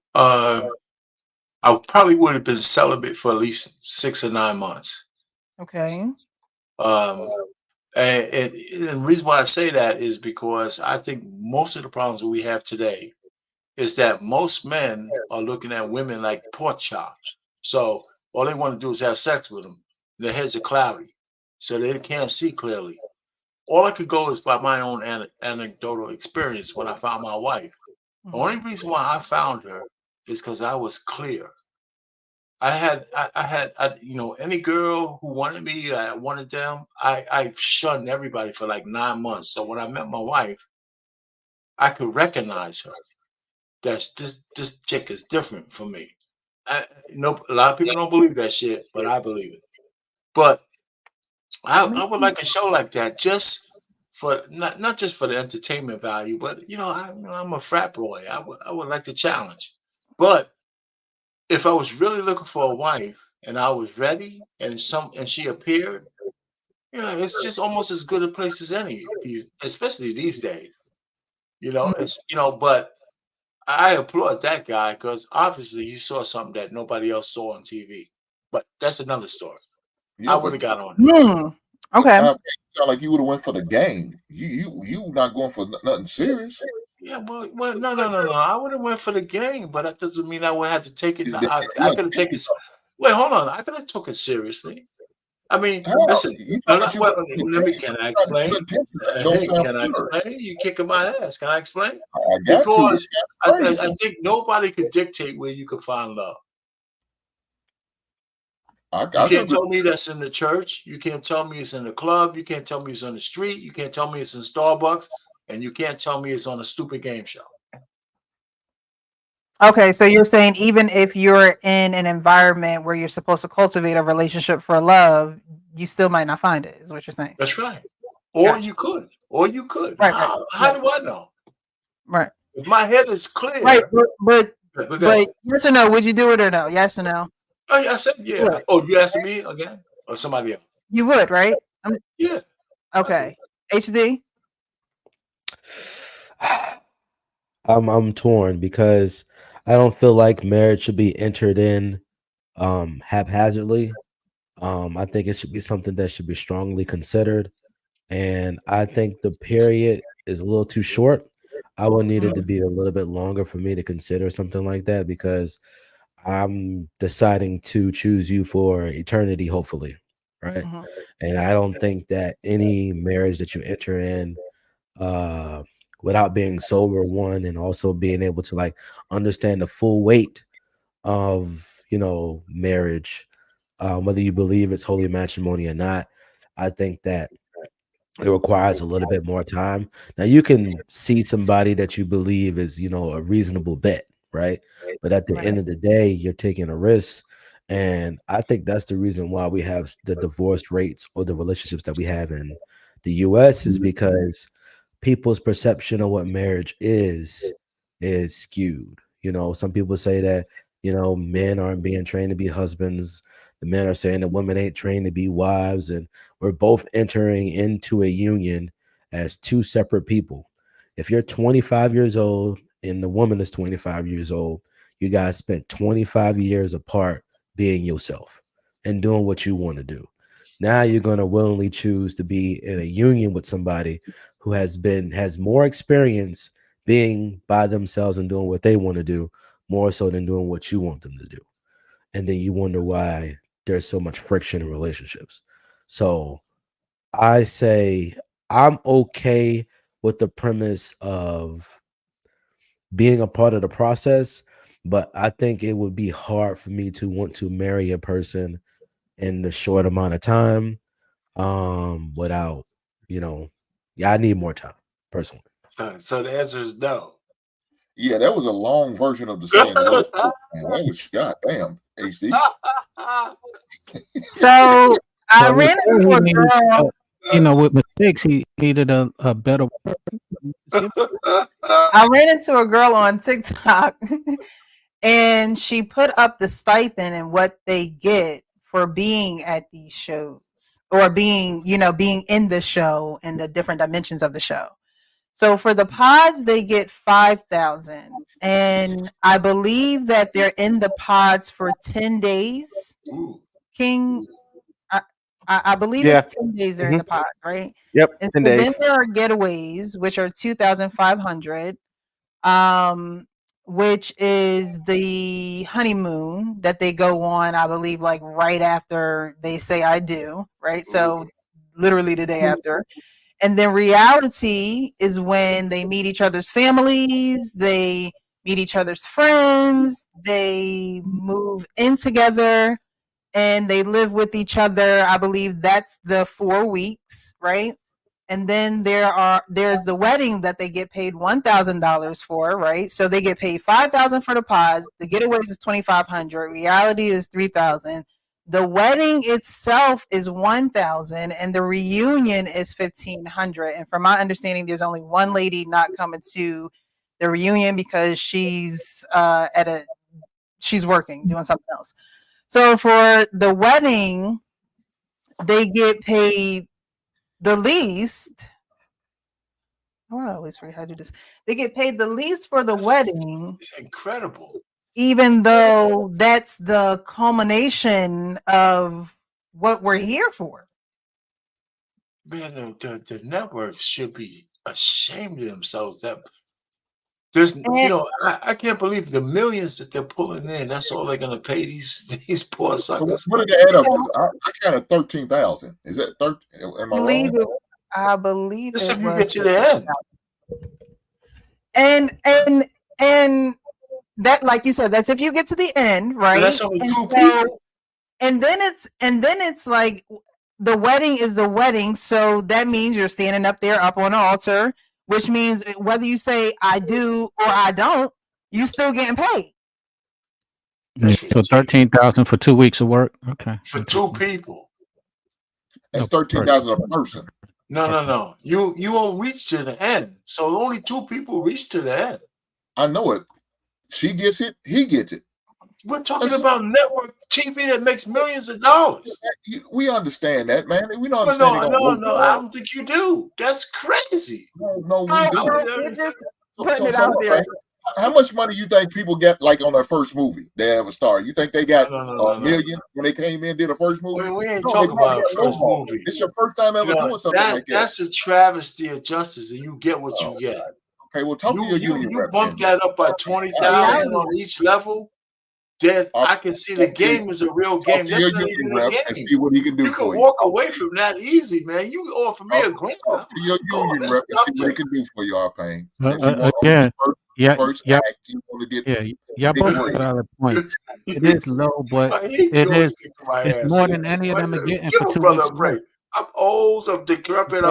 probably would have been celibate for at least 6 or 9 months. Okay. And the reason why I say that is because I think most of the problems that we have today is that most men are looking at women like pork chops. So all they want to do is have sex with them. Their heads are cloudy, so they can't see clearly. All I could go is by my own anecdotal experience when I found my wife. The only reason why I found her is because I was clear. I had, any girl who wanted me, I wanted them. I shunned everybody for like 9 months. So when I met my wife, I could recognize her. That's this chick is different from me. A lot of people don't believe that shit, but I believe it. But I would like a show like that, just for not just for the entertainment value, but I'm a frat boy. I would like the challenge. But if I was really looking for a wife and I was ready and she appeared, it's just almost as good a place as any, especially these days. But I applaud that guy because obviously you saw something that nobody else saw on TV. But that's another story. I would have got on it. Okay. Sound like you would have went for the game. You not going for nothing serious. Yeah, well, no. I would have went for the game, but that doesn't mean I would have to take it. I could have taken. Wait, hold on. I could have took it seriously. I mean, listen. Can I explain? Hey, can I explain? You kicking my ass? Can I explain? Because I think nobody could dictate where you can find love. You can't tell me that's in the church. You can't tell me it's in the club. You can't tell me it's on the street. You can't tell me it's in Starbucks. And you can't tell me it's on a stupid game show. Okay, so you're saying even if you're in an environment where you're supposed to cultivate a relationship for love, you still might not find it, is what you're saying. That's right. Or Gotcha. you could. Or you could. Right, right, How right, do I know? right. If my head is Right, clear, but yes or no, would you do it or no? Yes or no? oh, yeah, I said You yeah. would. Oh, you asking me again? Or somebody else? You would, right? Yeah. Okay. HD? I'm torn because I don't feel like marriage should be entered in haphazardly. I think it should be something that should be strongly considered. And I think the period is a little too short. I would need it to be a little bit longer for me to consider something like that because I'm deciding to choose you for eternity, hopefully. Right. Mhm. And I don't think that any marriage that you enter in uh without being sober, one, and also being able to like understand the full weight of marriage, whether you believe it's holy matrimony or not, I think that it requires a little bit more time. Now you can see somebody that you believe is, a reasonable bet, right? But at the Right. end of the day, you're taking a risk. And I think that's the reason why we have the divorce rates or the relationships that we have in the US is because people's perception of what marriage is skewed. Some people say that, men aren't being trained to be husbands. The men are saying that women ain't trained to be wives, and we're both entering into a union as two separate people. If you're 25 years old and the woman is 25 years old, you guys spent 25 years apart being yourself and doing what you want to do. Now you're going to willingly choose to be in a union with somebody who has more experience being by themselves and doing what they want to do more so than doing what you want them to do. And then you wonder why there's so much friction in relationships. So I say I'm okay with the premise of being a part of the process, but I think it would be hard for me to want to marry a person in the short amount of time without, I need more time personally. So the answer is no. Yeah, that was a long version of the saying the word. Man, that was goddamn HD. So I Well, ran into a girl. with mistakes, he needed a better word. I ran into a girl on TikTok and she put up the stipend and what they get for being at these shows or being in the show and the different dimensions of the show. So for the pods, they get 5,000, and I believe that they're in the pods for 10 days. King, I believe Yeah. it's 10 days they're in the pods, right? Yep. And 10 so then days. there are getaways, which are 2,500, which is the honeymoon that they go on, I believe, like right after they say I do, right? So literally the day after. And then reality is when they meet each other's families, they meet each other's friends, they move in together, and they live with each other. I believe that's the 4 weeks, right? And then there's the wedding that they get paid $1,000 for, right? So they get paid $5,000 for the pods. The getaways is $2,500. Reality is $3,000. The wedding itself is $1,000, and the reunion is $1,500. And from my understanding, there's only one lady not coming to the reunion because she's she's working, doing something else. So for the wedding, they get paid the least. I always forget how to do this. They get paid the least for the wedding. It's incredible. Even though that's the culmination of what we're here for. Man, the networks should be ashamed of themselves. That there's, I can't believe the millions that they're pulling in. That's all they're gonna pay these poor suckers. What did they add up to? I counted 13,000. Is that 13? Am I wrong? I believe Just it if you was get to the end. And that, like you said, that's if you get to the end, right? That's only two people. And then it's like the wedding is the wedding, so that means you're standing up there up on the altar, which means whether you say I do or I don't, You still getting paid. That's So ridiculous. 13,000 for 2 weeks of work. Okay. For two people. That's 13,000 a person. No. You won't reach to the end. So only two people reach to the end. I know it. She gets it. He gets it. We're talking about network TV that makes millions of dollars. We understand that, man. We don't No, understand. I don't think you do. That's crazy. No, we do. You're just putting it out there. How much money you think people get like on their first movie they ever started? You think they got a million when they came in did a first movie? We ain't talking about a first movie. It's your first time ever doing something like that. That's a travesty of justice, and you get what you get. Okay, well, talk to your union You rep. bump that up by 20,000 on each level. Then I can see the game is a real game. That's not even a game. And see what he can do You can walk away from that easy, man. You offer me a grant. Talk to your union rep and see what he can do for you, Arpain. First act, you want to get y'all both valid points. It is low, but it's more than any of them are getting for 2 weeks. Break. I'm old, I'm decrepit.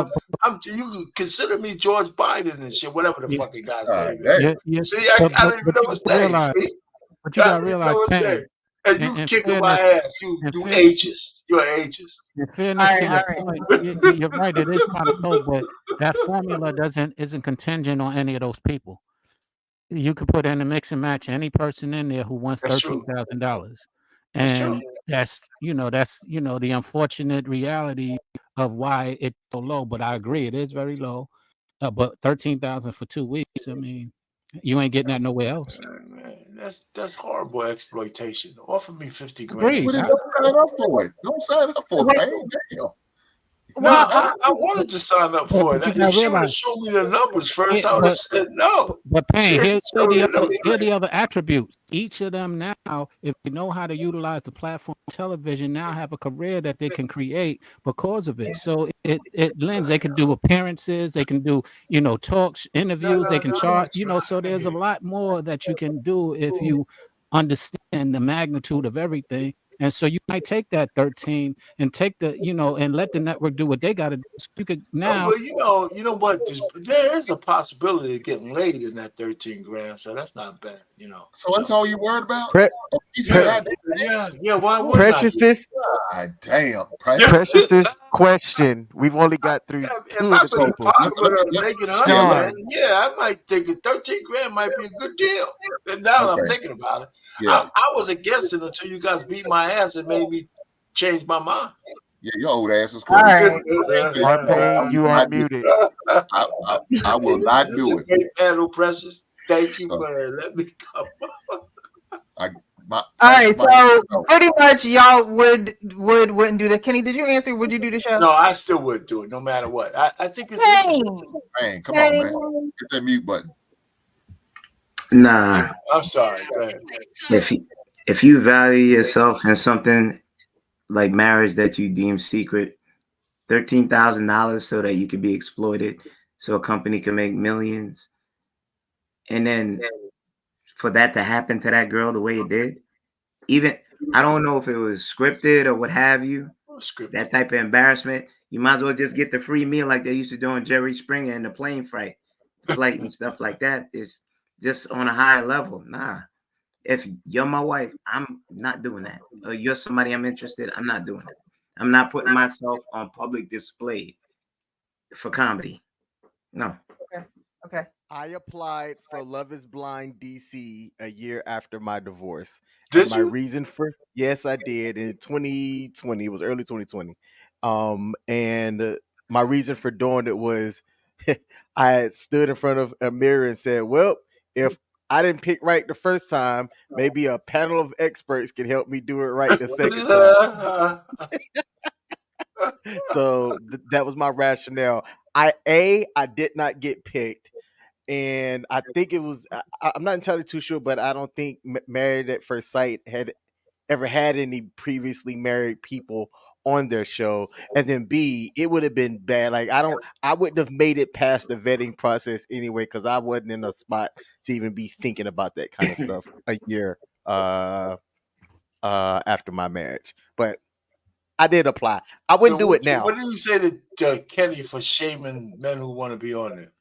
You can consider me George Biden and shit, whatever the fucking guy's name is. See, I don't even know his name. But you gotta realize, and you kicking my ass. You ageist. You're ageist. In fairness to your point, you're right. It is kind of low, but that formula isn't contingent on any of those people. You could put in a mix and match any person in there who wants $13,000, and that's the unfortunate reality of why it's so low. But I agree, it is very low. But 13,000 for 2 weeks. I mean, you ain't getting that nowhere else. Man, that's horrible exploitation. Offer me 50 grand. Don't sign up for it. Don't sign up for it. Damn. Well, I wanted to sign up for it. If she would have shown me the numbers first, I would have said no. But Payne, here are the other attributes. Each of them now, if they know how to utilize the platform television, now have a career that they can create because of it. So it lends. They can do appearances. They can do talks, interviews. They can chart. So there's a lot more that you can do if you understand the magnitude of everything. And so you might take that 13 and take and let the network do what they got to do. So you could now. Well, you know what? There is a possibility of getting laid in that 13 grand, so that's not bad. So that's all you worried about? Yeah. Why would Precious's? God damn. Precious's question. We've only got through two of the people. Making $100, I might think 13 grand might be a good deal. And now that I'm thinking about it, I was against it until you guys beat my ass and made me change my mind. Yeah, your old ass is crazy. Arpain, you are muted. I will not do it. Great panel, Precious. Thank you for letting me come. All right, so pretty much y'all wouldn't do that. Kenny, did you answer? Would you do the show? No, I still would do it, no matter what. I think it's interesting. Man, come on, man. Hit that mute button. Nah. I'm sorry. Go ahead. If you value yourself in something like marriage that you deem secret, $13,000 so that you could be exploited, so a company can make millions, and then for that to happen to that girl the way it did, even I don't know if it was scripted or what have you, that type of embarrassment, you might as well just get the free meal like they used to do on Jerry Springer and the plane flight and stuff like that. Is just on a higher level. Nah, if you're my wife, I'm not doing that. Or you're somebody I'm interested, I'm not doing it. I'm not putting myself on public display for comedy. No. Okay. I applied for Love is Blind DC a year after my divorce. Did my you? reason for yes, I did in 2020. It was early 2020. And my reason for doing it was I had stood in front of a mirror and said, well, if I didn't pick right the first time, maybe a panel of experts can help me do it right the second time. So that was my rationale. I did not get picked. And I think it was, I'm not entirely too sure, but I don't think Married at First Sight had ever had any previously married people on their show. And then B, it would have been bad. Like I wouldn't have made it past the vetting process anyway, because I wasn't in a spot to even be thinking about that kind of stuff a year after my marriage. But I did apply. I wouldn't do it now. What did you say to Kenny for shaming men who want to be on there?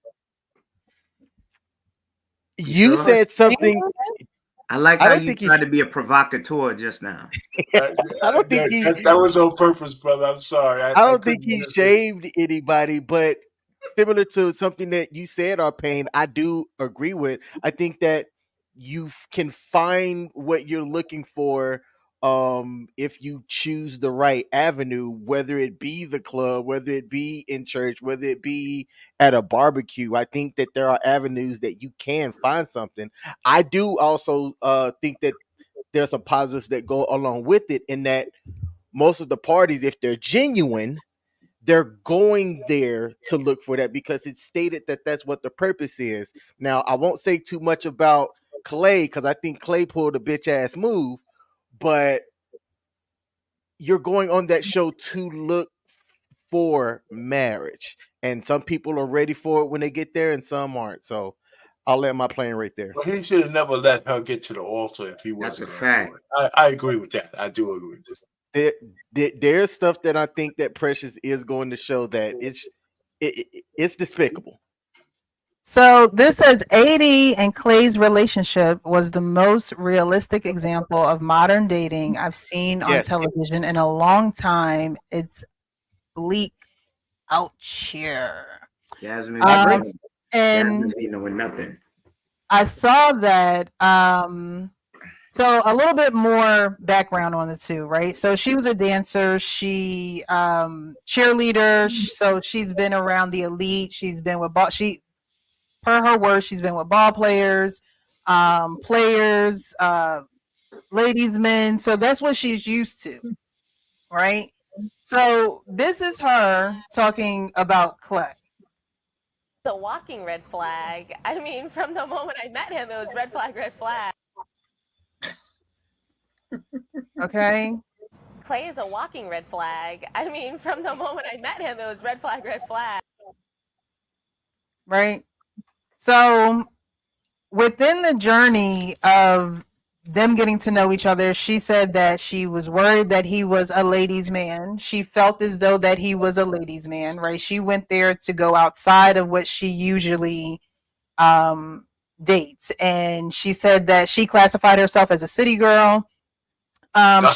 You sure? said something. I like I how don't you think he. tried to be a provocateur just now. I don't think he. That was on purpose, brother. I'm sorry. I I don't think couldn't he resist. shamed anybody, but similar to something that you said, Arpain, I do agree with. I think that can find what you're looking for if you choose the right avenue, whether it be the club, whether it be in church, whether it be at a barbecue. I think that there are avenues that you can find something. I do also think that there's some positives that go along with it, in that most of the parties, if they're genuine, they're going there to look for that because it's stated that that's what the purpose is. Now, I won't say too much about Clay because I think Clay pulled a bitch ass move, but you're going on that show to look for marriage. And some people are ready for it when they get there and some aren't. So I'll let my plane right there. Well, he should have never let her get to the altar if he That's a wasn't going to fact. do it. I agree with that. I do agree with that. There's stuff that I think that Precious is going to show that it's despicable. So this says 80 and Clay's relationship was the most realistic example of modern dating I've seen on Yes. television in a long time. It's bleak out here. Jasmine, And be knowing nothing. I saw that. So a little bit more background on the two, right? So she was a dancer. She cheerleader. So she's been around the elite. She's been with per her words, she's been with ball players, players, ladies, men. So that's what she's used to, right? So this is her talking about Clay. The walking red flag. I mean, from the moment I met him, it was red flag, red flag. Okay. Clay is a walking red flag. I mean, from the moment I met him, it was red flag, red flag. Right. So within the journey of them getting to know each other, she said that she was worried that he was a ladies' man. She felt as though that he was a ladies' man, right? She went there to go outside of what she usually dates. And she said that she classified herself as a city girl.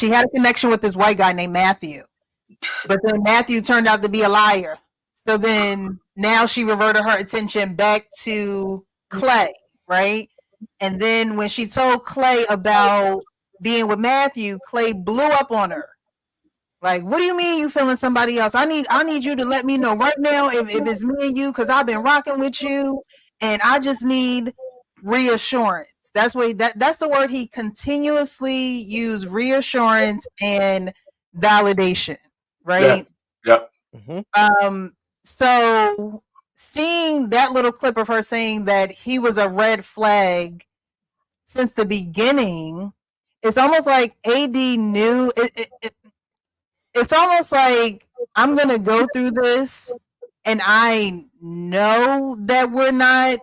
She had a connection with this white guy named Matthew, but then Matthew turned out to be a liar. So then now she reverted her attention back to Clay, right? And then when she told Clay about being with Matthew, Clay blew up on her. Like, what do you mean you feeling somebody else? I need you to let me know right now if it's me and you, because I've been rocking with you and I just need reassurance. That's the word he continuously used, reassurance and validation, right? Yeah. So seeing that little clip of her saying that he was a red flag since the beginning, it's almost like AD knew it's almost like I'm gonna go through this and I know that we're not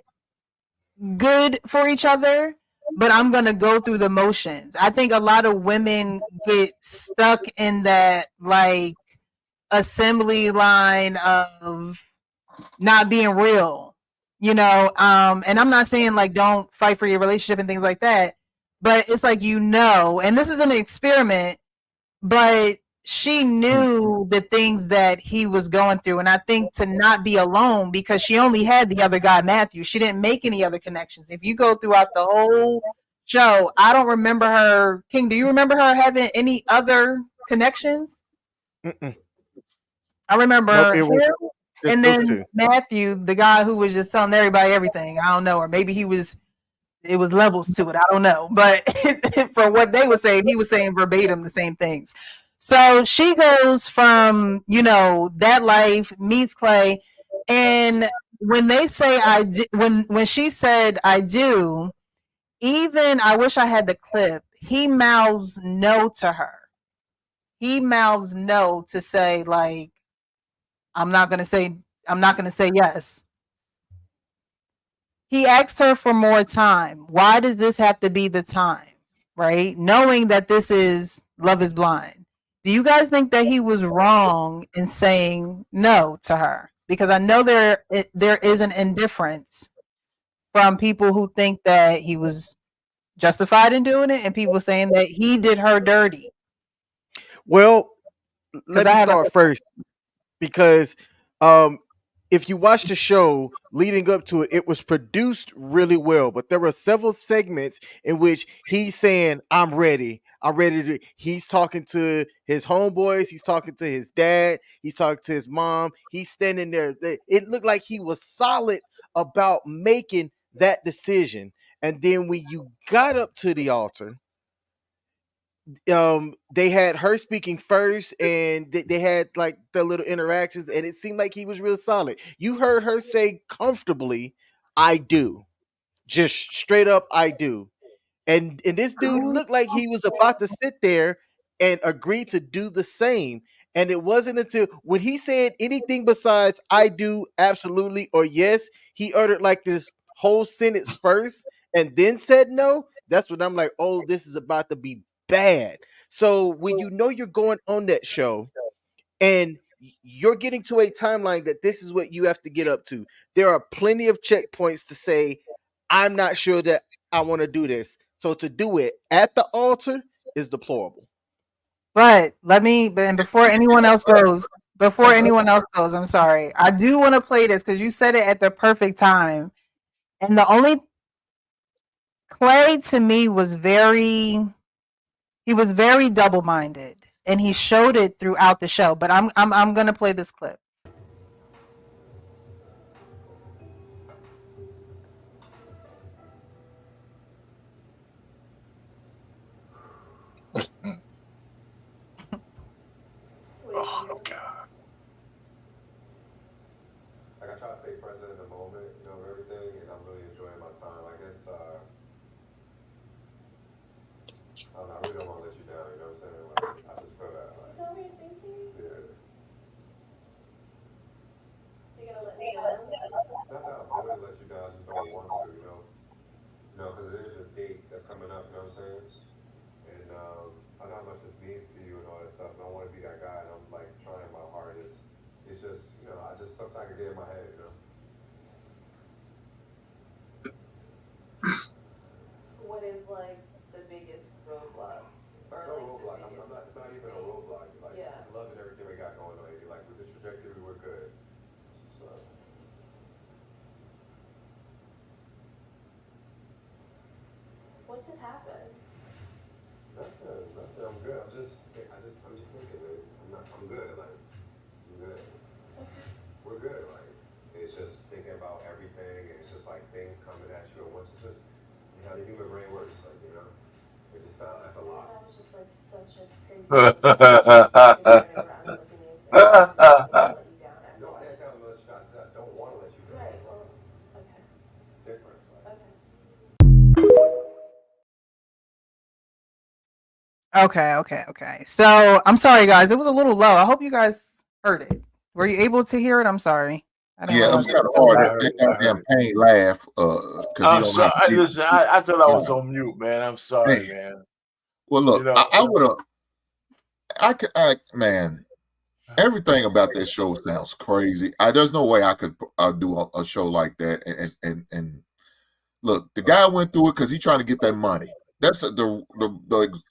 good for each other, but I'm gonna go through the motions. I think a lot of women get stuck in that like assembly line of not being real, and I'm not saying like don't fight for your relationship and things like that, but it's like, and this is an experiment, but she knew the things that he was going through. And I think to not be alone, because she only had the other guy, Matthew, she didn't make any other connections. If you go throughout the whole show, I don't remember her. King, do you remember her having any other connections? Mm-mm. I remember him, and then two. Matthew, the guy who was just telling everybody everything. I don't know, or maybe it was levels to it. I don't know. But from what they were saying, he was saying verbatim the same things. So she goes from, that life, meets Clay. And when they say I do, when she said I do, even I wish I had the clip, he mouths no to her. He mouths no to say, like, I'm not gonna say yes. He asked her for more time. Why does this have to be the time? Right? Knowing that this is Love is Blind. Do you guys think that he was wrong in saying no to her? Because I know there is an indifference from people who think that he was justified in doing it, and people saying that he did her dirty. Well, 'Cause let I me haven't start heard first because if you watch the show leading up to it, it was produced really well. But there were several segments in which he's saying, "I'm ready. I'm ready to." He's talking to his homeboys. He's talking to his dad. He's talking to his mom. He's standing there. It looked like he was solid about making that decision. And then when you got up to the altar, they had her speaking first, and they had like the little interactions, and it seemed like he was real solid. You heard her say comfortably, "I do," just straight up, "I do." And this dude looked like he was about to sit there and agree to do the same. And it wasn't until when he said anything besides "I do," "absolutely," or "yes," he uttered like this whole sentence first and then said no. That's when I'm like, oh, this is about to be bad. So when you know you're going on that show and you're getting to a timeline that this is what you have to get up to, there are plenty of checkpoints to say, I'm not sure that I want to do this. So to do it at the altar is deplorable. But before anyone else goes, I'm sorry. I do want to play this because you said it at the perfect time. And the only Clay to me was very double-minded, and he showed it throughout the show. But I'm gonna play this clip. Oh God. Like I try to stay present in the moment, you know, of everything, and I'm really enjoying my time. I guess I don't know, I really don't want to let you down. You know what I'm saying? Like I just feel that. Like, Is that what you're thinking? yeah. You're gonna let me down? Not that I avoid let you down. I just don't want to. You know. You know, because it is a date that's coming up. You know what I'm saying? And I know how much this means to you and all that stuff. And I want to be that guy. And I'm like trying my hardest. It's just, you know, I just sometimes I get in my head. You know. What is like the biggest roadblock? Or No like roadblock. the biggest It's not even a thing? roadblock. Like Yeah. I'm loving everything we got going on. Like with this trajectory, we're good. So What just happened? nothing. I'm good. I'm just thinking, man. I'm good. Like I'm good. Okay. We're good. Like it's just thinking about everything, and it's just like things coming at you at once. It's just how the human brain works. Like you know, it's just that's a lot. That was just like such a crazy to turn around and look at me and say, I'm just gonna let you down after No, I that. didn't say I'm gonna let you down. I don't want to let you down. Right, well, okay. It's different. Like, Okay. Okay. So I'm sorry, guys. It was a little low. I hope you guys heard it. Were you able to hear it? I'm sorry. I didn't Yeah, it realize was it kind was of so hard. I low. heard That it. I heard goddamn it. Payne laugh because he I'm don't know how sorry. to Listen, I thought I was yeah. on mute, man. I'm Man. sorry, man. Well, You look, know. I would have. Man, everything about that show sounds crazy. There's no way I could do a show like that. And look, the guy went through it because he's trying to get that money. That's the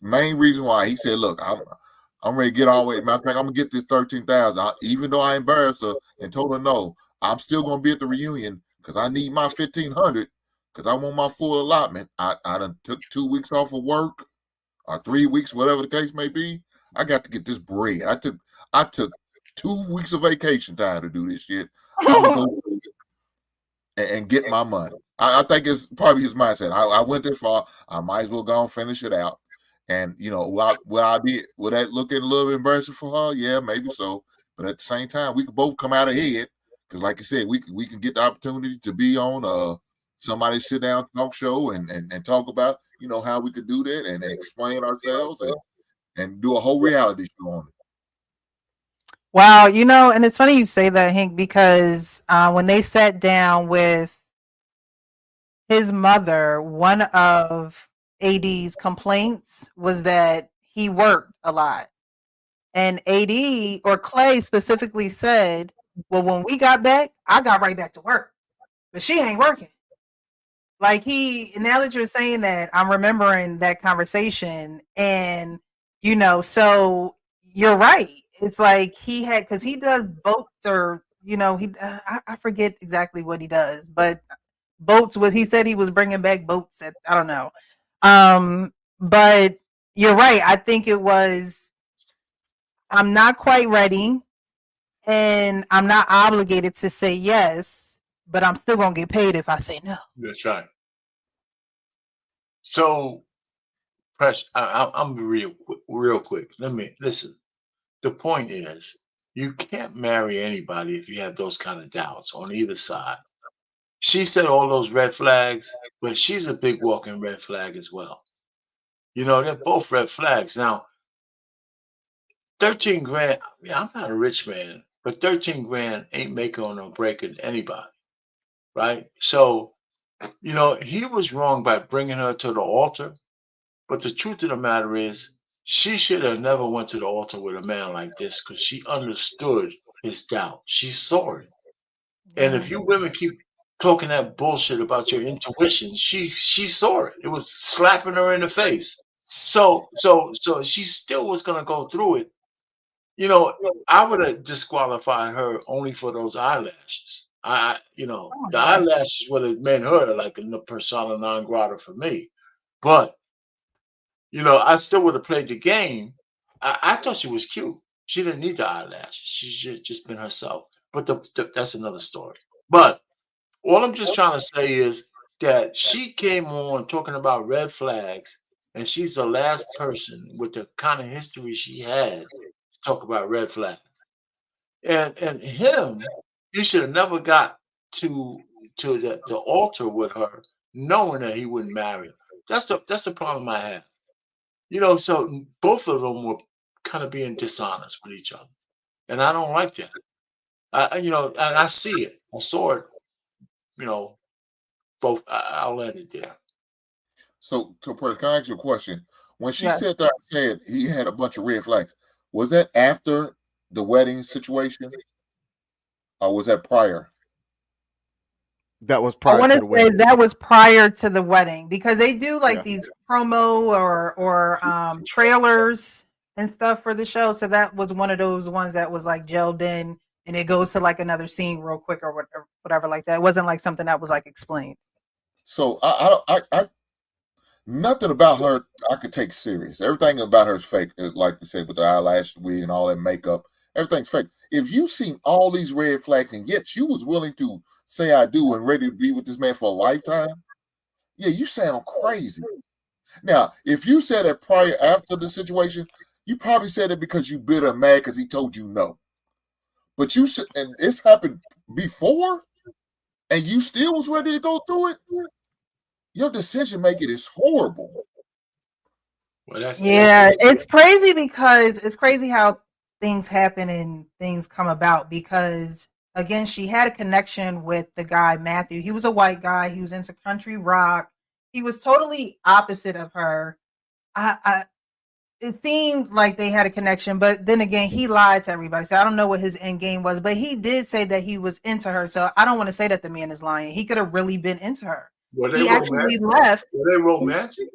main reason why he said, "Look, I'm ready to get all the way. Matter of fact, I'm gonna get this 13,000. Even though I embarrassed her and told her no, I'm still gonna be at the reunion because I need my 1,500 because I want my full allotment. I done took 2 weeks off of work or 3 weeks, whatever the case may be. I got to get this bread. I took 2 weeks of vacation time to do this shit. I'm gonna go and get my money. I think it's probably his mindset. I went this far. I might as well go and finish it out. And you know, will that look a little embarrassing for her? Yeah, maybe so. But at the same time, we could both come out ahead because, like I said, we can get the opportunity to be on somebody sit down talk show and talk about how we could do that and explain ourselves and do a whole reality show on it. Wow, and it's funny you say that, Hank, because when they sat down with his mother, one of AD's complaints was that he worked a lot. And AD or Clay specifically said, well, when we got back, I got right back to work, but she ain't working. Like now that you're saying that, I'm remembering that conversation, and so you're right. It's like because he does boats, or I forget exactly what he does, but boats he said he was bringing back boats I don't know. But you're right. I think it was, I'm not quite ready, and I'm not obligated to say yes, but I'm still gonna get paid if I say no. That's right. So, Press, I'm real quick. Let me listen. The point is, you can't marry anybody if you have those kind of doubts on either side. She said all those red flags, but she's a big walking red flag as well. They're both red flags. Now, 13 grand, yeah, I'm not a rich man, but 13 grand ain't making or no breaking anybody, right? So, he was wrong by bringing her to the altar, but the truth of the matter is, she should have never went to the altar with a man like this because she understood his doubt. She saw it. And if you women keep talking that bullshit about your intuition, she saw it. It was slapping her in the face. So she still was gonna go through it. I would have disqualified her only for those eyelashes. Oh my The gosh. eyelashes would have made her like a persona non grata for me. But I still would have played the game. I thought she was cute. She didn't need the eyelashes. She should just been herself. But that's another story. But all I'm just trying to say is that she came on talking about red flags, and she's the last person with the kind of history she had to talk about red flags. And he should have never got to the altar with her, knowing that he wouldn't marry her. That's the problem I have. So both of them were kind of being dishonest with each other, and I don't like that. And I see it. I saw it. Both. I'll end it there. So, Press, can I ask you a question? When she Yes. said that, said he had a bunch of red flags, was that after the wedding situation, or was that prior? That was I prior want to to the say wedding. that was prior to the wedding, because they do like Yeah. these promo or trailers and stuff for the show. So that was one of those ones that was like gelled in, and it goes to like another scene real quick or whatever like that. It wasn't like something that was like explained. So I nothing about her I could take serious. Everything about her is fake. Like you said, with the eyelash wig and all that makeup, everything's fake. If you seen all these red flags and yet you was willing to say I do and ready to be with this man for a lifetime, yeah, you sound crazy. Now, if you said it prior after the situation, you probably said it because you bitter and mad because he told you no. But you said, and it's happened before, and you still was ready to go through it. Your decision making is horrible. Well, that's Yeah, it's crazy, because it's crazy how things happen and things come about, because again, she had a connection with the guy Matthew. He was a white guy. He was into country rock. He was totally opposite of her. I It seemed like they had a connection, but then again, he lied to everybody. So I don't know what his end game was, but he did say that he was into her. So I don't want to say that the man is lying. He could have really been into her. Were they He actually romantic? left. Were they romantic?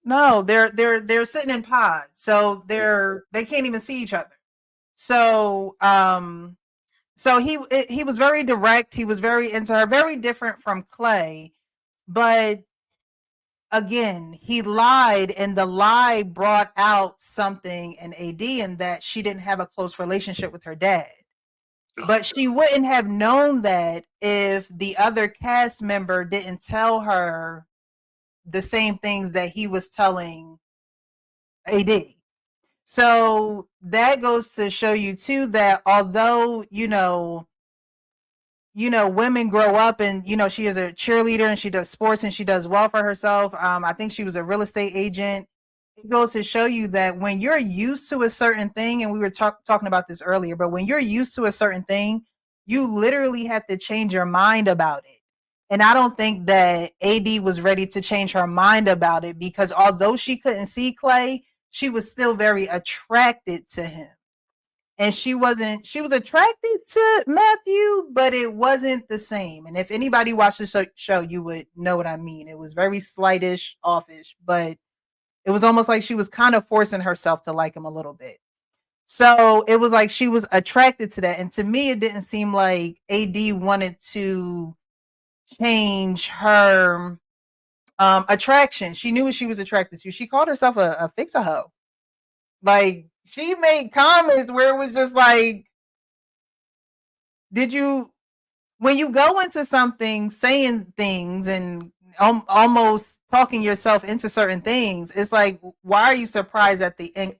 No, they're sitting in pods, so they can't even see each other. So so he was very direct. He was very into her, very different from Clay, but again, he lied, and the lie brought out something in AD, in that she didn't have a close relationship with her dad. But she wouldn't have known that if the other cast member didn't tell her the same things that he was telling AD. So that goes to show you too that although women grow up, and she is a cheerleader and she does sports and she does well for herself. I think she was a real estate agent. It goes to show you that when you're used to a certain thing, and we were talking about this earlier, but when you're used to a certain thing, you literally have to change your mind about it. And I don't think that AD was ready to change her mind about it, because although she couldn't see Clay, she was still very attracted to him. and she was attracted to Matthew, but it wasn't the same. And if anybody watched the show, you would know what I mean. It was very slightish, offish, but it was almost like she was kind of forcing herself to like him a little bit. So it was like she was attracted to that. And to me, it didn't seem like AD wanted to change her attraction. She knew what she was attracted to. She called herself a fix-a-hoe. Like, she made comments where it was just like, when you go into something saying things and almost talking yourself into certain things, it's like, why are you surprised at the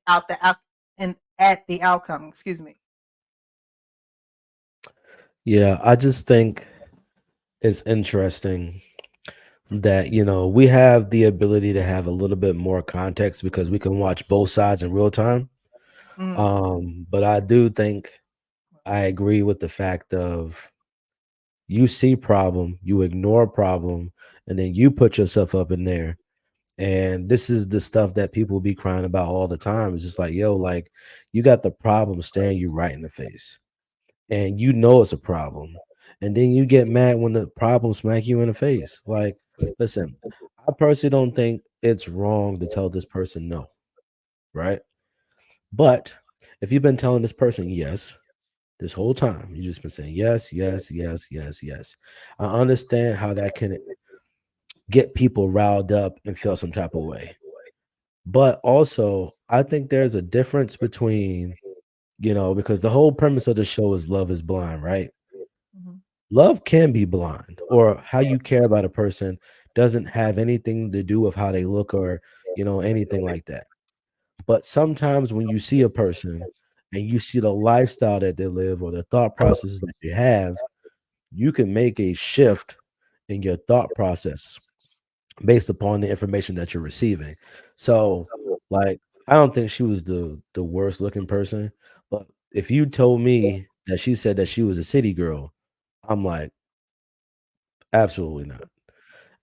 outcome? Excuse me. Yeah, I just think it's interesting that we have the ability to have a little bit more context because we can watch both sides in real time. But I do think I agree with the fact of you see problem, you ignore problem, and then you put yourself up in there. And this is the stuff that people be crying about all the time. It's just like, yo, like, you got the problem staring you right in the face, and you know it's a problem, and then you get mad when the problem smack you in the face. Like, listen, I personally don't think it's wrong to tell this person no, right? But if you've been telling this person yes this whole time, you just been saying yes, yes, yes, yes, yes. I understand how that can get people riled up and feel some type of way. But also, I think there's a difference between, because the whole premise of the show is love is blind, right? Love can be blind, or how you care about a person doesn't have anything to do with how they look or, anything like that. But sometimes when you see a person and you see the lifestyle that they live or the thought processes that you have, you can make a shift in your thought process based upon the information that you're receiving. So, like, I don't think she was the worst looking person, but if you told me that she said that she was a city girl, I'm like, absolutely not.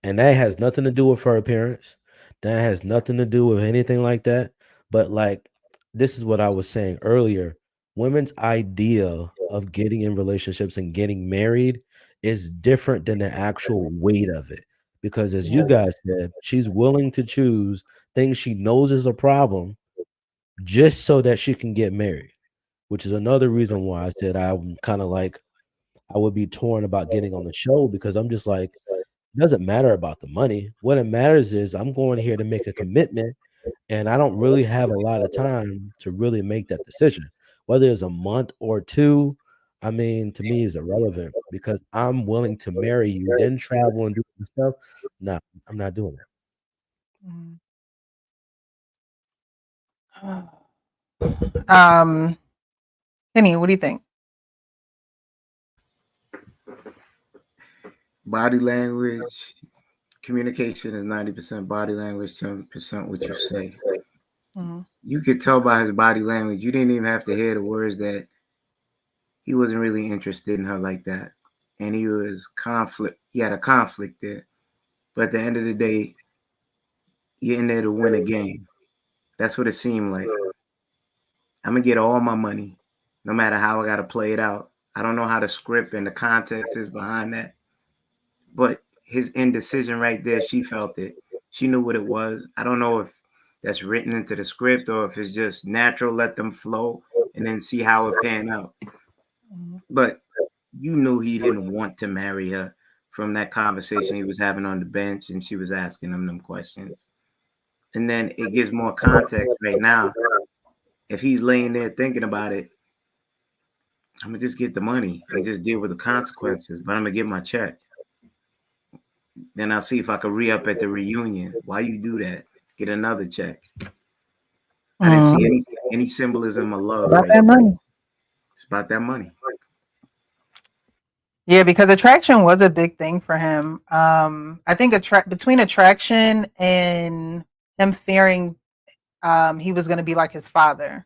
And that has nothing to do with her appearance. That has nothing to do with anything like that. But like, this is what I was saying earlier. Women's idea of getting in relationships and getting married is different than the actual weight of it. Because as you guys said, she's willing to choose things she knows is a problem just so that she can get married, which is another reason why I said I'm kind of like I would be torn about getting on the show because I'm just like, it doesn't matter about the money. What it matters is I'm going here to make a commitment, and I don't really have a lot of time to really make that decision. Whether it's a month or two, I mean, to me is irrelevant because I'm willing to marry you, then travel and do the stuff. No, I'm not doing that. Penny, what do you think? Body language, communication is 90% body language, 10% what you say. You could tell by his body language. You didn't even have to hear the words that he wasn't really interested in her like that. And he had a conflict there. But at the end of the day, you're in there to win a game. That's what it seemed like. I'm going to get all my money, no matter how I got to play it out. I don't know how the script and the context is behind that. But his indecision right there, she felt it. She knew what it was. I don't know if that's written into the script or if it's just natural, let them flow and then see how it pan out. But you knew he didn't want to marry her from that conversation he was having on the bench and she was asking him them questions. And then it gives more context right now. If he's laying there thinking about it, I'm going to just get the money and just deal with the consequences, but I'm going to get my check. Then I'll see if I can re-up at the reunion. Why you do that? Get another check. I didn't see any symbolism of love. About that money. It's about that money. Yeah, because attraction was a big thing for him. I think between attraction and him fearing he was going to be like his father.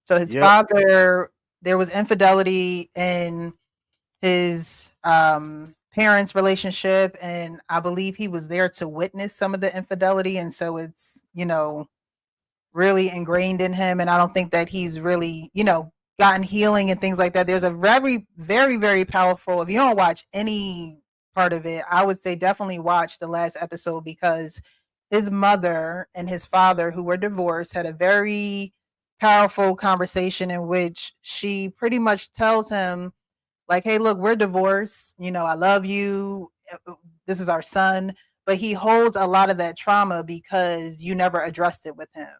So his father, there was infidelity in his parents' relationship, and I believe he was there to witness some of the infidelity, and so it's really ingrained in him, and I don't think that he's really gotten healing and things like that. There's a very, very, very powerful, if you don't watch any part of it, I would say definitely watch the last episode, because his mother and his father, who were divorced, had a very powerful conversation in which she pretty much tells him, like, hey, look, we're divorced. I love you. This is our son. But he holds a lot of that trauma because you never addressed it with him.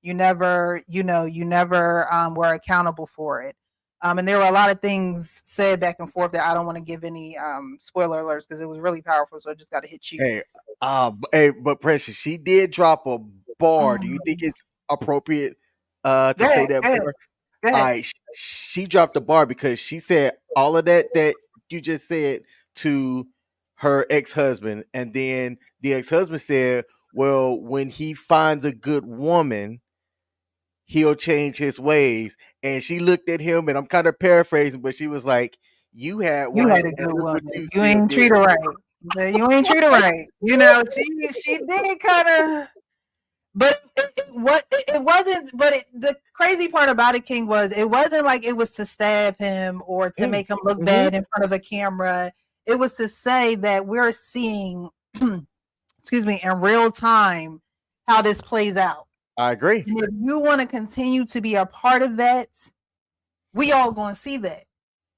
You never were accountable for it. And there were a lot of things said back and forth that I don't want to give any spoiler alerts, because it was really powerful. So I just got to hit you. But Precious, she did drop a bar. Do you think it's appropriate to say that bar? All right, she dropped a bar because she said all of that you just said to her ex-husband, and then the ex-husband said, well, when he finds a good woman, he'll change his ways. And she looked at him, and I'm kind of paraphrasing, but she was like, you had You one, had a and good look one. what you You still ain't did. treat her right. You ain't treat her right. She did kind of, but it wasn't. But the crazy part about it, King, was it wasn't like it was to stab him or to make him look bad in front of a camera. It was to say that we're seeing, excuse me, in real time how this plays out. I agree. And if you want to continue to be a part of that, we all going to see that.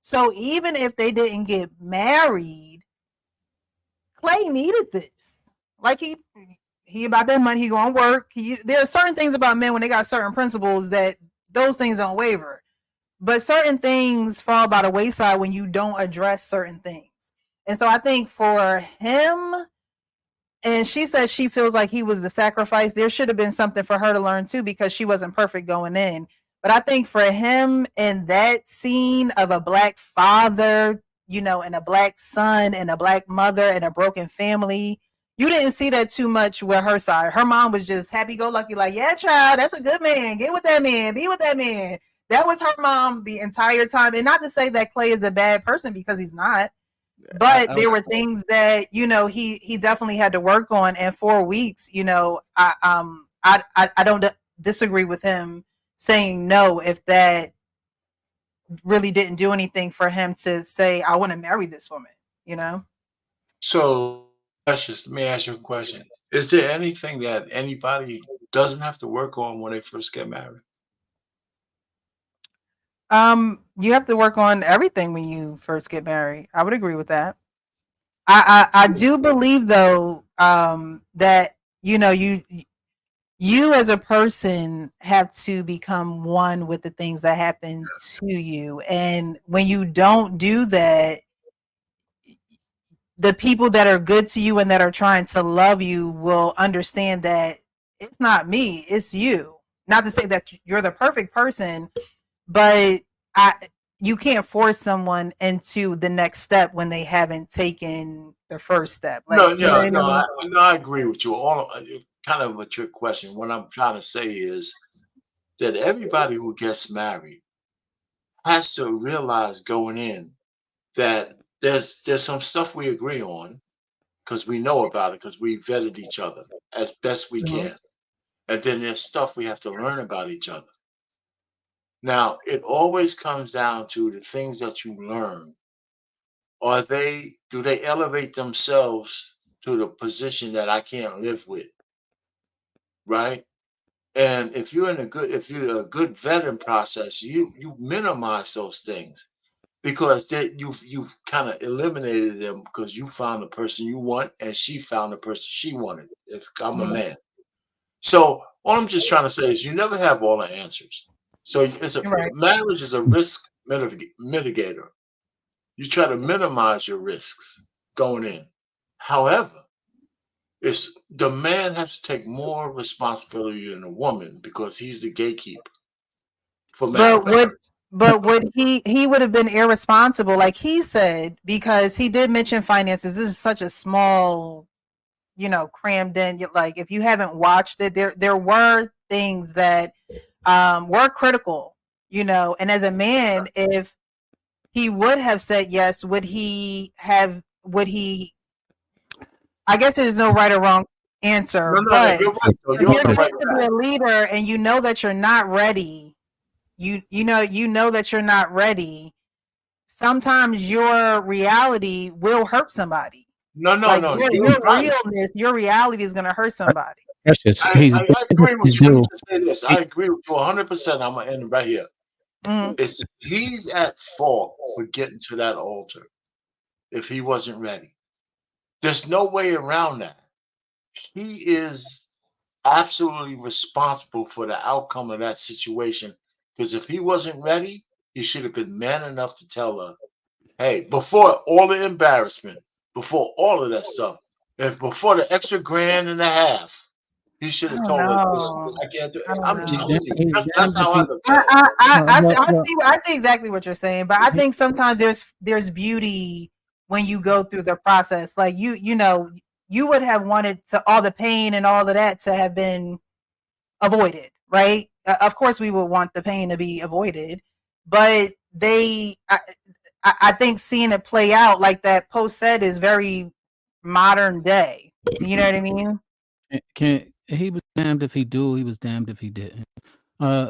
So even if they didn't get married, Clay needed this. Like he about that money, he gonna work. There are certain things about men when they got certain principles that those things don't waver. But certain things fall by the wayside when you don't address certain things. And so I think for him, and she says she feels like he was the sacrifice, there should have been something for her to learn too, because she wasn't perfect going in. But I think for him, in that scene of a black father, and a black son and a black mother and a broken family, you didn't see that too much with her side. Her mom was just happy-go-lucky, like, yeah, child, that's a good man. Get with that man. Be with that man. That was her mom the entire time. And not to say that Clay is a bad person, because he's not. But there were things that he definitely had to work on. And 4 weeks, I don't disagree with him saying no if that really didn't do anything for him to say, I want to marry this woman. So, Precious, let me ask you a question. Is there anything that anybody doesn't have to work on when they first get married? You have to work on everything when you first get married. I would agree with that. I do believe though, that you as a person have to become one with the things that happen to you. And when you don't do that, the people that are good to you and that are trying to love you will understand that it's not me, it's you. Not to say that you're the perfect person, but you can't force someone into the next step when they haven't taken the first step. Like, I agree with you. All kind of a trick question. What I'm trying to say is that everybody who gets married has to realize going in that there's some stuff we agree on because we know about it, because we vetted each other as best we can. And then there's stuff we have to learn about each other. Now, it always comes down to the things that you learn. Do they elevate themselves to the position that I can't live with? Right? And if you're a good vetting process, you minimize those things, because you've kind of eliminated them, because you found the person you want and she found the person she wanted. If I'm a man. So all I'm just trying to say is you never have all the answers. So marriage is a risk mitigator. You try to minimize your risks going in. However, the man has to take more responsibility than the woman, because he's the gatekeeper for marriage. But would he would have been irresponsible, like he said, because he did mention finances. This is such a small, crammed in. Like, if you haven't watched it, there were things that were critical, and as a man, if he would have said yes, would he I guess there's no right or wrong answer, but you're right, if you're going to be a leader and you know that you're not ready, you know that you're not ready, sometimes your reality will hurt somebody. No, Like you're your right. realness, your reality is going to hurt somebody. Precious, I agree with he's you. Let me due. just say this. I agree with you 100%. I'm going to end right here. Mhm. He's at fault for getting to that altar if he wasn't ready. There's no way around that. He is absolutely responsible for the outcome of that situation. Because if he wasn't ready, he should have been man enough to tell her, hey, before all the embarrassment, before all of that stuff, before the extra $1.5 grand, he should I have don't told her, listen, know. I can't do it. I don't I'm know. telling you, He's that's damned if how I he. look at it. I see exactly what you're saying, but I think sometimes there's beauty when you go through the process. Like you know, you would have wanted to all the pain and all of that to have been avoided, right? Of course, we would want the pain to be avoided, but I think seeing it play out like that post said is very modern day. You know what I mean? He was damned if he do, he was damned if he didn't.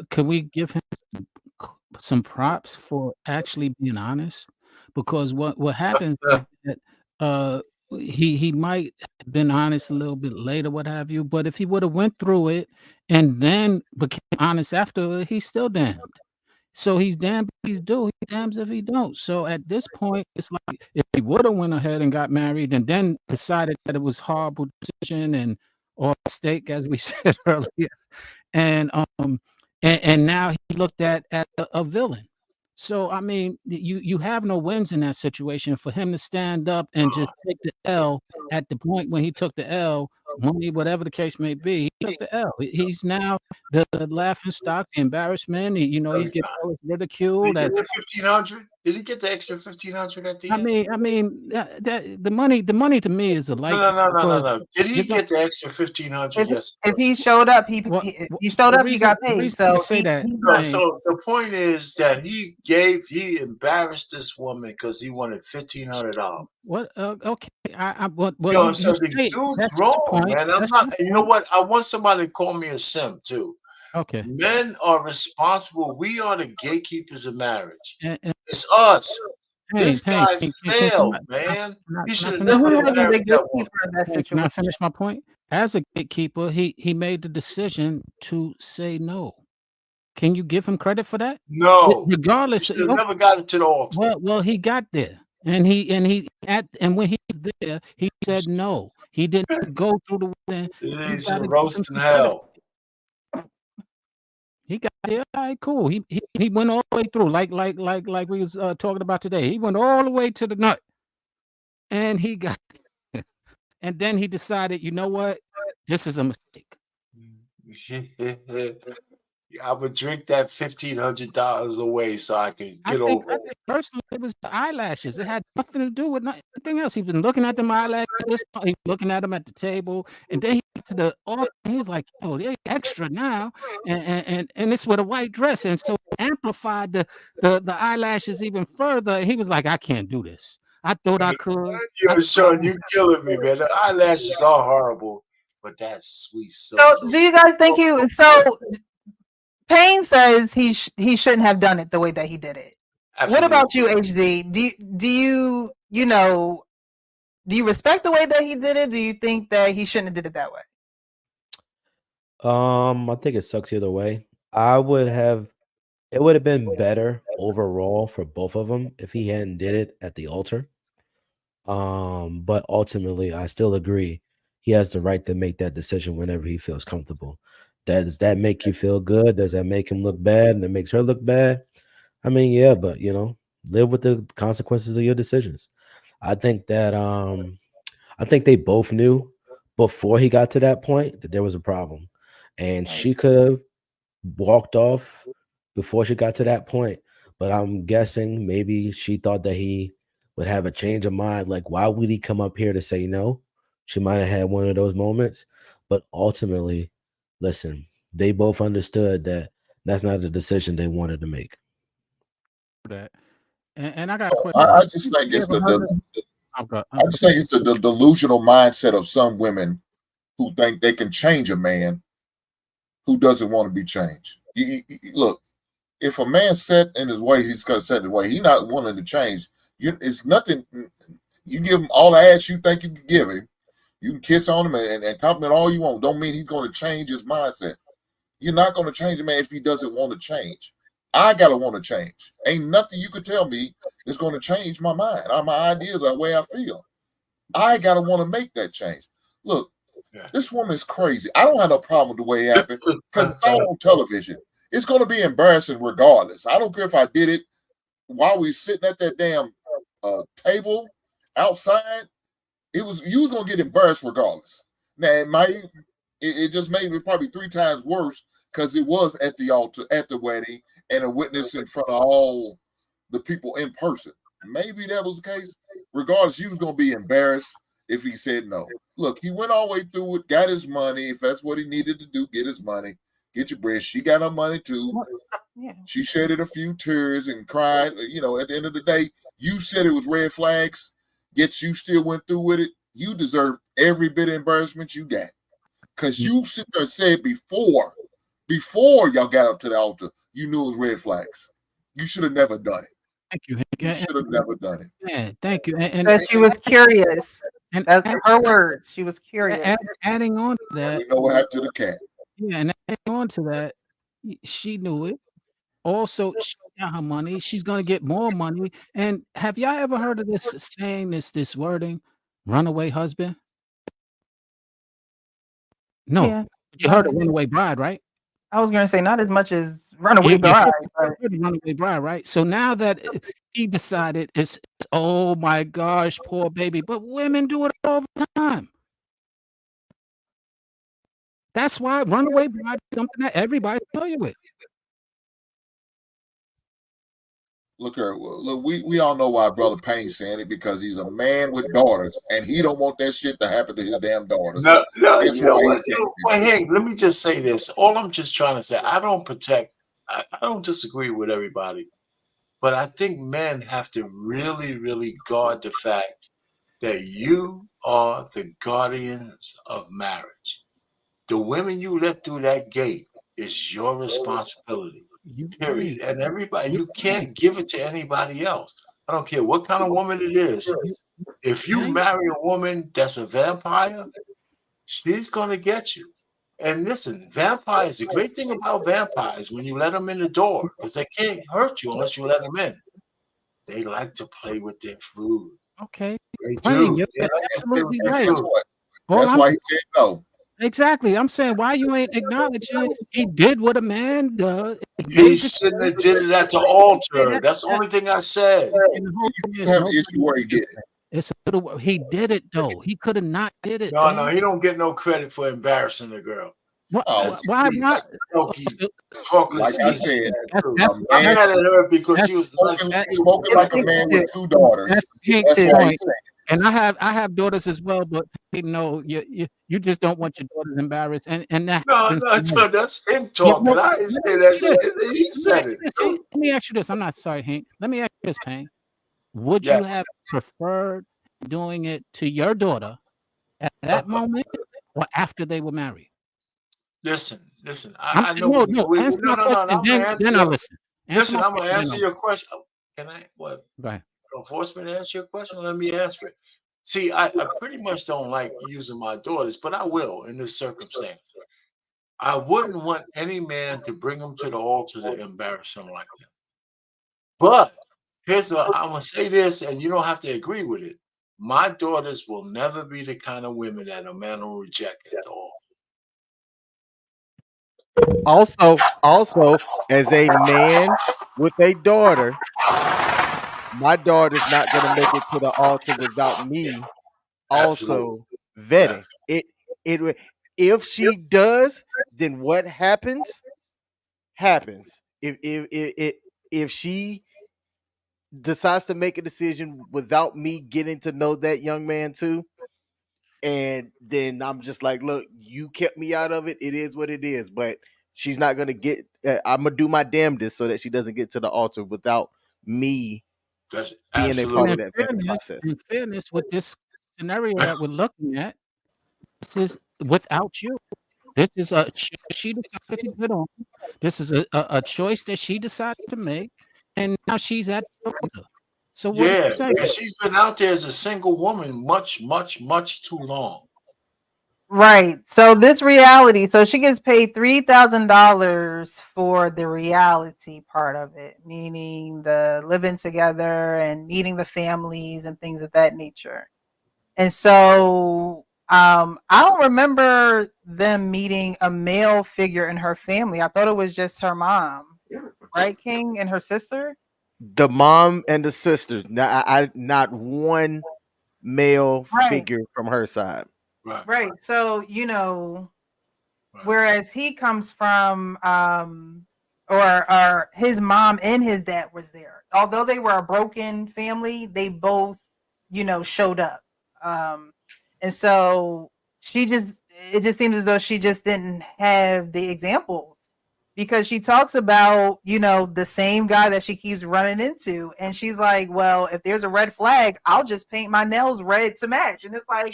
Could we give him some props for actually being honest? Because what happens is that he might have been honest a little bit later, what have you, but if he would have went through it and then became honest after, he's still damned. So he's damned if he do, he's damned if he don't. So at this point, it's like if he would have went ahead and got married and then decided that it was horrible decision and or mistake, as we said earlier, and and now he looked at a villain. So I mean, you have no wins in that situation. For him to stand up and just take the L at the point when he took the L, money, whatever the case may be, he took the L. He's now the laughing stock, the embarrassment. He's getting Did ridiculed. he get the 1,500? Did he get the extra 1,500 at the end? The money to me is a light. No. Did he get the extra 1,500? Yes. If he showed up, he showed up. He got The paid. reason So I say that, So the point is that he embarrassed this woman because he wanted $1,500. what? Okay, well, Yo, you so the say dude's that's your wrong, point. man. I'm That's not. your You know point. what? I want somebody to call me a simp too. Okay. Men are responsible. We are the gatekeepers of marriage. And It's us. This guy can failed, somebody, man. He can should I have finish never my point? embarrassed that woman. in that Can I situation. finish my point? As a gatekeeper, he made the decision to say no. Can you give him credit for that? No, Regardless, he should have never gotten to the altar. well, he got there, and when he was there, he said no. He didn't go through the wedding. He You should gotta have give him roasted some credit. hell. He got there. All right, cool. He went all the way through, like we was talking about today. He went all the way to the nut, and he got there. And then he decided, you know what? This is a mistake. I would drink that $1,500 away so I could I get think over it. personally it was the eyelashes. It had nothing to do with nothing else. He's been looking at them eyelashes. He was looking at them at the table, and then he got to the altar. He was like, "Oh, they're extra now," and it's with a white dress, and so it amplified the eyelashes even further. He was like, "I can't do this. I thought I could." Yo, Sean, you killing me, man. The eyelashes are horrible, but that's sweet. So do you guys think Payne says he shouldn't have done it the way that he did it. Absolutely. What about you, HD? Do you respect the way that he did it? Do you think that he shouldn't have did it that way? I think it sucks either way. It would have been better overall for both of them if he hadn't did it at the altar. But ultimately, I still agree he has the right to make that decision whenever he feels comfortable. Does that make you feel good? Does that make him look bad and it makes her look bad? I mean, yeah, but live with the consequences of your decisions. I think that I think they both knew before he got to that point that there was a problem. And she could have walked off before she got to that point. But I'm guessing maybe she thought that he would have a change of mind. Like, why would he come up here to say no? She might have had one of those moments. But ultimately, listen, they both understood that that's not the decision they wanted to make. That. And I got a question. I just think it's the delusional mindset of some women who think they can change a man who doesn't want to be changed. Look, if a man set in his way, he's gonna set in his way. He's not willing to change. It's nothing. You give him all the ass you think you can give him. You can kiss on him and compliment all you want. Don't mean he's going to change his mindset. You're not going to change a man if he doesn't want to change. I gotta want to change. Ain't nothing you could tell me is going to change my mind. My ideas are the way I feel. I gotta want to make that change. Look, this woman is crazy. I don't have no problem with the way it happened because it's all on television. It's going to be embarrassing regardless. I don't care if I did it while we sitting at that damn table outside. You was gonna get embarrassed regardless. Now it just made it probably 3 times worse because it was at the altar, at the wedding, and a witness in front of all the people in person. Maybe that was the case. Regardless, you was gonna be embarrassed if he said no. Look, he went all the way through it, got his money. If that's what he needed to do, get his money, get your bread. She got her money too. Yeah. She shedded a few tears and cried. You know, at the end of the day, you said it was red flags, yet you still went through with it. You deserve every bit of embarrassment you got. Because you sit there and said before y'all got up to the altar, you knew it was red flags. You should have never done it. Thank you, Hank. You should have never done it. Yeah, thank you. Because she was curious. And That's her words. She was curious. adding on to that, You know what happened to the cat? yeah, and adding on to that, she knew it. Also, she got her money. She's gonna get more money. And have y'all ever heard of this saying, this wording, runaway husband? No, Yeah. but you heard of runaway bride, right? I was gonna say not as much as Runaway You Bride, but heard of runaway bride, right? So now that he decided it's oh my gosh, poor baby, but women do it all the time. That's why runaway bride is something that everybody's familiar with. Look here, look, we all know why Brother Payne's saying it, because he's a man with daughters and he don't want that shit to happen to his damn daughters. No, That's you know why what? he's saying it. Well, hey, let me just say this. All I'm just trying to say, I don't disagree with everybody, but I think men have to really, really guard the fact that you are the guardians of marriage. The women you let through that gate is your responsibility. Period. And everybody, you can't give it to anybody else. I don't care what kind of woman it is. If you marry a woman that's a vampire, she's gonna get you. And listen, vampires, the great thing about vampires, when you let them in the door, because they can't hurt you unless you let them in, they like to play with their food. Okay. They Wayne, do. you're They like to play with absolutely their right. food. That's why he said no. Exactly. I'm saying why you ain't acknowledging he did what a man does. He shouldn't have did it at the altar. That's the only thing I said. And the whole thing You is have an nobody issue where he did it. It's a little. He did it though. He could have not did it. No, man. he don't get no credit for embarrassing the girl. What? Oh, Why? like I said, That's I'm mad at her because she was spoken like a man with 2 daughters. That's That's Pink's why point. he's saying. And I have daughters as well, but you know, you just don't want your daughters embarrassed, and that happens to me. that's him talking. I didn't say that shit. He said it. Let me ask you this. I'm not sorry, Hank. Let me ask you this, Payne. Would you Yes. have preferred doing it to your daughter at that moment or after they were married? Listen. I know. No. Answer my question, then I'll listen. Listen, I'm gonna answer your question. Can I? What? Go ahead. Force me to answer your question. Let me answer it. See, I pretty much don't like using my daughters, but I will in this circumstance. I wouldn't want any man to bring them to the altar to embarrass them like that. But I'm gonna say this, and you don't have to agree with it. My daughters will never be the kind of women that a man will reject at all. Also, as a man with a daughter, my daughter's not gonna make it to the altar without me also vetting it. If she does, then what happens? If she decides to make a decision without me getting to know that young man too, and then I'm just like, look, you kept me out of it. It is what it is. But she's not gonna get. I'm gonna do my damnedest so that she doesn't get to the altar without me That's being a part of that vetting process. In fairness, with this scenario that we're looking at, this is without you. This is she decided to put on. This is a choice that she decided to make, and now she's at the altar. So what do Yeah, you say? and she's been out there as a single woman much, much, much too long. Right. So this reality, so she gets paid $3,000 for the reality part of it, meaning the living together and meeting the families and things of that nature. And so I don't remember them meeting a male figure in her family. I thought it was just her mom, right, King, and her sister? The mom and the sister. Not one male Right. figure from her side. Right. Right. So, Right. whereas he comes from or his mom and his dad was there. Although they were a broken family, they both, showed up. And so it just seems as though she just didn't have the examples, because she talks about, the same guy that she keeps running into, and she's like, well, if there's a red flag, I'll just paint my nails red to match. And it's like,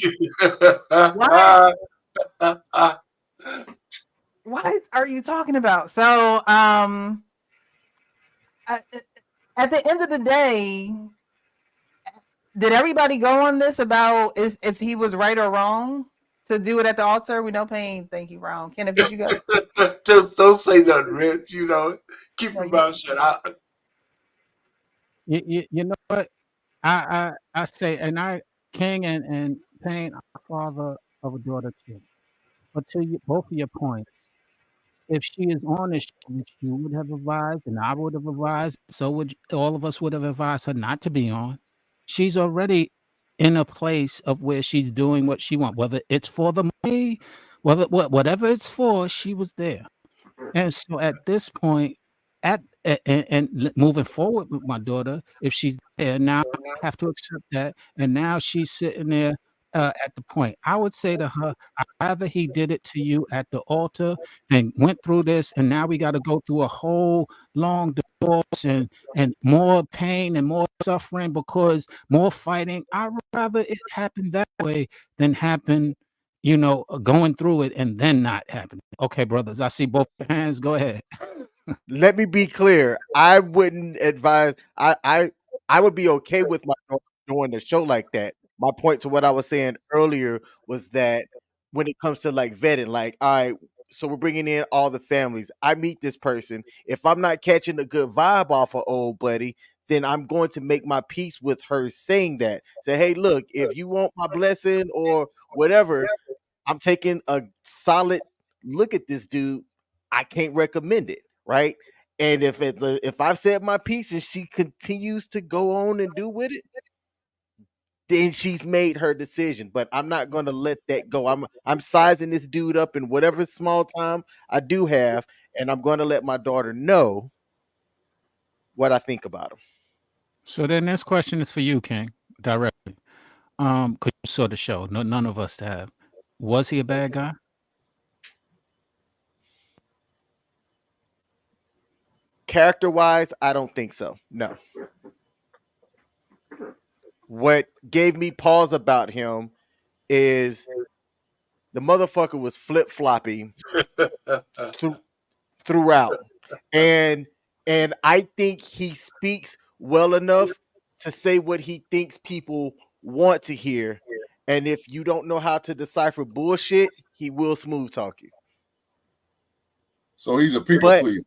what are you talking about? So at the end of the day, did everybody go on this about if he was right or wrong to do it at the altar? We know pain. Thank you, Ron. Kenneth, did you go? Don't say nothing, Rich. Keep your mouth shut. You know what? I say, and King and Payne are father of a daughter too. But to both of your points, if she is on this, which you would have advised, and I would have advised, so would all of us would have advised her not to be on. She's already in a place of where she's doing what she wants, whether it's for the money, whatever it's for, she was there. And so at this point, moving forward with my daughter, if she's there now, I have to accept that. And now she's sitting there at the point. I would say to her, I'd rather he did it to you at the altar than went through this, and now we got to go through a whole long divorce and more pain and more suffering because more fighting. I'd rather it happen that way than happen going through it and then not happening. Okay, brothers, I see both hands. Go ahead. Let me be clear. I wouldn't advise. I would be okay with my daughter doing a show like that. My point to what I was saying earlier was that when it comes to like vetting, like, all right, so we're bringing in all the families. I meet this person. If I'm not catching a good vibe off of old buddy, then I'm going to make my peace with her saying that. Say, hey, look, if you want my blessing or whatever, I'm taking a solid look at this dude. I can't recommend it, right? And if I've said my piece and she continues to go on and do with it, then she's made her decision. But I'm not going to let that go. I'm sizing this dude up in whatever small time I do have, and I'm going to let my daughter know what I think about him. So then this question is for you, King, directly. Because you saw the show. No, none of us have. Was he a bad guy? Character wise, I don't think so. No. What gave me pause about him is the motherfucker was flip floppy throughout, and I think he speaks well enough to say what he thinks people want to hear. And if you don't know how to decipher bullshit, he will smooth talk you. So he's a people But pleaser.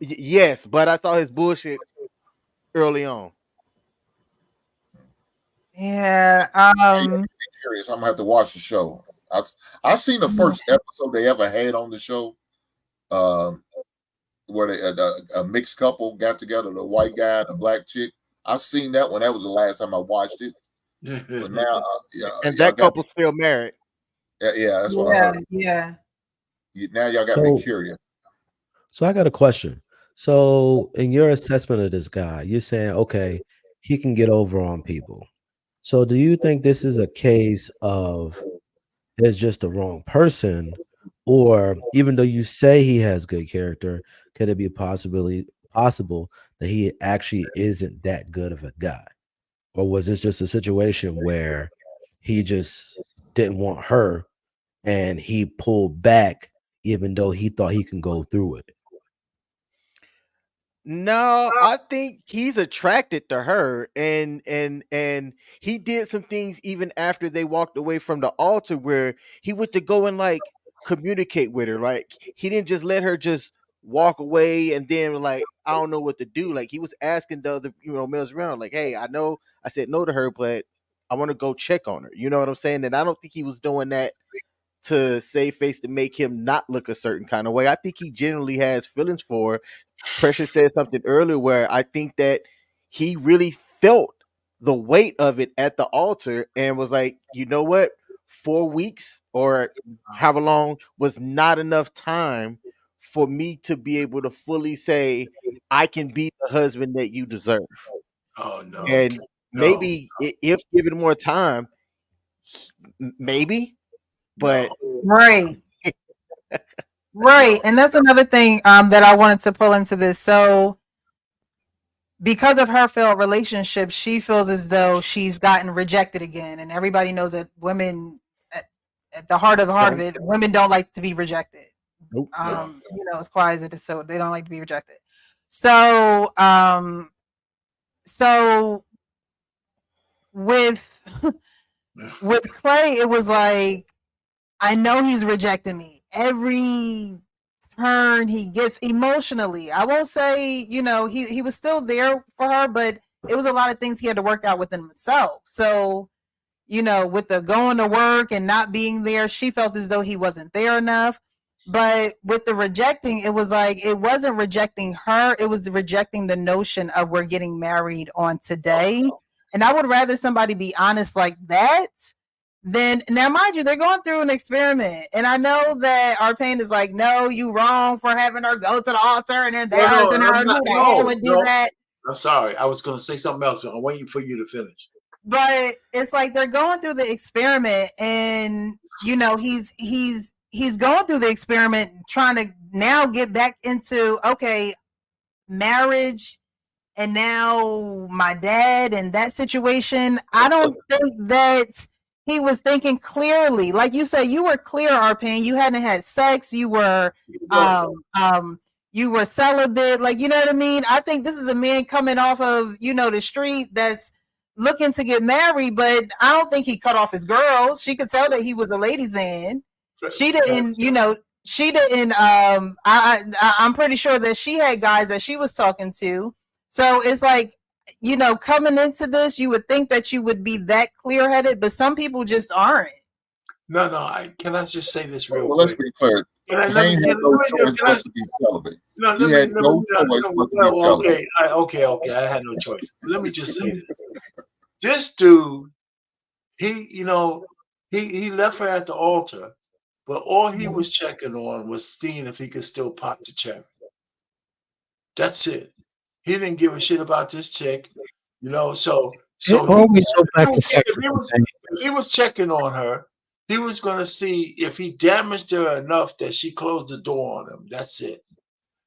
yes, but I saw his bullshit early on. Yeah. I'm curious. I'm gonna have to watch the show. I've seen the first episode they ever had on the show, where a mixed couple got together, the white guy and the black chick. I've seen that one. That was the last time I watched it. But now, And y'all that couple's still married. Yeah, that's what I heard. Yeah. Now y'all got me curious. So I got a question. So in your assessment of this guy, you're saying, okay, he can get over on people. So do you think this is a case of there's just the wrong person, or even though you say he has good character, could it be possible that he actually isn't that good of a guy? Or was this just a situation where he just didn't want her and he pulled back even though he thought he can go through it? No, I think he's attracted to her, and he did some things even after they walked away from the altar where he went to go and like communicate with her. Like he didn't just let her just walk away and then like I don't know what to do. Like he was asking the other males around, like, hey, I know I said no to her, but I want to go check on her. You know what I'm saying? And I don't think he was doing that to save face to make him not look a certain kind of way. I think he generally has feelings for her. Precious said something earlier where I think that he really felt the weight of it at the altar and was like, you know what? 4 weeks or however long was not enough time for me to be able to fully say, I can be the husband that you deserve. Oh no, And no, maybe if given more time, maybe, but no. Right. No. And that's another thing that I wanted to pull into this. So because of her failed relationship, she feels as though she's gotten rejected again. And everybody knows that women, at the heart of it, women don't like to be rejected. Nope. As quiet as it is, so they don't like to be rejected. So, so with Clay, it was like, I know he's rejecting me every turn he gets emotionally. I won't say, he was still there for her, but it was a lot of things he had to work out within himself. So, with the going to work and not being there, she felt as though he wasn't there enough. But with the rejecting, it was like, it wasn't rejecting her. It was rejecting the notion of we're getting married on today. And I would rather somebody be honest like that than, now mind you, they're going through an experiment. And I know that our pain is like, no, you wrong for having her go to the altar and embarrassing her. Who the hell would do that? I'm sorry. I was going to say something else. I'm waiting for you to finish. But it's like they're going through the experiment, and he's going through the experiment, trying to now get back into marriage, and now my dad and that situation. I don't think that he was thinking clearly. Like you said, you were clear, Arpane. You hadn't had sex. You were you were celibate. Like, you know what I mean? I think this is a man coming off of, the street that's looking to get married, but I don't think he cut off his girls. She could tell that he was a ladies' man. She didn't, she didn't. I'm pretty sure that she had guys that she was talking to. So it's like, coming into this, you would think that you would be that clear-headed, but some people just aren't. No. Can I just say this real Well, quick? let's be clear. Payne had no choice but to be celibate. He had no choice but to be celibate. Okay. I had no choice. Let me just say this. This dude, he left her at the altar, but all he was checking on was seeing if he could still pop the cherry. That's it. He didn't give a shit about this chick, so if he was checking on her, he was going to see if he damaged her enough that she closed the door on him. That's it.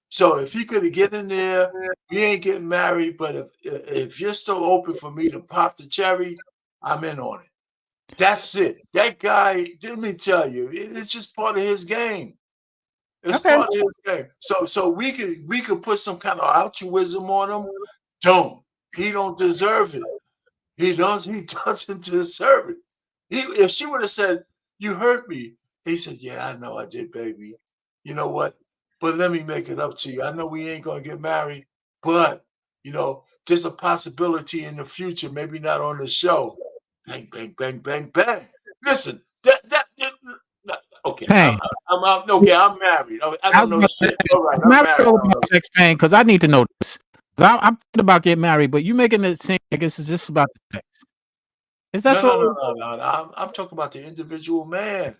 So if he could get in there, we ain't getting married, but if you're still open for me to pop the cherry, I'm in on it. That's it. That guy, let me tell you, it's just part of his game. It's part of his game. So we could put some kind of altruism on him. He don't deserve it. He doesn't deserve it. If she would have said, "You hurt me," he said, "Yeah, I know I did, baby. You know what? But let me make it up to you. I know we ain't gonna get married, but there's a possibility in the future. Maybe not on the show. Bang, bang, bang, bang, bang. Listen, okay. Payne. I'm married. I don't know shit. All right, I'm married. Sex, Payne, because I need to know this. I'm thinking about getting married, but you making it seem like it's just about the sex. Is that so? No. I'm talking about the individual man.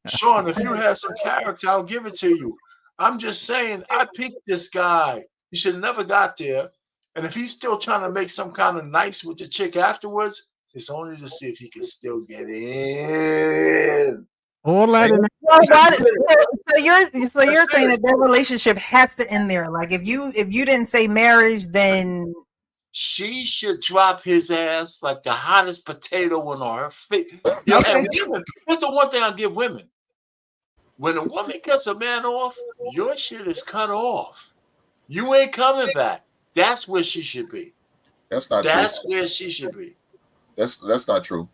Sean, if you have some character, I'll give it to you. I'm just saying, I picked this guy. He should have never got there. And if he's still trying to make some kind of nice with the chick afterwards, it's only to see if he can still get in. All that. So you're saying that their relationship has to end there. Like if you didn't say marriage, then she should drop his ass like the hottest potato on her face. And women, that's the one thing I give women. When a woman cuts a man off, your shit is cut off. You ain't coming back. That's where she should be. That's not That's true. where she should be. That's not true.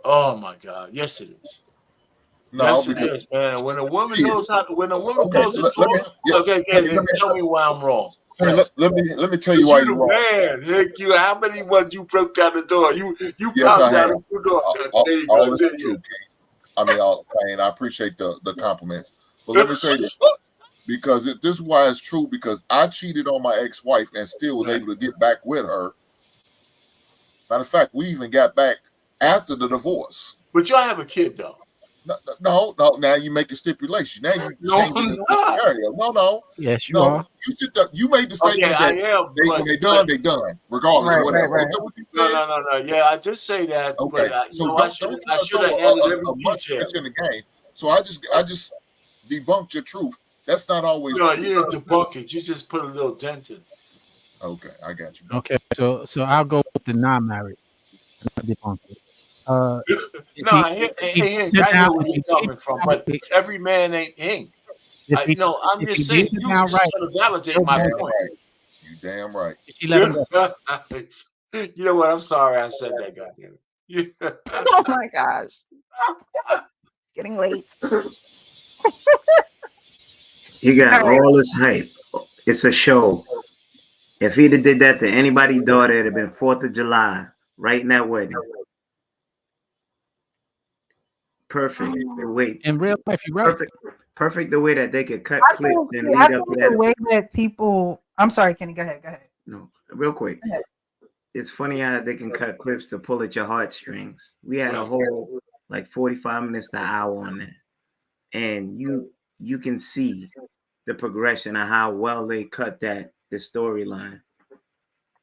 Oh my God. Yes, it is. No, Yes, it because is, man. When a woman see, knows how, when a woman okay, closes the let me door, okay, tell me why I'm wrong. let me tell you why You you're the wrong. man. Heck, you. How many ones you broke down the door? You Yes, pounded I down have. the front door. There you All go. this There is you true, King. I mean, I appreciate the compliments, but let me say this, because this is why it's true. Because I cheated on my ex-wife and still was able to get back with her. Matter of fact, we even got back after the divorce. But y'all have a kid though. No. Now you make a stipulation. Now you No, changing I'm the not. scenario. No. Yes, you are. You sit there, you made the Okay, statement I that am. when they done, they done, regardless of Right, what right, else. right. Is that what you No, said? no. Yeah, I just say that, Okay, but so I don't should try to have throw added every a monkey detail. wrench in the game. So I just debunked your truth. That's not always No, true. you didn't debunk it. You just put a little dent in it. Okay, I got you, bro. Okay, so I'll go with the non-married. Not debunk it. If No, he Hank, beat her I down, hear where if you're he beat coming from, her down, but every man ain't Hank. No, I'm if just he beat saying her you down just right, trying to validate still my married, point. You damn right. she let him go. You know what? I'm sorry I said that, goddamn it. Oh my gosh. It's getting late. He got All right. all this hype. It's a show. If he'd have did that to anybody's daughter, it'd have been 4th of July, right in that wedding. Perfect. The way, In real life, you're right. perfect the way that they could cut I clips think, and I lead up to think the that. way that people, I'm sorry, Kenny, go ahead. No, real quick. Go ahead. It's funny how they can cut clips to pull at your heartstrings. We had a whole like 45 minutes to an hour on that. And you can see the progression of how well they cut the storyline.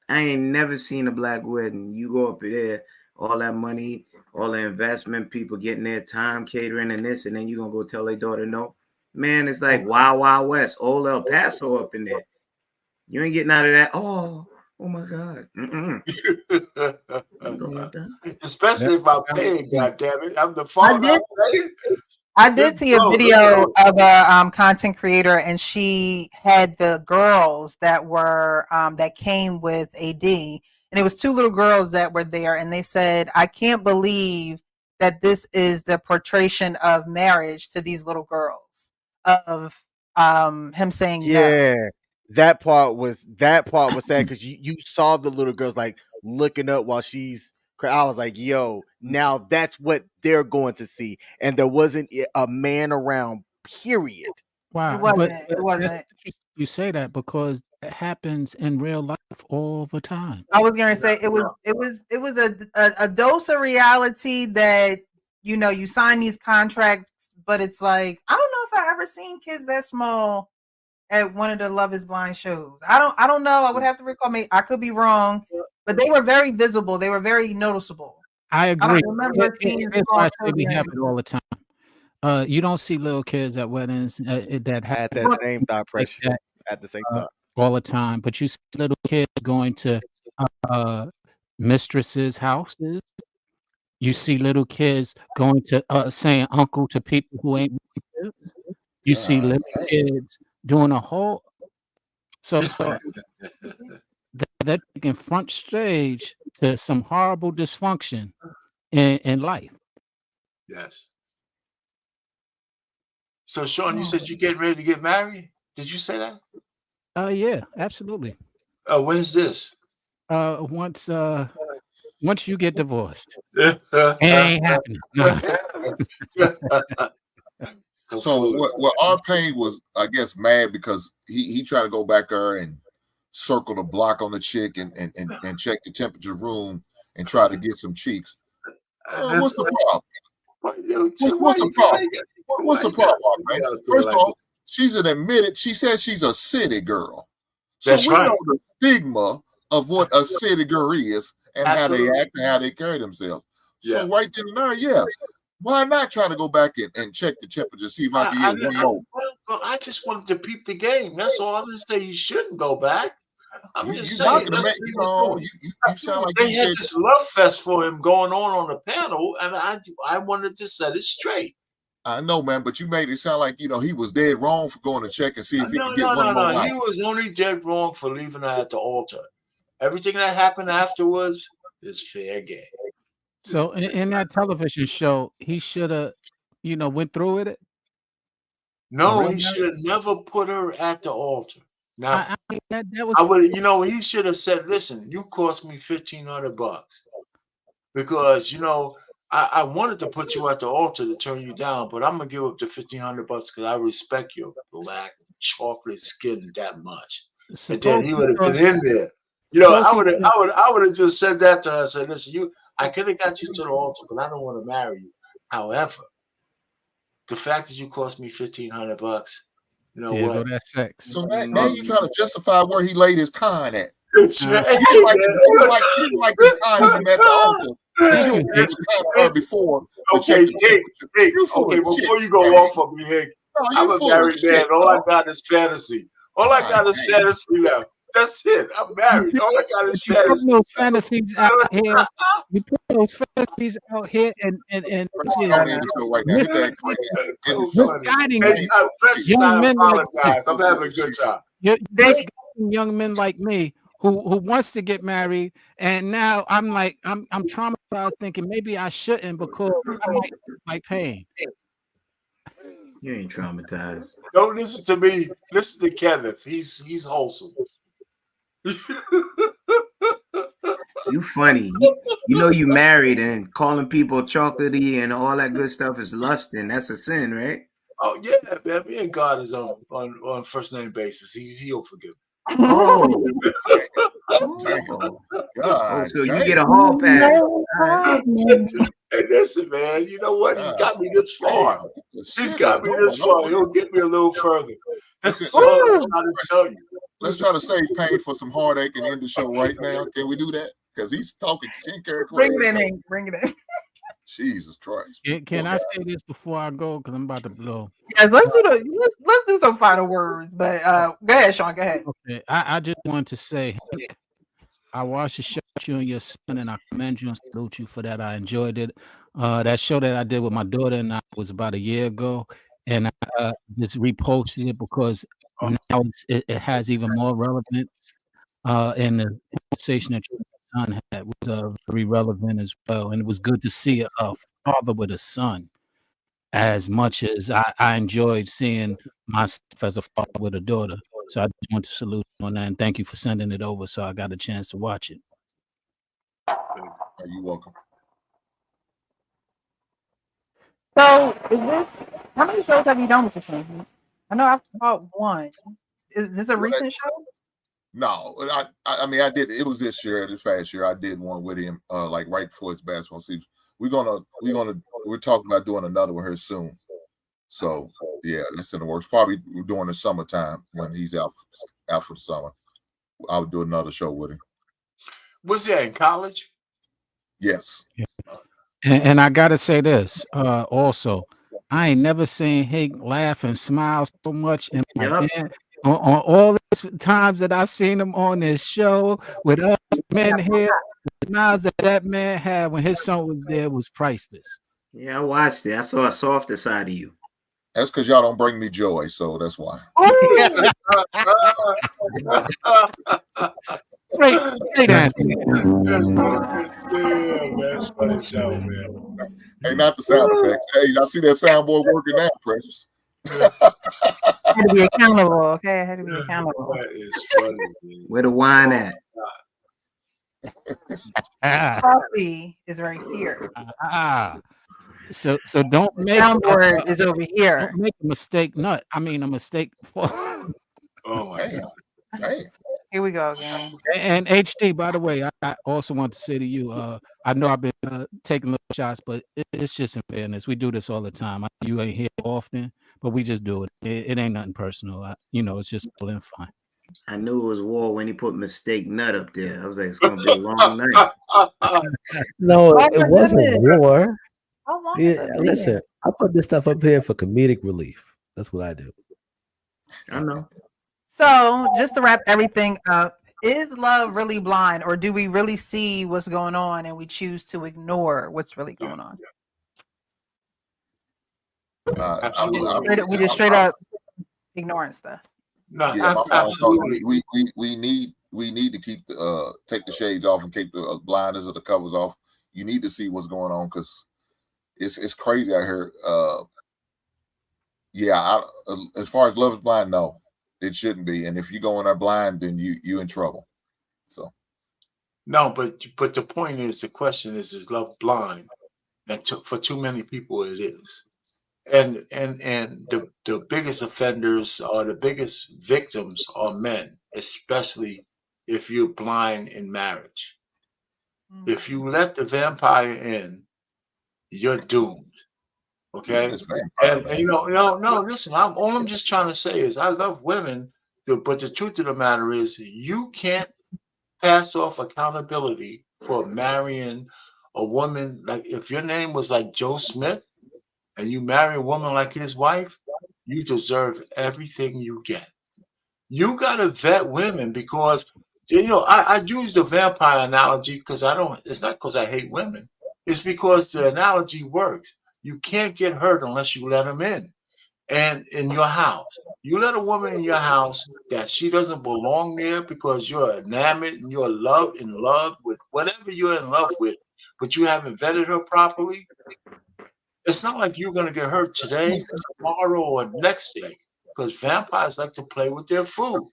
I ain't never seen a black wedding. You go up there, all that money, all the investment, people getting their time, catering and this, and then you gonna go tell their daughter no. Man, it's like Wild Wild West, old El Paso up in there. You ain't getting out of that. Oh my God. Especially if I'm paying, goddammit. I'm the I father, did, I'm paying. I did see a video of a content creator, and she had the girls that were that came with AD, and it was two little girls that were there, and they said, "I can't believe that this is the portrayal of marriage to these little girls of him saying no." Yeah, that part was sad because you saw the little girls like looking up while she's. I was like, "Yo, now that's what they're going to see," and there wasn't a man around. Period. It Wow, wasn't. but It that's wasn't. interesting you say that because it happens in real life all the time. I was gonna say it was a dose of reality that you sign these contracts, but it's like I don't know if I ever seen kids that small at one of the Love Is Blind shows. I don't know. I would have to recall me. I could be wrong, but they were very visible. They were very noticeable. I I agree. don't remember seeing Here's why small I say we have children. it all the time. You don't see little kids at weddings that I had have that same thought, like Precious. that At the same uh, thought. all the time, but you see little kids going to uh, mistresses' houses. You see little kids going to saying uncle to people who ain't relatives. You see little kids doing a whole so they're taking front stage to some horrible dysfunction in life. Yes. So, Sean, you said you're getting ready to get married? Did you say that? Yeah, absolutely. When's this? Once you get divorced, it ain't happening. No. So what our pain was, I guess, mad because he tried to go back there and circle the block on the chick and check the temperature room and try to get some cheeks. What's the problem? What's the problem? What's the problem, man? First of all, she's she said she's a city girl. So That's we right. know the stigma of what a city girl is and how they act and how they carry themselves. So right then and there, yeah. Why not try to go back and check the temperature, see if I can get one more? Well, I just wanted to peep the game. That's all. I didn't say you shouldn't go back. I'm You just saying. knocking, Let's man. see You what's know, going. you sound like They you had said this love fest for him going on the panel, and I wanted to set it straight. I know, man, but you made it sound like he was dead wrong for going to check and see if he No, could get no, one no, more no. night. He was only dead wrong for leaving her at the altar. Everything that happened afterwards is fair game. So in that television show, he should have, went through with it. No, real he should have never put her at the altar. Now, I mean, that was I would, he should have said, "Listen, you cost me $1,500 because I wanted to put you at the altar to turn you down, but I'm gonna give up the $1,500 because I respect your black chocolate skin that much." And then supposed he to would have thought- been in there. supposed I he would thought- have just said that to her. I said, "Listen, I could have got you to the altar, but I don't want to marry you. However, the fact that you cost me $1,500, you know there what? go that sex. So now you trying to justify where he laid his con at. It's You didn't like the con you met at the altar. But you were kind of her before to check Okay, the Hank, temperature. You full okay, of before shit, you go man. off of me, Hank, No, I'm you a full of married man. shit, All I dog. got is fantasy. All I got is fantasy now. That's it. I'm married. All I got is But you put fantasy. those fantasies out here. You put those fantasies out here and Precious, go ahead and show right now. Hit that green in the So show. funny. misguiding Hey, Precious, young I men like apologize. I'm having a good time. misguiding young men like me who wants to get married, and now I'm traumatized, thinking maybe I shouldn't because I might like pain. You ain't traumatized. Don't listen to me. Listen to Kenneth. He's wholesome. You funny. You married and calling people chocolatey and all that good stuff is lusting. That's a sin, right? Oh yeah, man. Me and God is on first name basis. He'll forgive me. Oh, God, so you get a hall pass. All right. Hey, listen, man. You know what? He's got me this far. He's got me this far. He'll get me a little further. That's all I'm trying to tell you. Let's try to save pain for some heartache and end the show right now. Can we do that? Because he's talking 10 characters. Bring it in, Hank. Bring it in. Jesus Christ. Can I say this before I go? Because I'm about to blow. Yes, let's do some final words. But go ahead, Sean. Go ahead. Okay, I just want to say, Hank, I watched the show with you and your son, and I commend you and salute you for that. I enjoyed it. That show that I did with my daughter and I was about a year ago, and I just reposted it because now it has even more relevance. And the conversation that your son had was very relevant as well, and it was good to see a father with a son. As much as I enjoyed seeing myself as a father with a daughter. So I just want to salute you on that and thank you for sending it over so I got a chance to watch it. Are you welcome? So, how many shows have you done with your son? I know I've caught one. Is this a recent show? No, I mean I did. It was this past year. I did one with him, like right before his basketball season. We're talking about doing another one here soon. So yeah, that's in the works. Probably during the summertime when he's out for the summer. I would do another show with him. Was that in college? Yes. Yeah. And I gotta say this also. I ain't never seen Hank laugh and smile so much in my band. On all these times that I've seen him on this show with us men here, the smiles that man had when his son was there was priceless. Yeah, I watched it. I saw a softer side of you. That's because y'all don't bring me joy, so that's why. Great answer. That's funny show, man. Hey, not the sound effects. Hey, I see that soundboard working now, Precious. I had to be accountable, okay? I had to be accountable. That is funny, man. Where the wine at? Coffee is right here. So don't make soundboard is over here. Don't make a mistake. A mistake. Oh my God. Dang. Here we go again. And HD, by the way, I also want to say to you, I know I've been taking little shots, but it's just in fairness. We do this all the time. You ain't here often, but we just do it. It ain't nothing personal. It's just in fun. I knew it was war when he put mistake nut up there. I was like, it's gonna be a long night. No, it wasn't war. How long Yeah, listen, I put this stuff up here for comedic relief. That's what I do. I know. So, just to wrap everything up, is love really blind, or do we really see what's going on and we choose to ignore what's really going on? Absolutely. We just straight up ignoring stuff. No, Yeah, my phone told absolutely. me we need to keep the take the shades off and keep the blinders or the covers off. You need to see what's going on because it's crazy out here. As far as Love is Blind, no, it shouldn't be. And if you go in there blind, then you in trouble. So No, but the point is, the question is love blind? And for too many people, it is. And the biggest offenders or the biggest victims are men, especially if you're blind in marriage. If you let the vampire in, you're doomed. Okay, this vampire, man. no. Listen, all I'm just trying to say is I love women, but the truth of the matter is you can't pass off accountability for marrying a woman. Like if your name was like Joe Smith and you marry a woman like his wife, you deserve everything you get. You gotta vet women because I use the vampire analogy because it's not because I hate women. It's because the analogy works. You can't get hurt unless you let them in. And in your house, you let a woman in your house that she doesn't belong there because you're enamored and you're in love with whatever you're in love with, but you haven't vetted her properly. It's not like you're going to get hurt today, tomorrow, or next day because vampires like to play with their food.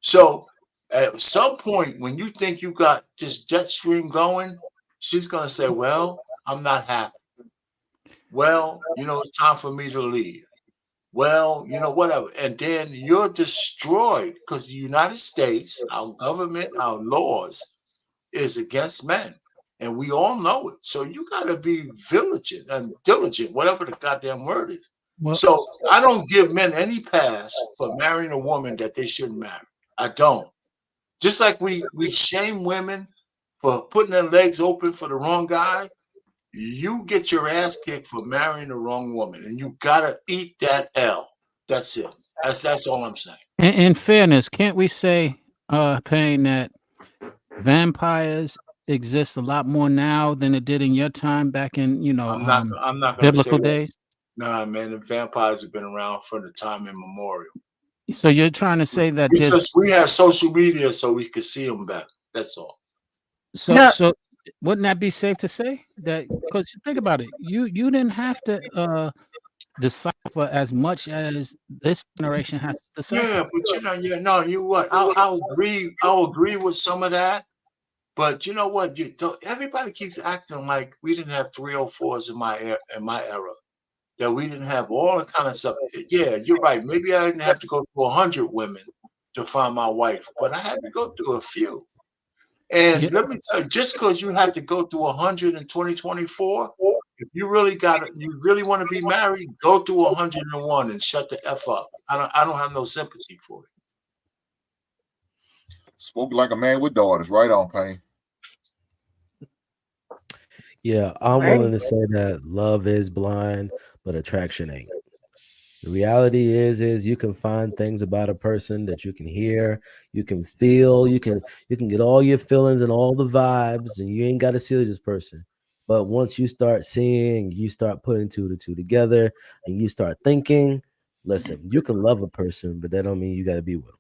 So at some point, when you think you got this jet stream going, she's going to say, well, I'm not happy. Well, it's time for me to leave. Well, whatever. And then you're destroyed because the United States, our government, our laws is against men. And we all know it. So you got to be vigilant and diligent, whatever the goddamn word is. Well, So I don't give men any pass for marrying a woman that they shouldn't marry. I don't. Just like we shame women for putting their legs open for the wrong guy, you get your ass kicked for marrying the wrong woman, and you gotta eat that L. That's it. That's all I'm saying. in fairness, can't we say, Payne, that vampires exist a lot more now than it did in your time back in I'm not gonna say biblical that. days? Nah, man, the vampires have been around from the time immemorial. So you're trying to say that We have social media so we could see them better. That's all. so wouldn't that be safe to say that? Because think about it, you didn't have to decipher as much as this generation has to decipher. Yeah, but you what? I'll agree with some of that. But you know what? Everybody keeps acting like we didn't have 304s in my era. That we didn't have all the kind of stuff. Yeah, you're right. Maybe I didn't have to go through 100 women to find my wife, but I had to go through a few. And let me tell you, just because you have to go through 100 in 2024, if you really want to be married, go through 101 and shut the F up. I don't have no sympathy for it. Spoke like a man with daughters. Right on, Payne. Yeah, I'm willing to say that love is blind, but attraction ain't. The reality is you can find things about a person that you can hear, you can feel, you can get all your feelings and all the vibes, and you ain't got to see this person. But once you start seeing, you start putting two to two together, and you start thinking, listen, you can love a person, but that don't mean you got to be with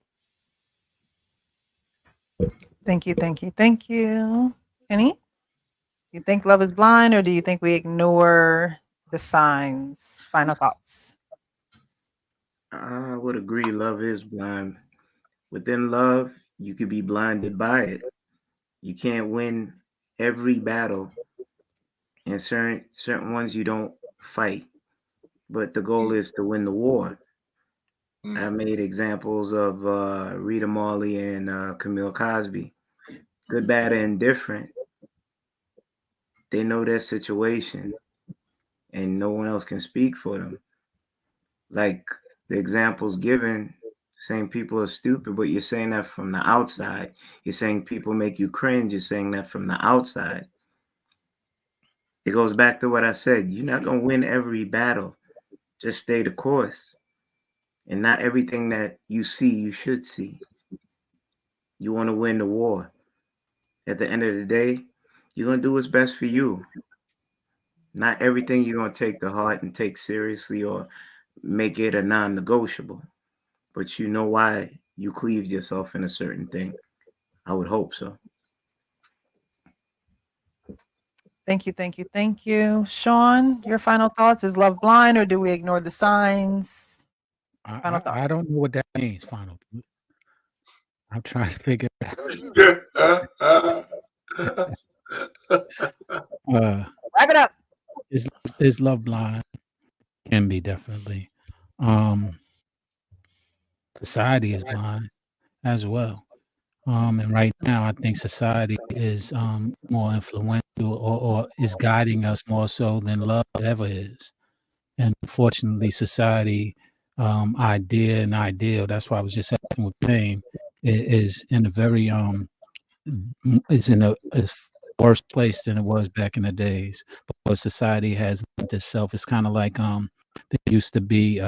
them. Thank you. Kenny, you think love is blind, or do you think we ignore the signs? Final thoughts. I would agree. Love is blind. Within love, you could be blinded by it. You can't win every battle, and certain ones you don't fight. But the goal is to win the war. I made examples of Rita Marley and Camille Cosby. Good, bad, and indifferent. They know their situation, and no one else can speak for them. Like the examples given, saying people are stupid, but you're saying that from the outside. You're saying people make you cringe. You're saying that from the outside. It goes back to what I said. You're not going to win every battle. Just stay the course. And not everything that you see, you should see. You want to win the war. At the end of the day, you're going to do what's best for you. Not everything you're gonna take to heart and take seriously or make it a non-negotiable. But you know why you cleaved yourself in a certain thing. I would hope so. Thank you, thank you, thank you. Sean, your final thoughts? Is love blind or do we ignore the signs? Final thoughts. I don't know what that means. Final. I'm trying to figure it out. Wrap it up. Is love blind? Can be definitely. Society is blind as well. And right now, I think society is more influential or is guiding us more so than love ever is. And unfortunately, society idea and ideal. That's why I was just asking what name is in a very is in a worse place than it was back in the days. Because society has lent itself. It's kind of like there used to be,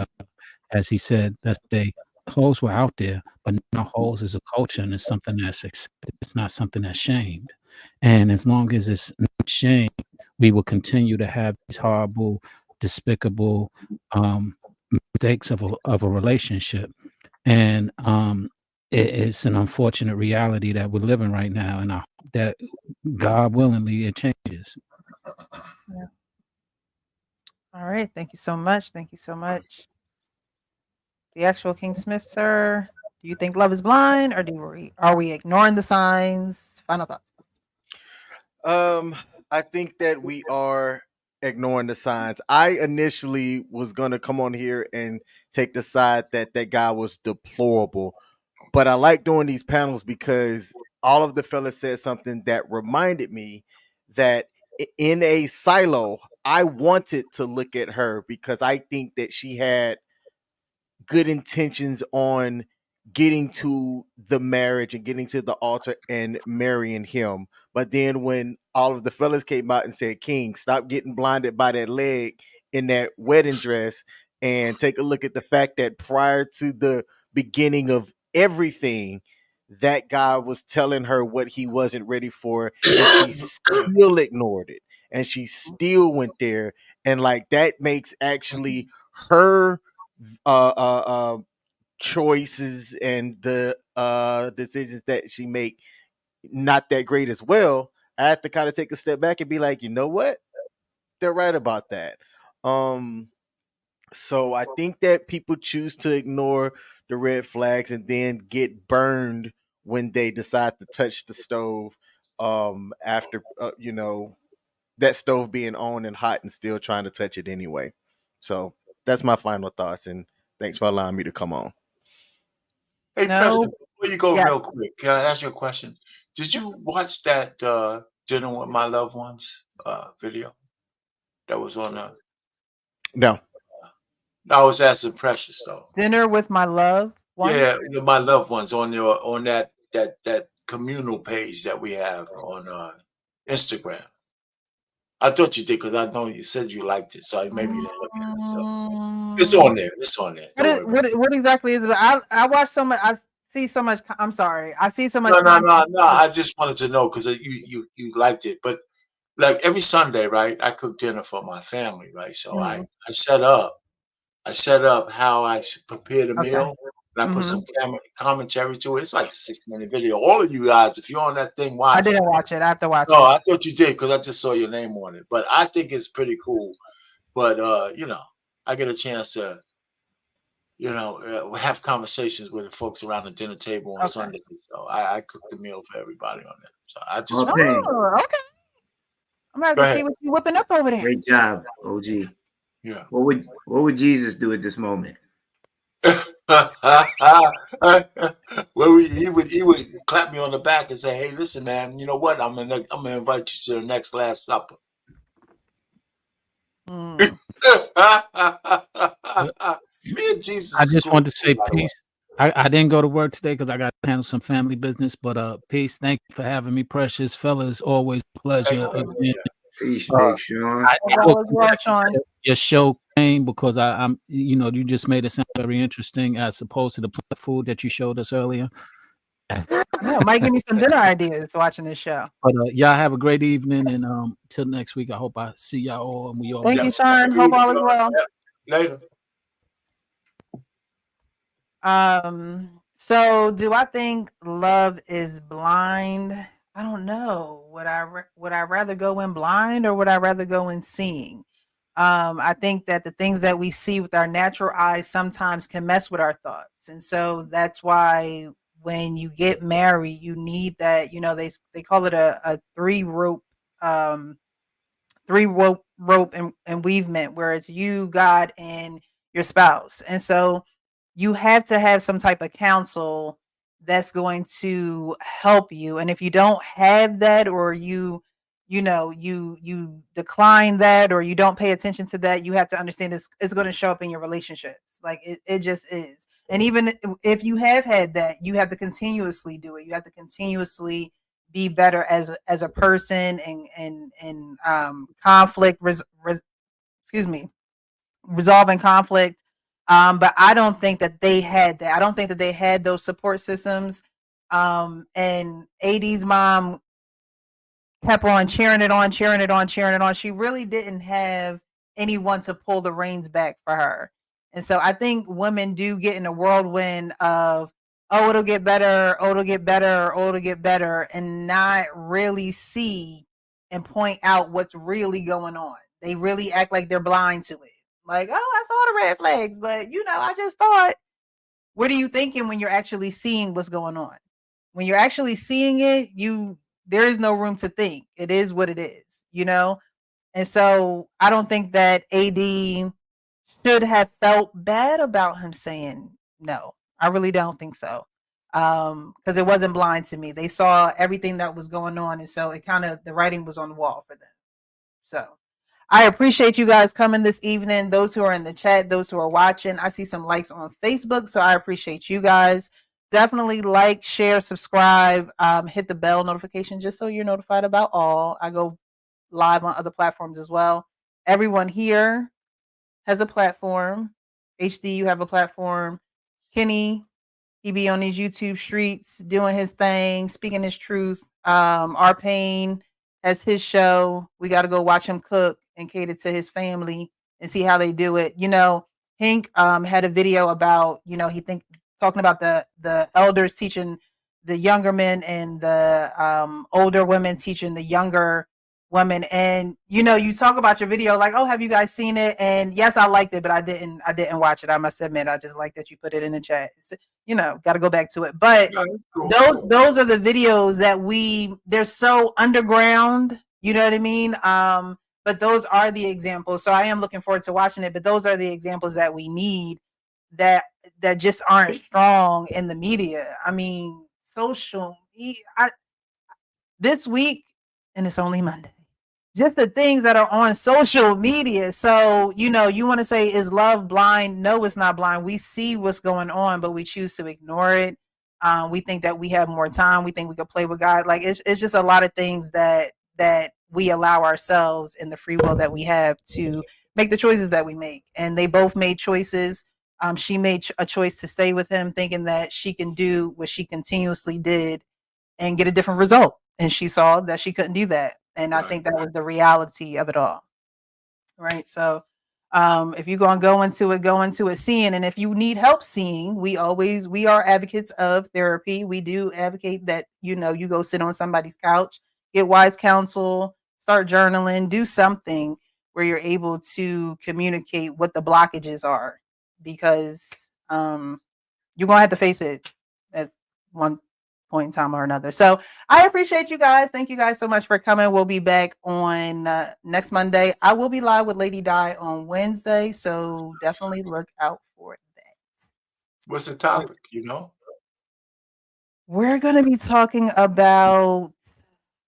as he said, let's say hoes were out there, but now hoes is a culture and it's something that's accepted. It's not something that's shamed. And as long as it's not shamed, we will continue to have these horrible, despicable mistakes of a relationship. And it's an unfortunate reality that we're living right now. And I hope that God willingly it changes. Yeah. All right. Thank you so much. Thank you so much. The actual King Smith, sir. Do you think love is blind or are we ignoring the signs? Final thoughts. I think that we are ignoring the signs. I initially was going to come on here and take the side that that guy was deplorable, but I like doing these panels because all of the fellas said something that reminded me that in a silo, I wanted to look at her because I think that she had good intentions on getting to the marriage and getting to the altar and marrying him. But then when all of the fellas came out and said, King, stop getting blinded by that leg in that wedding dress and take a look at the fact that prior to the beginning of everything, that guy was telling her what he wasn't ready for and she still ignored it and she still went there, and like that makes actually her uh uh, uh choices and the decisions that she make not that great as well. I have to kind of take a step back and be like, you know what? They're right about that. Um so I think that people choose to ignore the red flags and then get burned when they decide to touch the stove after that stove being on and hot and still trying to touch it anyway. So that's my final thoughts, and thanks for allowing me to come on. Hey, No. President, before you go Yeah. real quick, can I ask you a question? Did you watch that Dinner with My Loved Ones video that was on No. I was asking Precious though. Dinner with my love. Yeah, my loved ones on that communal page that we have on Instagram. I thought you did because I know you said you liked it, so maybe you didn't look at it. So it's on there. It's on there. Don't worry. What exactly is it? I watch so much. I see so much. I'm sorry. I see so much. No. I just wanted to know because you liked it, but like every Sunday, right? I cook dinner for my family, right? So I set up how I prepare the meal, and I put some commentary to it. It's like a 6-minute video. All of you guys, if you're on that thing, watch I didn't watch it. I have to watch No, it. I thought you did because I just saw your name on it. But I think it's pretty cool. But I get a chance to, have conversations with the folks around the dinner table on Sunday. So I cook the meal for everybody on it. So I just okay. I'm gonna have to see what you're whipping up over there. Great job, OG. Yeah. What would Jesus do at this moment? Well, he would clap me on the back and say, "Hey, listen, man. You know what? I'm gonna invite you to the next Last Supper." Me and Jesus. I just wanted to say peace. I didn't go to work today because I got to handle some family business. But peace. Thank you for having me, precious fellas. Always a pleasure. Again. Peace, Big Sean. Your show came because I'm you just made it sound very interesting as opposed to the food that you showed us earlier. I know. Might give me some dinner ideas watching this show. But y'all have a great evening, and till next week. I hope I see y'all all, and we all. Thank meet you, up. Sean. Hope all is well. Later. So do I think love is blind? I don't know. Would I rather go in blind or would I rather go in seeing? I think that the things that we see with our natural eyes sometimes can mess with our thoughts. And so that's why when you get married, you need that, they call it a three rope and weavement, where it's you, God, and your spouse. And so you have to have some type of counsel that's going to help you. And if you don't have that, or you decline that, or you don't pay attention to that, you have to understand it's going to show up in your relationships. Like it just is. And even if you have had that, you have to continuously do it. You have to continuously be better as a person, and conflict resolving conflict. But I don't think that they had that. I don't think that they had those support systems. And AD's mom kept on cheering it on, cheering it on, cheering it on. She really didn't have anyone to pull the reins back for her. And so I think women do get in a whirlwind of, oh, it'll get better, oh, it'll get better, oh, it'll get better, and not really see and point out what's really going on. They really act like they're blind to it. Like, oh, I saw the red flags, but I just thought. What are you thinking when you're actually seeing what's going on? When you're actually seeing it, there is no room to think. It is what it is, And so I don't think that AD should have felt bad about him saying no. I really don't think so. Because it wasn't blind to me. They saw everything that was going on, and so the writing was on the wall for them. So I appreciate you guys coming this evening. Those who are in the chat, those who are watching, I see some likes on Facebook, so I appreciate you guys. Definitely like, share, subscribe, hit the bell notification just so you're notified about all. I go live on other platforms as well. Everyone here has a platform. HD, you have a platform. Kenny, he be on these YouTube streets doing his thing, speaking his truth. Our Pain has his show. We got to go watch him cook and cater to his family and see how they do it. Hank had a video about, talking about the elders teaching the younger men, and the older women teaching the younger women. And you talk about your video like, oh, have you guys seen it? And yes, I liked it, but I didn't watch it. I must admit, I just like that you put it in the chat. Got to go back to it. But those are the videos that they're so underground, you know what I mean? But those are the examples. So I am looking forward to watching it, but those are the examples that we need that just aren't strong in the media. I mean, social media, this week, and it's only Monday, just the things that are on social media. So, you want to say, is love blind? No, it's not blind. We see what's going on, but we choose to ignore it. We think that we have more time. We think we could play with God. Like it's just a lot of things that we allow ourselves in the free will that we have to make the choices that we make. And they both made choices. She made a choice to stay with him, thinking that she can do what she continuously did and get a different result. And she saw that she couldn't do that. And I think that was the reality of it all. Right. So if you're going to go into it seeing. And if you need help seeing, we are advocates of therapy. We do advocate that, you go sit on somebody's couch, get wise counsel, start journaling, do something where you're able to communicate what the blockages are, because you're going to have to face it at one point in time or another. So I appreciate you guys. Thank you guys so much for coming. We'll be back on next Monday. I will be live with Lady Di on Wednesday, so definitely look out for that. What's the topic? We're going to be talking about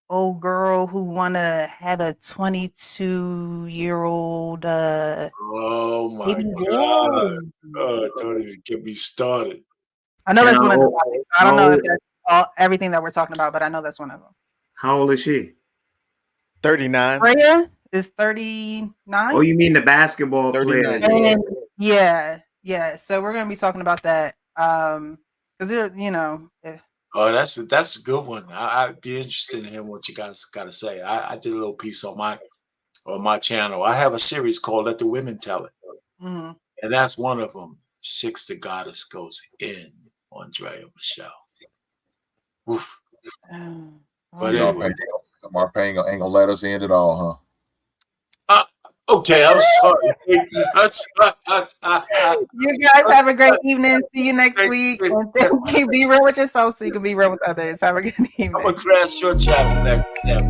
old girl who want to have a 22-year-old oh my God. Don't even get me started. I know that's one of the topics. I don't know if that's everything that we're talking about, but I know that's one of them. How old is she? 39. Freya is 39. Oh, you mean the basketball player? And yeah. So we're going to be talking about that. Because Oh, that's a good one. I'd be interested in hearing what you guys got to say. I did a little piece on my channel. I have a series called "Let the Women Tell It," Mhm. and that's one of them. Six the Goddess goes in on Dre and Michelle. Oof. Oh, But See, our anyway, pain ain't gonna let us end it all, huh? okay, I'm sorry. You guys have a great evening. See you next Thank week. you. And thank you. Be real with yourself so you can be real with others. Have a good I'm evening. gonna crash your channel next. Yeah.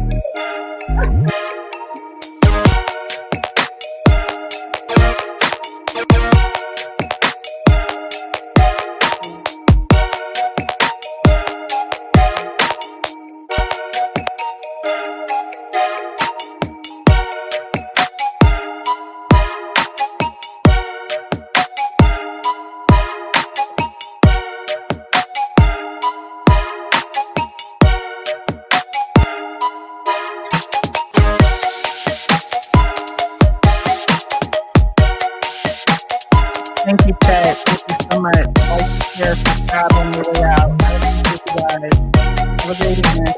Thank you, Chad. Thank you so much. Like, share, subscribe on your way out. I appreciate you guys. Have a great evening.